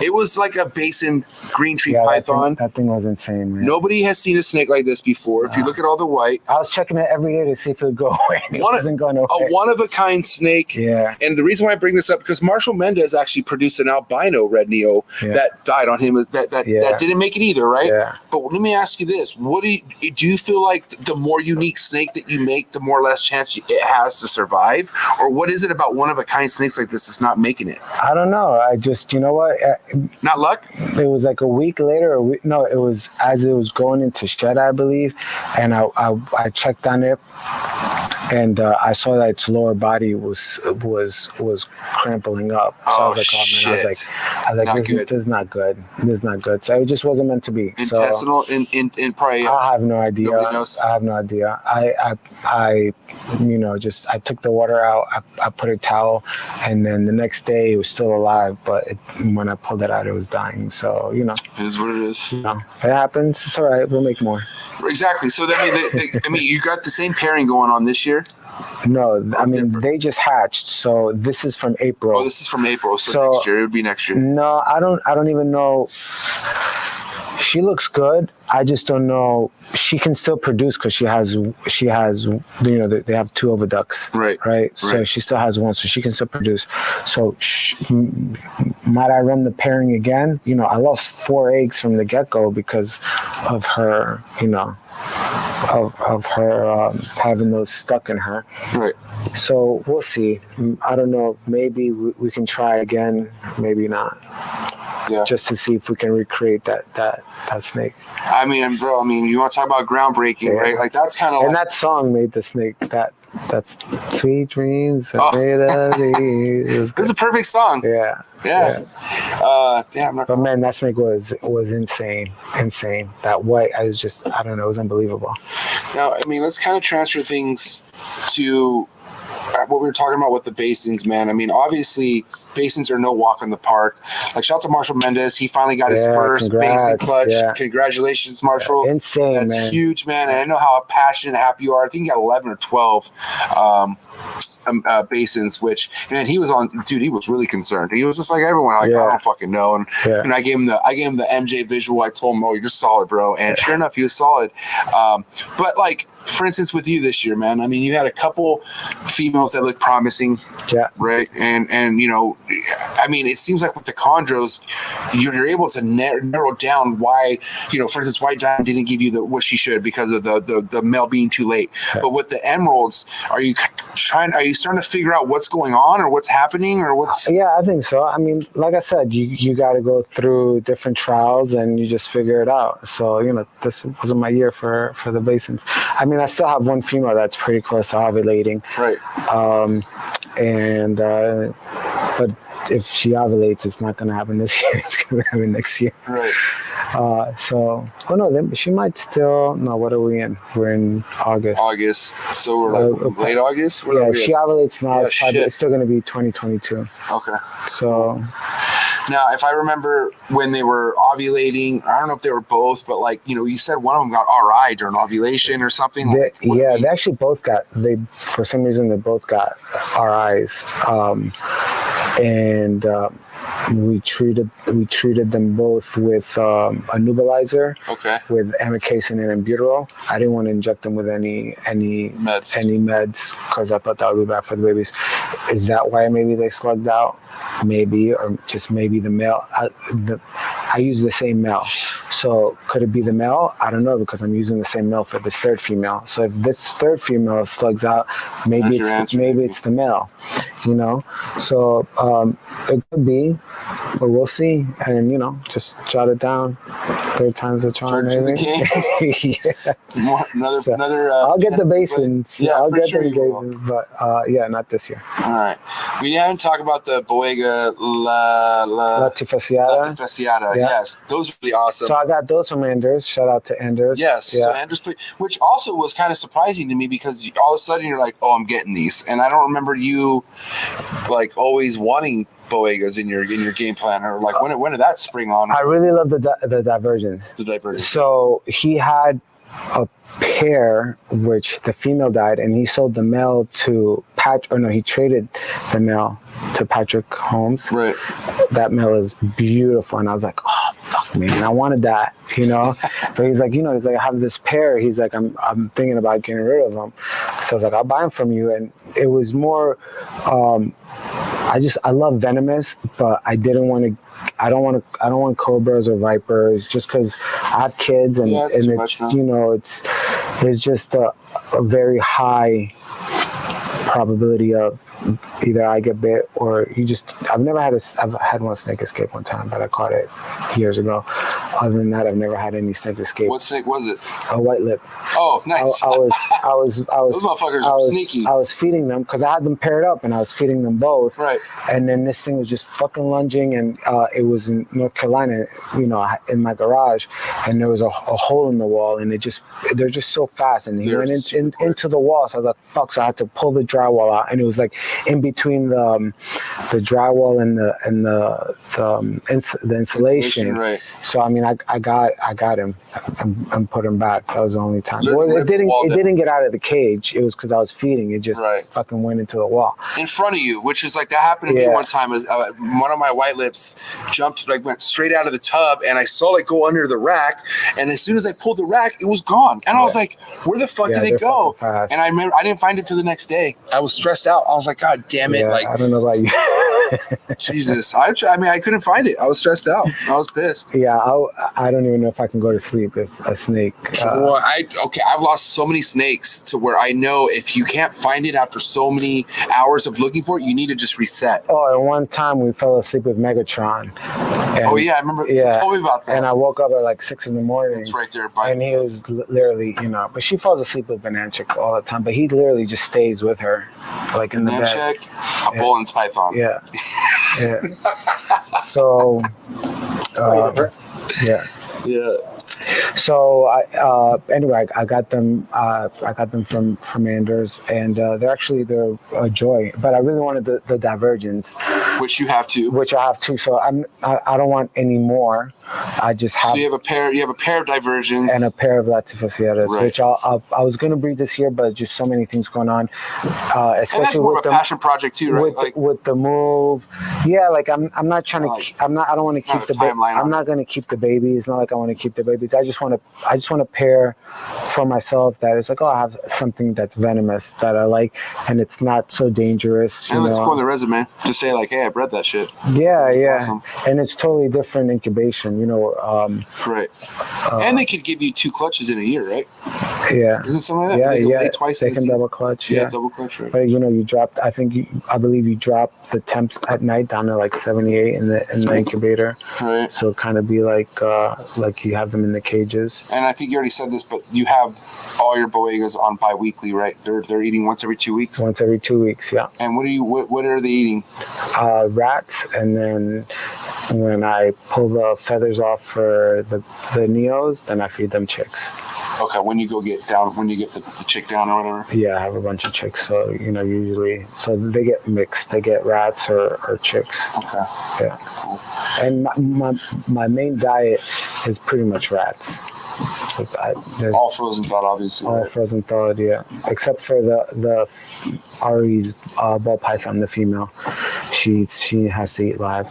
It was like a basin green tree python. That thing was insane, man. Nobody has seen a snake like this before. If you look at all the white, I was checking it every day to see if it would go away. It wasn't going away. A one-of-a-kind snake. Yeah. And the reason why I bring this up, because Marshall Mendez actually produced an albino red neo that died on him. That didn't make it either, right? Yeah. But let me ask you this: what do you feel like the more unique snake that you make, the more less chance it has to survive, or what is it about one-of-a-kind snakes like this that's not making it? I don't know. I just, what? Not luck. It was like a week later. It was as it was going into shed, I believe, and I checked on it, and I saw that its lower body was crampling up. So I was like, oh man, I was like, this is not good. This is not good. So it just wasn't meant to be. Intestinal in probably. I have no idea. Nobody knows. I have no idea. I took the water out. I put a towel, and then the next day it was still alive. But when I pulled it out, it was dying. So it is what it is. It happens. It's all right. We'll make more. Exactly. So you got the same pairing going on this year. No, they just hatched. So this is from April. Oh, this is from April. So next year, it would be next year. No, I don't even know. She looks good. I just don't know. She can still produce because she has, they have 2 oviducts. Right. So she still has 1, so she can still produce. So might I run the pairing again? I lost 4 eggs from the get-go because of her, of her having those stuck in her. Right. So we'll see. I don't know. Maybe we can try again. Maybe not. Yeah. Just to see if we can recreate that snake. Bro, you want to talk about groundbreaking, right? Like that's kind of. And that song made the snake that's sweet dreams. It's a perfect song. Yeah. I'm not. But man, that snake was insane. That white, I don't know, it was unbelievable. Now, let's kind of transfer things to what we were talking about with the basins, man. Obviously, basins are no walk in the park. Like, shout out to Marshall Mendez. He finally got his first basin clutch. Yeah. Congratulations, Marshall. Insane, That's man. Huge, man. And I know how passionate and happy you are. I think you got 11 or 12 basins, which, man, he was really concerned. He was just like everyone. I don't fucking know. And I gave him the MJ visual. I told him, oh, you're solid, bro. And sure enough, he was solid. But like, for instance, with you this year, man, you had a couple females that looked promising. Yeah. Right. And I mean, it seems like with the chondros, you're able to narrow down why, for instance, White Diamond didn't give you what she should because of the male being too late. Okay. But with the emeralds, are you starting to figure out what's going on or what's happening or what's? Yeah, I think so. I mean, like I said, you got to go through different trials and you just figure it out. So, this wasn't my year for the basins. I mean, I still have one female that's pretty close to ovulating. Right. But if she ovulates, it's not going to happen this year. It's going to happen next year. Right. She might still. No, what are we in? We're in August. So we're like late August? If she ovulates now, Yeah, it's still going to be 2022. Okay. So. Now, if I remember when they were ovulating, I don't know if they were both, but you said one of them got RI during ovulation or something. They actually both got, for some reason, they both got RIs. And we treated them both with a nebulizer, with amikacin and albuterol. I didn't want to inject them with any meds because I thought that would be bad for the babies. Is that why maybe they slugged out? Maybe, or just maybe the male. I use the same male. So could it be the male? I don't know, because I'm using the same male for this third female. So if this third female slugs out, maybe it's the male. So it could be, but we'll see. And just jot it down. Third time's a charm. Another. I'll get the basins. Yeah, I'll get sure the basins, but not this year. All right. We haven't talked about the Boega Latifasciata. Latifasciata. Yeah. Yes, those are really awesome. So I got those from Anders. Shout out to Anders. Yes. Yeah. So Anders, which also was kind of surprising to me because all of a sudden you're like, oh, I'm getting these, and I don't remember you always wanting Boegas in your game plan, or when did that spring on? I really love the divergence. The divergence. So he had a pair which the female died, and he sold the male to he traded the male to Patrick Holmes. Right. That male is beautiful, and I was like, oh fuck, man, I wanted that, But he's like, I have this pair. He's like, I'm thinking about getting rid of them. So I was like, I'll buy them from you. And it was more, I love venomous, but I don't want cobras or vipers, just because I have kids and it's there's just a very high probability of either I get bit or I've had one snake escape one time, but I caught it years ago. Other than that, I've never had any snakes escape. What snake was it? A white lip. Oh, nice. I was Those motherfuckers are sneaky. I was feeding them because I had them paired up and I was feeding them both. Right. And then this thing was just fucking lunging, and it was in North Carolina, in my garage, and there was a hole in the wall, and they're just so fast, and he went into the wall. So I was like, fuck. So I had to pull the drywall out, and it was like in between the drywall and the insulation. Right. So I mean, I got him and put him back. That was the only time. It didn't get out of the cage. It was because I was feeding. It just fucking went into the wall in front of you, which is that happened to me one time. One of my white lips jumped, went straight out of the tub, and I saw it go under the rack. And as soon as I pulled the rack, it was gone. And I was like, "Where the fuck did it go?" And I remember I didn't find it till the next day. I was stressed out. I was like, "God damn it!" I don't know about you. Jesus, I couldn't find it. I was stressed out. I was pissed. Yeah, I don't even know if I can go to sleep if a snake. I've lost so many snakes to where I know if you can't find it after so many hours of looking for it, you need to just reset. Oh, and one time we fell asleep with Megatron. And, I remember. You told me about that. And I woke up at 6 a.m. It's right there. And he was literally, but she falls asleep with Bananchik all the time, but he literally just stays with her, in the bed. A Bolin's python. Yeah. Yeah. So, yeah. So anyway, I got them. I got them from Anders, and they're a joy. But I really wanted the divergence, which you have too. Which I have too. So I don't want any more. I just have. So you have a pair of diversions and a pair of Latifasciatas, Right. which I was gonna breed this year, but just so many things going on, and especially that's more with of a the passion project too, right? with the move. Yeah, like I'm not trying to. Like, I don't want to not keep a the. timeline I'm on not gonna keep the babies. It's not like I want to keep the babies. I just want to pair for myself that it's like, oh, I have something that's venomous that I like, and it's not so dangerous. and let's go on the resume. Just say like, hey, I bred that shit. Yeah, That's yeah, awesome. and it's totally different incubation. Right. And they could give you 2 clutches in a year, right? Yeah. Isn't something like that? Yeah, They can yeah. lay twice They in a can season. double clutch. Yeah, Yeah. double clutch, right? But you dropped. I believe you dropped the temps at night down to like 78 in the incubator. Right. So kind of be like you have them in the cages. And I think you already said this, but you have all your Boegas on bi-weekly, right? They're eating once every 2 weeks. Once every 2 weeks, yeah. And what are they eating? Rats, and then when I pull the feathers off for the neos, then I feed them chicks. Okay, when you get the chick down or whatever. Yeah, I have a bunch of chicks, so usually, so they get mixed. They get rats or chicks. Okay. Yeah. Cool. And my main diet is pretty much rats. All frozen thawed, obviously. All Right? frozen thawed, yeah. Except for the Ari's ball python, the female. She has to eat live.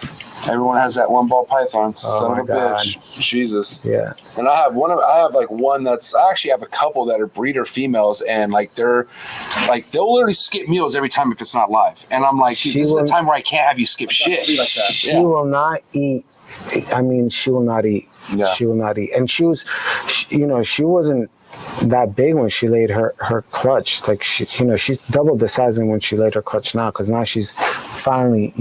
Everyone has that one ball python. Son my of a God. bitch. Jesus. Yeah. And I have one that's I actually have a couple that are breeder females, and like they'll literally skip meals every time if it's not live. And I'm like, dude, this is the time where I can't have you skip shit. Be like that. She will not eat. I mean, she will not eat. Yeah. She will not eat. And she wasn't that big when she laid her clutch. Like she's double the size than when she laid her clutch now, because now she's finally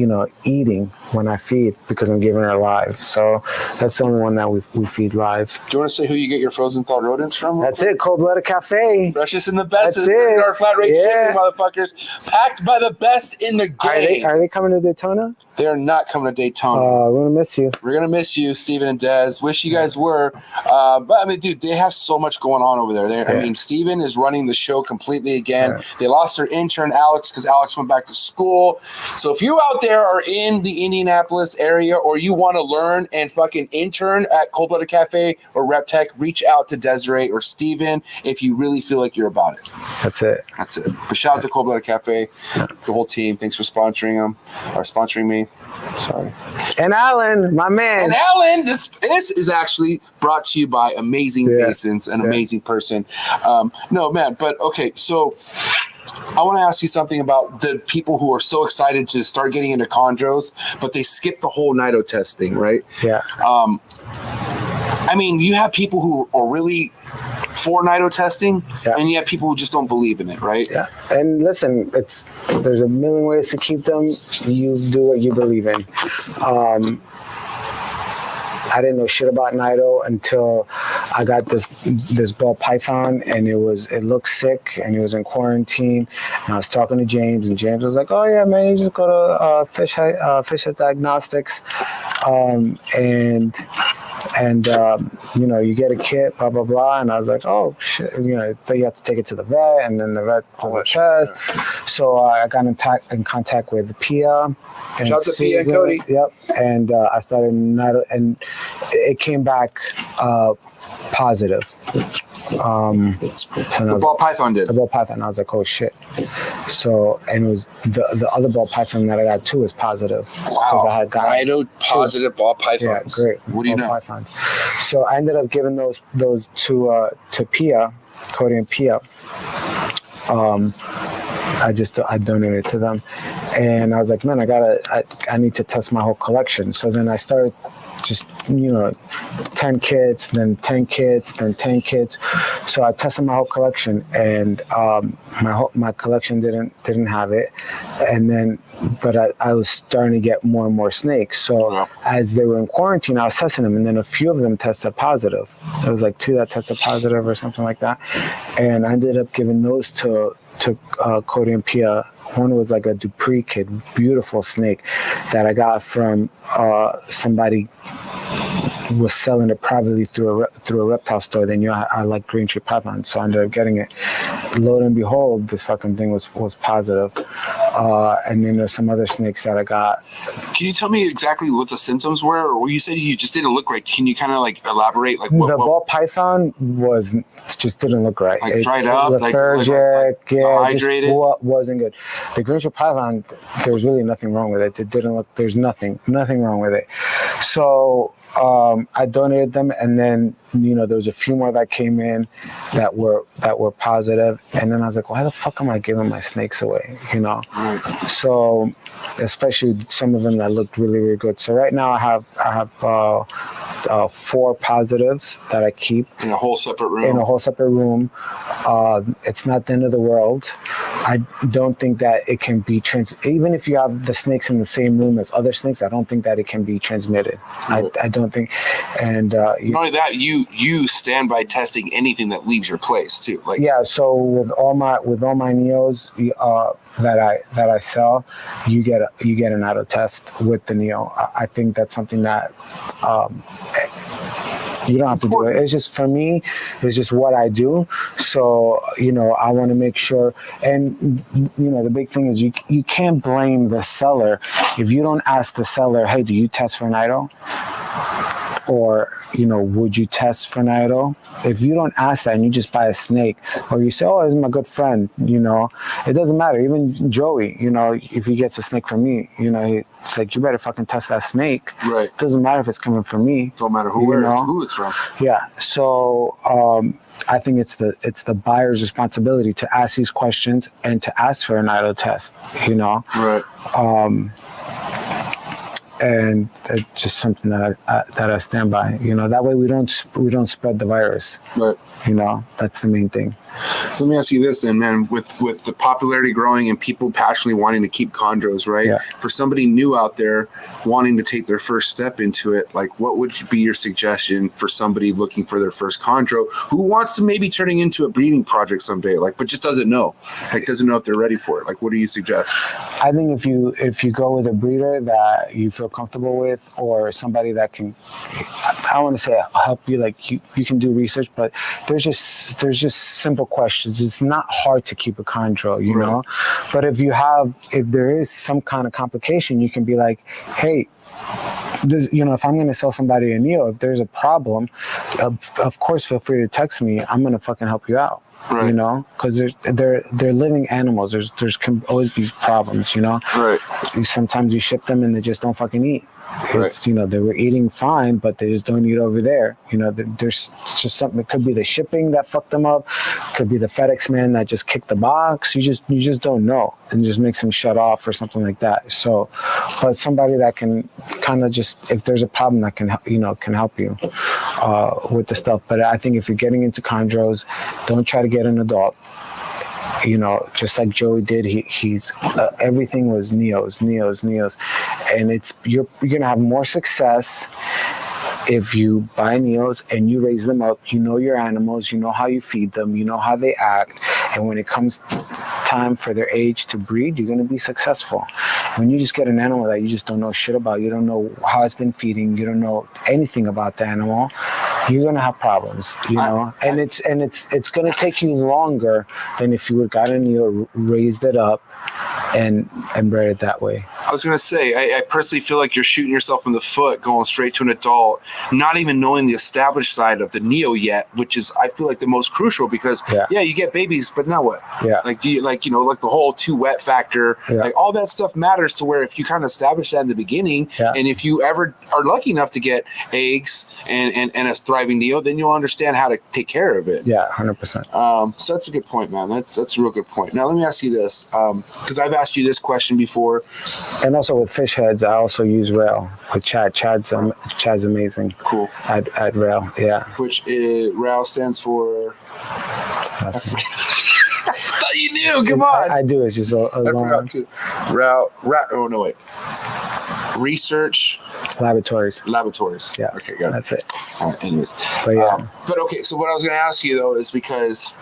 eating when I feed, because I'm giving her live. So that's the only one that we feed live. Do you want to say who you get your frozen thawed rodents from? That's it. Cold Blooded Cafe. Freshest and the best. That's is it. $30 flat rate Yeah. shipping, motherfuckers. Packed by the best in the game. Are they coming to Daytona? They're not coming to Daytona. We're gonna miss you. We're gonna miss you, Steven and Dez. Wish you guys were. But I mean, dude, they have so much going on over there. I mean, Steven is running the show completely again. Yeah. They lost their intern, Alex, because Alex went back to school. So if you out there are in the Indianapolis area, or you want to learn and fucking intern at Cold Blooded Cafe or Reptile, reach out to Desiree or Steven if you really feel like you're about it. That's it. That's it. But shout out to Cold Blooded Cafe, the whole team. Thanks for sponsoring them, or sponsoring me. Sorry. And Alan, my man. And Alan, this is actually brought to you by Amazing Basins, an amazing person. No, man, but okay, so I want to ask you something about the people who are so excited to start getting into chondros, but they skip the whole nido testing, right? Yeah. I mean, you have people who are really for nido testing, and you have people who just don't believe in it, right? Yeah. And listen, there's a million ways to keep them. You do what you believe in. I didn't know shit about nido until I got this ball python, and it looked sick, and it was in quarantine. And I was talking to James, and James was like, "Oh yeah, man, you just go to Fish Head Diagnostics, and you get a kit, blah blah blah." And I was like, "Oh shit," so you have to take it to the vet, and then the vet does a test. So I got in contact with Pia. And shout out to Pia and Cody. Yep. And I started nido, and it came back positive. The ball python did. The ball python. I was like, oh shit. So, and it was the other ball python that I got too was positive. Wow. I had got nido positive ball pythons. Yeah, great. What do you know? Pythons. So I ended up giving those to Pia, Cody and Pia. I donated to them, and I was like, man, I need to test my whole collection. So then I started just 10 kits, then 10 kits, then 10 kits. So I tested my whole collection, and my collection didn't have it, and then but I was starting to get more and more snakes. So as they were in quarantine, I was testing them, and then a few of them tested positive. There was like 2 that tested positive or something like that, and I ended up giving those to Cody and Pia. One was like a Dupree kid, beautiful snake that I got from somebody was selling it privately through a reptile store. They knew I like greentreepythons, so I ended up getting it. Lo and behold, this fucking thing was positive. And then there's some other snakes that I got. Can you tell me exactly what the symptoms were? Or you said you just didn't look right. Can you kind of like elaborate? Like The ball python just didn't look right. Like dried up, lethargic, dehydrated. Just wasn't good. The greentreepython python, there's really nothing wrong with it. It didn't look. There's nothing wrong with it. So I donated them, and then there was a few more that came in that were positive, and then I was like, why the fuck am I giving my snakes away? Right. So especially some of them that looked really, really good. So right now I have 4 positives that I keep in a whole separate room. It's not the end of the world. I don't think that it can be even if you have the snakes in the same room as other snakes, I don't think that it can be transmitted. Right. I don't think. And not only that, you stand by testing anything that leaves your place too. Like so with all my neos that I sell, you get an auto test with the neo. I think that's something that you don't have to do it. It's just, for me, it's just what I do. So, I want to make sure. And, the big thing is you can't blame the seller if you don't ask the seller, hey, do you test for NIDO? Or, would you test for NIDO? If you don't ask that and you just buy a snake, or you say, oh, this is my good friend, it doesn't matter. Even Joey, if he gets a snake from me, it's like, you better fucking test that snake. Right. It doesn't matter if it's coming from me. Don't matter who it's from. Yeah. So I think it's the buyer's responsibility to ask these questions and to ask for an NIDO test, Right. And it's just something that I stand by. That way we don't spread the virus. Right. That's the main thing. So let me ask you this then, man. With the popularity growing and people passionately wanting to keep chondros, right? Yeah. For somebody new out there wanting to take their first step into it, like what would be your suggestion for somebody looking for their first chondro who wants to maybe turning into a breeding project someday, but just doesn't know if they're ready for it? Like, what do you suggest? I think if you go with a breeder that you feel comfortable with, or somebody that can, I want to say help you, like you can do research, but there's just simple questions. It's not hard to keep a chondro, know. But if there is some kind of complication, you can be like, hey, this, if I'm going to sell somebody a neo, if there's a problem, of course feel free to text me. I'm going to fucking help you out. Right. Because they're living animals. There's can always be problems. Right. Sometimes you ship them and they just don't fucking eat. Right. It's, they were eating fine, but they just don't eat over there. There's just something. It could be the shipping that fucked them up. It could be the FedEx man that just kicked the box. You just don't know, and just makes them shut off or something like that. So, but somebody that can kind of just, if there's a problem, that can help you with the stuff. But I think if you're getting into chondros, don't try to get an adult. Just like Joey did, he's everything was neos, and you're gonna have more success if you buy neos and you raise them up. Your animals, how you feed them, how they act, and when it comes time for their age to breed, you're gonna be successful. When you just get an animal that you just don't know shit about, you don't know how it's been feeding, you don't know anything about the animal, you're gonna have problems, and it's gonna take you longer than if you would gotten raised it up and bred it that way. I was gonna say, I personally feel like you're shooting yourself in the foot going straight to an adult, not even knowing the established side of the neo yet, which is, I feel like, the most crucial, because you get babies, but now what? Like the whole too wet factor, like all that stuff matters, to where if you kind of establish that in the beginning, and if you ever are lucky enough to get eggs and a thriving neo, then you'll understand how to take care of it. 100%. So that's a good point, man. That's a real good point. Now let me ask you this, because I've asked you this question before. And also with fish heads, I also use rail with Chad. Chad's amazing. Cool. At rail, Which rail stands for? I thought you knew. Come on. I do. It's just a long. Rail. Oh no, wait. Research laboratories. Yeah. Okay, got it. That's it. All right, anyways. But okay, so what I was going to ask you though is, because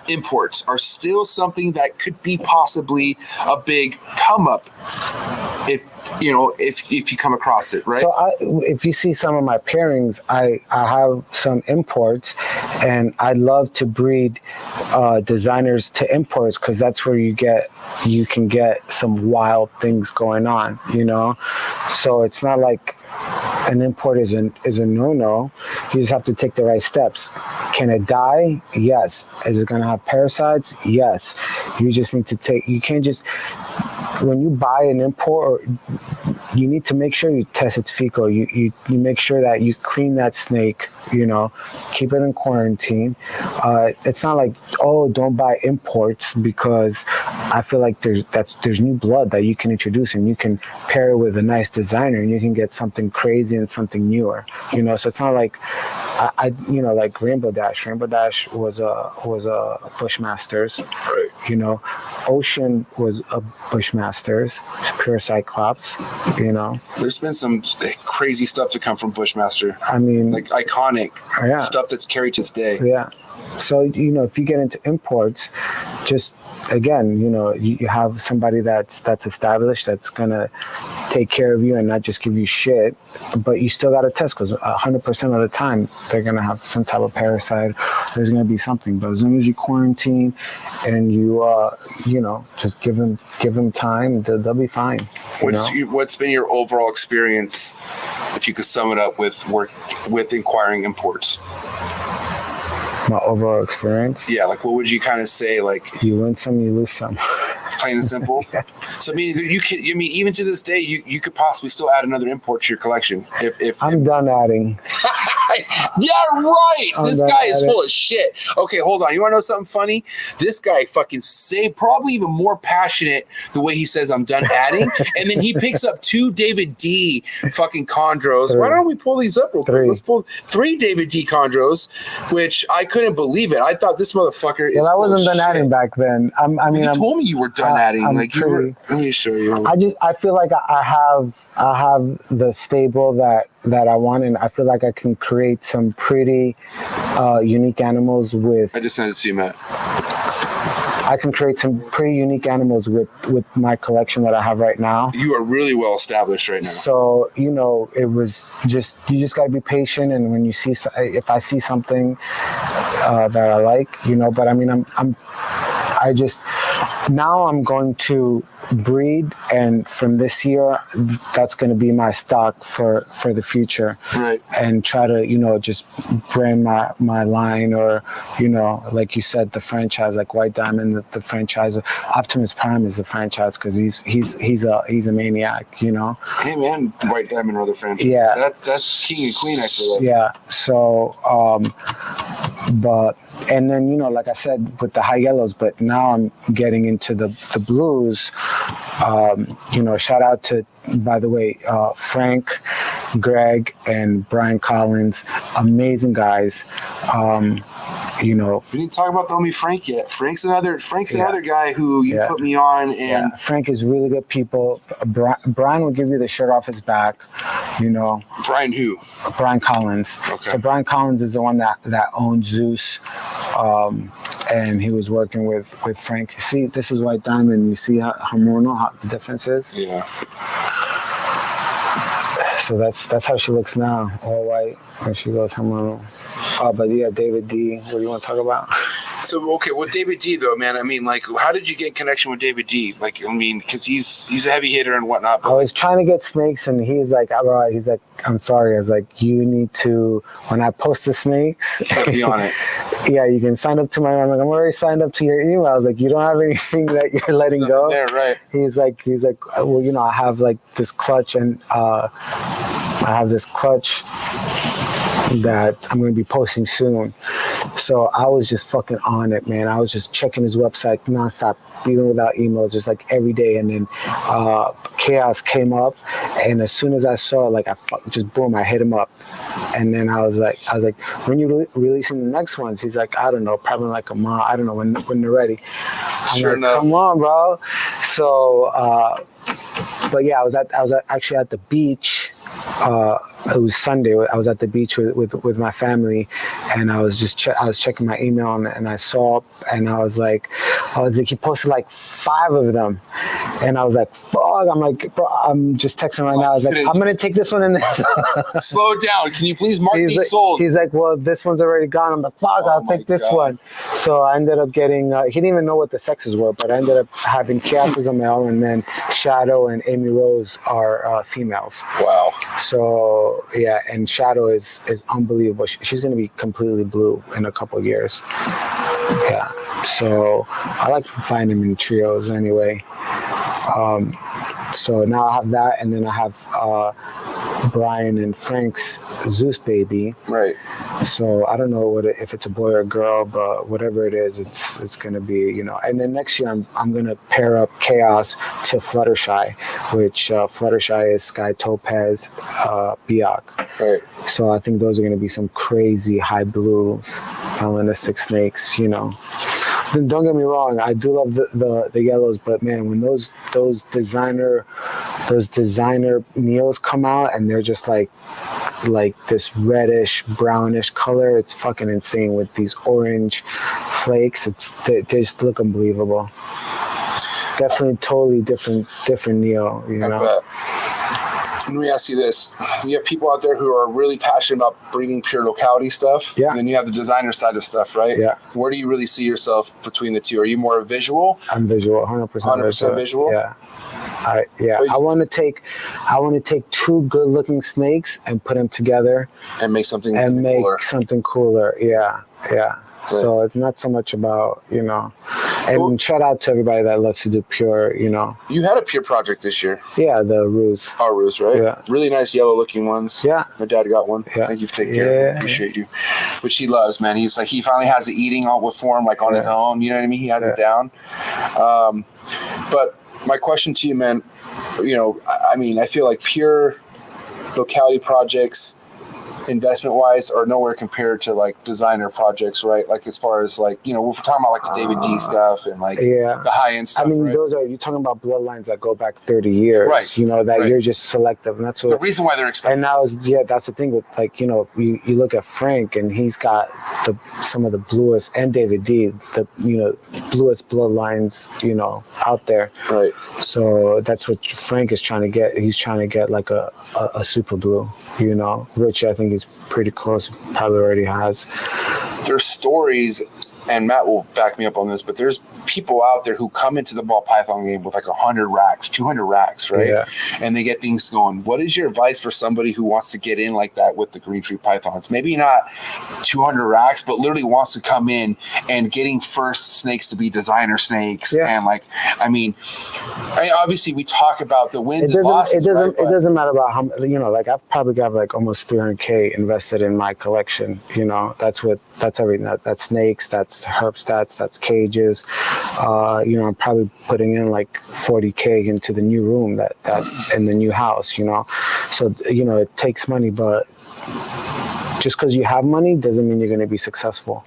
imports are still something that could be possibly a big come up if you come across it, right? So if you see some of my pairings, I have some imports, and I love to breed designers to imports, because that's where you can get some wild things going on, you know? So it's not like an import is a no-no. You just have to take the right steps. Can it die? Yes. Is it going to have parasites? Yes. You just need to you can't just, when you buy an import, you need to make sure you test its fecal. You make sure that you clean that snake, you know, keep it in quarantine. It's not like, oh, don't buy imports, because I feel like there's new blood that you can introduce, and you can pair it with a nice designer, and you can get something crazy and something newer, you know. So it's not like I you know, like Rainbow Dash was a Bushmasters, Right. you know. Ocean was a Bushmasters, pure Cyclops, you know. There's been some crazy stuff to come from Bushmaster. I mean, Like iconic stuff that's carried to this day. Yeah. So, you know, if you get into imports, just again, you know, you have somebody that's established, that's gonna take care of you and not just give you shit, but you still gotta test, because 100% of the time they're gonna have some type of parasite. There's gonna be something, but as long as you quarantine and you know, just give them time, they'll be fine. What's been your overall experience, if you could sum it up, with inquiring imports? My overall experience? Yeah, like what would you kind of say? Like, you win some, you lose some. Plain and simple. Yeah. So I mean, even to this day, you could possibly still add another import to your collection. If I'm done adding. Yeah, right. This guy is full of shit. Okay, hold on. You want to know something funny? This guy fucking probably even more passionate the way he says I'm done adding, and then he picks up 2 David D fucking chondros. Why don't we pull these up real quick? Let's pull 3 David D chondros, which I couldn't believe it. I thought this motherfucker is. Well, I wasn't done adding back then. You told me you were done adding. Like you were. Let me show you. I feel like I have the stable that I want, and I feel like I can create some pretty unique animals with. I just sent it to you, Matt. I can create some pretty unique animals with my collection that I have right now. You are really well established right now. So, you know, it was just, you just got to be patient. And when you see, if I see something that I like, you know, but I mean, now I'm going to breed, and from this year, that's going to be my stock for the future. Right. And try to, you know, just brand my line, or, you know, like you said, the franchise, like White Diamond, the franchise. Optimus Prime is the franchise because he's a maniac, you know. Hey man, White Diamond or the franchise. Yeah. That's king and queen, I feel like. Yeah. So, but, and then, you know, like I said, with the high yellows, but now I'm getting into the blues. You know, shout out to, by the way, Frank, Greg, and Brian Collins, amazing guys. You know, we didn't talk about the homie Frank yet. Frank's another guy who you put me on, and Frank is really good people. Brian will give you the shirt off his back. You know, Brian who? Brian Collins. Okay. So Brian Collins is the one that owns Zeus. And he was working with Frank. See, this is White Diamond. You see how hormonal the difference is? Yeah. So that's how she looks now, all white, when she goes hormonal. But yeah, David D. What do you want to talk about? So, okay, with David D, though, man, I mean, like, how did you get in connection with David D? Like, I mean, because he's a heavy hitter and whatnot. I was trying to get snakes, and he's like, all right. He's like, I'm sorry. I was like, you need to, when I post the snakes. Be on it. Yeah, you can sign up to my, I'm like, I'm already signed up to your email. I was like, you don't have anything that you're letting go? Yeah, right. He's like, well, you know, I have like this clutch, and I have this clutch that I'm going to be posting soon. So I was just fucking on it, man. I was just checking his website nonstop, even without emails, just like every day. And then Chaos came up, and as soon as I saw it, like just boom, I hit him up. And then I was like, when you releasing the next ones? He's like, I don't know, probably like a month. I don't know when they're ready. Sure enough. Come on, bro. So, but yeah, I was actually at the beach. It was Sunday. I was at the beach with my family, and I was just I was checking my email, and I saw, and I was like, he posted like 5 of them, And I was like, fuck. I'm like, bro, I'm just texting right now. I was like, I'm going to take this one in this. Slow down. Can you please mark these like, sold? He's like, well, this one's already gone. I'm like, fuck, I'll take this one. So I ended up getting, he didn't even know what the sexes were, but I ended up having Chaos as a male, and then Shadow and Amy Rose are females. Wow. So yeah, and Shadow is unbelievable. She's going to be completely blue in a couple of years. Yeah. So I like finding them in trios anyway. So now I have that, and then I have Brian and Frank's Zeus baby. Right. So I don't know if it's a boy or a girl, but whatever it is, it's going to be, you know. And then next year I'm going to pair up Chaos to Fluttershy, which Fluttershy is Sky Topaz, Biak. Right. So I think those are going to be some crazy high blue melanistic snakes, you know. Then don't get me wrong, I do love the yellows, but man, when those designer Neos come out and they're just like this reddish brownish color, it's fucking insane with these orange flakes. They just look unbelievable. Definitely totally different Neo, you know. I bet. Let me ask you this. You have people out there who are really passionate about breeding pure locality stuff. Yeah. And then you have the designer side of stuff, right? Yeah. Where do you really see yourself between the two? Are you more visual? I'm visual, 100%. 100% visual? Yeah. I want to take two good looking snakes and put them together and make something cooler. Yeah. Right. So it's not so much about, you know, and shout out to everybody that loves to do pure, you know. You had a pure project this year. Yeah, the Ruse. Our Ruse, right? Yeah. Really nice yellow looking ones. Yeah. My dad got one. Yeah. Thank you for taking care of it. Appreciate you. Which he loves, man. He's like, he finally has it eating all with form, like on his own. You know what I mean? He has it down. But my question to you, man, you know, I mean, I feel like pure locality projects, investment wise, are nowhere compared to like designer projects, right? Like as far as like, you know, we're talking about like the David D stuff and like the high end stuff. I mean, right? those are, you're talking about bloodlines that go back 30 years, right? You know, that you're just selective, and that's what the reason why they're expensive. And now that's the thing with, like, you know, you look at Frank and he's got some of the bluest, and David D, the, you know, bluest bloodlines, you know, out there. Right. So that's what Frank is trying to get. He's trying to get like a super blue, you know, which I think is pretty close, probably already has. There's stories, and Matt will back me up on this, but there's people out there who come into the ball python game with like 100 racks, 200 racks, right? Yeah. And they get things going. What is your advice for somebody who wants to get in like that with the green tree pythons? Maybe not 200 racks, but literally wants to come in and getting first snakes to be designer snakes. Yeah. And like, I mean, obviously we talk about the wins and losses. It doesn't matter about how, you know, like I've probably got like almost 300K invested in my collection. You know, that's everything. That's snakes, that's herpstats, that's cages. You know, I'm probably putting in like 40K into the new room that in the new house, you know. So, you know, it takes money, but just because you have money doesn't mean you're going to be successful.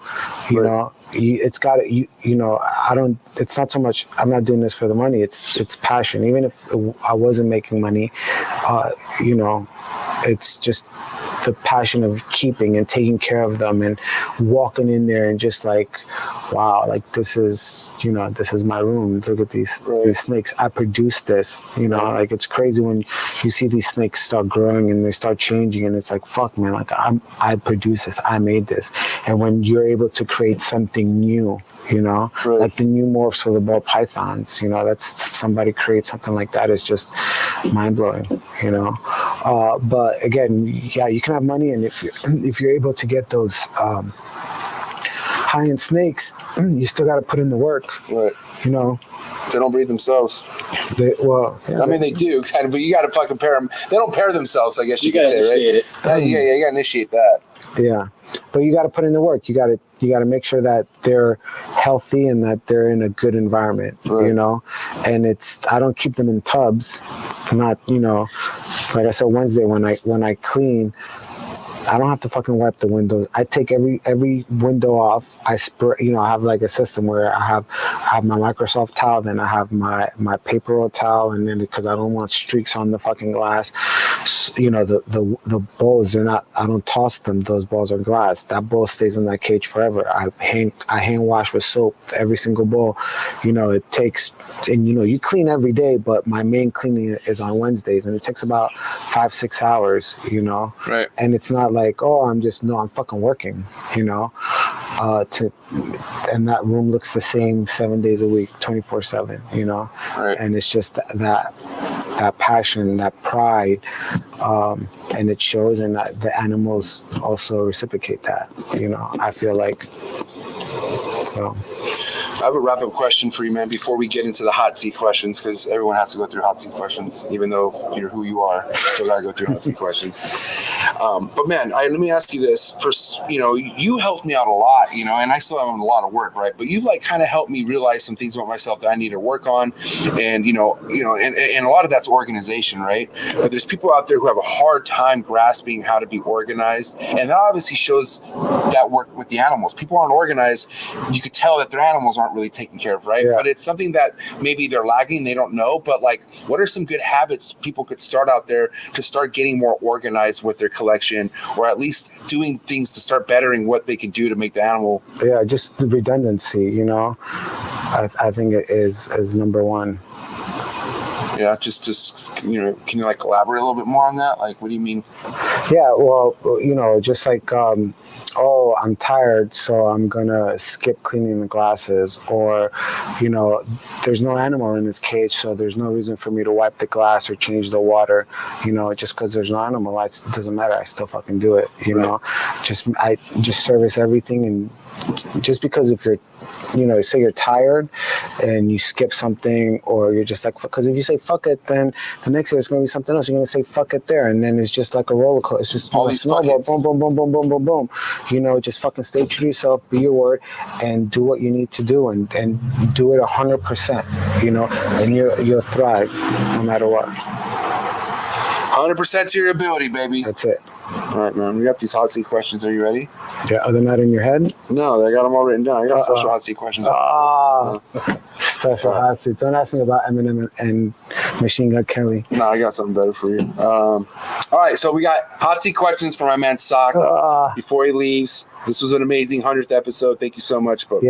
You know, it's got to, you know, it's not so much, I'm not doing this for the money. It's passion. Even if I wasn't making money, you know, it's just the passion of keeping and taking care of them and walking in there and just like, wow, like this is my room. Look at these snakes. I produced this, you know, like it's crazy when you see these snakes start growing and they start changing and it's like, fuck man, like I produced this, I made this. And when you're able to create something new, you know, like the new morphs for the ball pythons, you know, that's somebody creates something like that is just mind blowing, you know. But again, yeah, you can have money, and if you're able to get those high-end snakes, you still got to put in the work, right? You know, they don't breed themselves. I mean, they do kind of, but you got to fucking pair them. They don't pair themselves, I guess you could say, right? You got to initiate that. Yeah, but you got to put in the work. You got to make sure that they're healthy and that they're in a good environment, you know. And I don't keep them in tubs. Not, you know, like I said Wednesday when I clean, I don't have to fucking wipe the windows. I take every window off. I spray, you know, I have like a system where I have my Microsoft towel, then I have my paper roll towel, and then because I don't want streaks on the fucking glass. the balls, they're not, I don't toss them. Those balls are glass. That ball stays in that cage forever. I hand wash with soap every single ball. It takes, and you clean every day, but my main cleaning is on Wednesdays, and it takes about 5-6 hours, Right. And it's not like, I'm fucking working, and that room looks the same 7 days a week, 24/7, Right. And it's just that passion, that pride, and it shows, and that the animals also reciprocate that, I feel like. So I have a wrap-up question for you, man, before we get into the hot seat questions, because everyone has to go through hot seat questions, even though you're who you are. You still got to go through hot seat questions. But, man, let me ask you this. First, you helped me out a lot, and I still have a lot of work, right? But you've, kind of helped me realize some things about myself that I need to work on. And, and a lot of that's organization, right? But there's people out there who have a hard time grasping how to be organized. And that obviously shows that work with the animals. People aren't organized. You could tell that their animals aren't really taken care of, right? Yeah. But it's something that maybe they're lagging, they don't know. But what are some good habits people could start out there to start getting more organized with their collection, or at least doing things to start bettering what they can do to make the animal? Yeah, just the redundancy, I think it is number one. Yeah, just can you elaborate a little bit more on that? What do you mean? Yeah, well, just I'm tired, so I'm gonna skip cleaning the glasses, or there's no animal in this cage, so there's no reason for me to wipe the glass or change the water, just because there's no animal. It doesn't matter, I still fucking do it, I just service everything. And just because if you're say you're tired and you skip something, or you're just because if you say fuck it, then the next day it's going to be something else. You're going to say fuck it there, and then it's just like a roller coaster. It's just all these snowball, boom, boom, boom, boom, boom, boom, boom. Just fucking stay true to yourself, be your word, and do what you need to do, and do it 100%. And you'll thrive no matter what. 100% to your ability, baby. That's it. All right, man. We got these hot seat questions. Are you ready? Yeah, are they not in your head? No, I got them all written down. I got special hot seat questions. Special hot seats. Don't ask me about Eminem and Machine Gun Kelly. No, I got something better for you. All right, so we got hot seat questions for my man Sock before he leaves. This was an amazing 100th episode. Thank you so much, but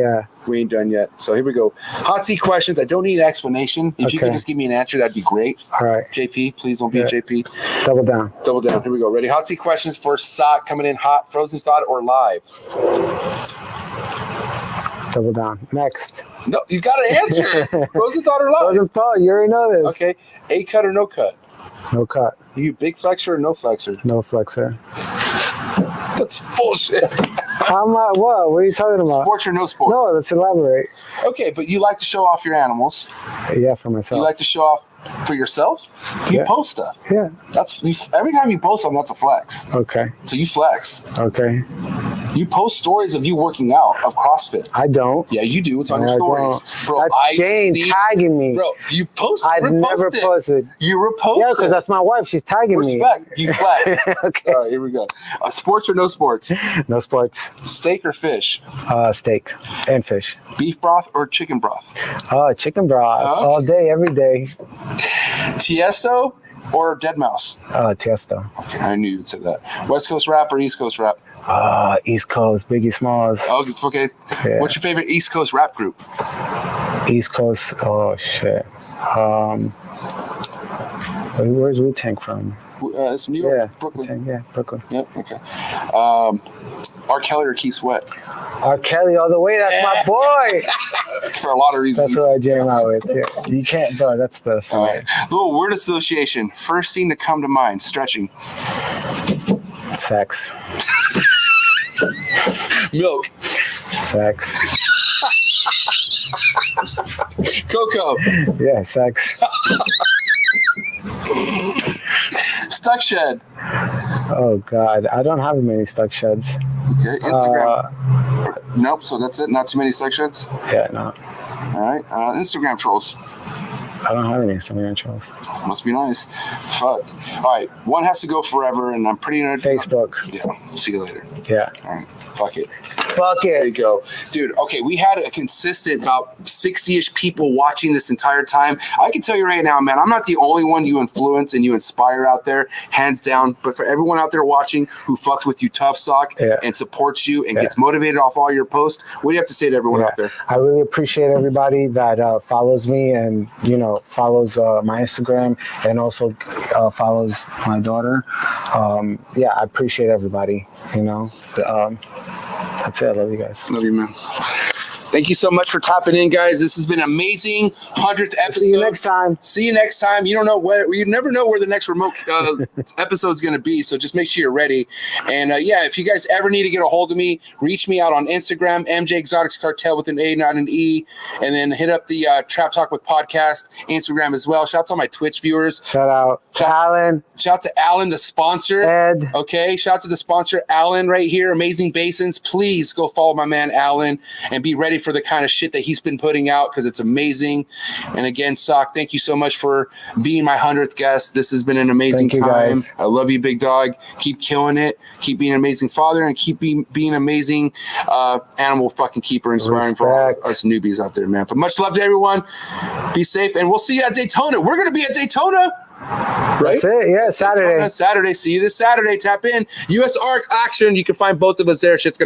we ain't done yet. So here we go. Hot seat questions. I don't need an explanation. If you could just give me an answer, that'd be great. All right. JP, please don't be a JP. Double down. Double down. Here we go. Ready? Hot seat questions for Sock, coming in hot, frozen thought, or live? Double down. Next. No, you got to answer. Frozen thought or live? Frozen thought. You already know this. Okay. A cut or no cut? No cut. You big flexor or no flexor? No flexor. That's bullshit. How am I? What? What are you talking about? Sports or no sport? No, let's elaborate. Okay, but you like to show off your animals. Yeah, for myself. You like to show off for yourself? You post stuff. Yeah. Every time you post something, that's a flex. Okay. So you flex. Okay. You post stories of you working out, of CrossFit. I don't. Yeah, you do. It's on your I stories. don't. Bro, that's Jane tagging me. Bro, you post I've never posted. You repost Yeah, because that's my wife. She's tagging Respect. me. You flex. Okay. All right, here we go. Sports or no sports? No sports. Steak or fish? Steak and fish. Beef broth or chicken broth? Chicken broth. All day, every day. Tiesto or Dead Mouse? Tiesto. Okay, I knew you'd say that. West Coast rap or East Coast rap? East Coast, Biggie Smalls. Oh, okay. Yeah. What's your favorite East Coast rap group? East Coast. Oh shit. Where's Wu-Tang from? It's New York, yeah, Brooklyn. Yeah, Brooklyn. Yep. Okay. R. Kelly or Keith Sweat? R. Kelly all the way. That's my boy. For a lot of reasons. That's what I jam out with. Yeah. You can't, bro. That's the song. All right. Little word association. First thing to come to mind. Stretching. Sex. Milk. Sex. Cocoa. Yeah, sex. Stuck shed. Oh God, I don't have many stuck sheds. Okay, Instagram. Nope. So that's it. Not too many stuck sheds. Yeah, no. All right. Instagram trolls. I don't have any Instagram trolls. Must be nice. Fuck. All right. One has to go forever, and I'm pretty nerd. Facebook. Yeah. See you later. Yeah. All right. Fuck it. Fuck There you it. go. Dude, okay, we had a consistent about 60-ish people watching this entire time. I can tell you right now, man, I'm not the only one you influence and you inspire out there, hands down. But for everyone out there watching who fucks with you tough, Sock, and supports you and gets motivated off all your posts, what do you have to say to everyone out there? I really appreciate everybody that follows me and, follows my Instagram and also follows my daughter. I appreciate everybody, That's it. I love you guys. Love you, man. Thank you so much for tapping in, guys. This has been amazing. 100th episode. See you next time. See you next time. You never know where the next remote episode is going to be. So just make sure you're ready. And if you guys ever need to get a hold of me, reach me out on Instagram, mjexoticscartal with an A, not an E. And then hit up the Trap Talk with Podcast Instagram as well. Shout out to all my Twitch viewers. Shout out to Alan. Shout out to Alan, the sponsor. Ed. Okay. Shout out to the sponsor, Alan, right here. Amazing Basins. Please go follow my man, Alan, and be ready for the kind of shit that he's been putting out because it's amazing. And again, Sock, thank you so much for being my 100th guest. This has been an amazing time. Guys. I love you, big dog. Keep killing it. Keep being an amazing father and keep being an amazing animal fucking keeper, inspiring for all us newbies out there, man. But much love to everyone. Be safe, and we'll see you at Daytona. We're going to be at Daytona. Right? That's it. Yeah, Saturday. Saturday. See you this Saturday. Tap in. US Arc Action. You can find both of us there. Shit's gonna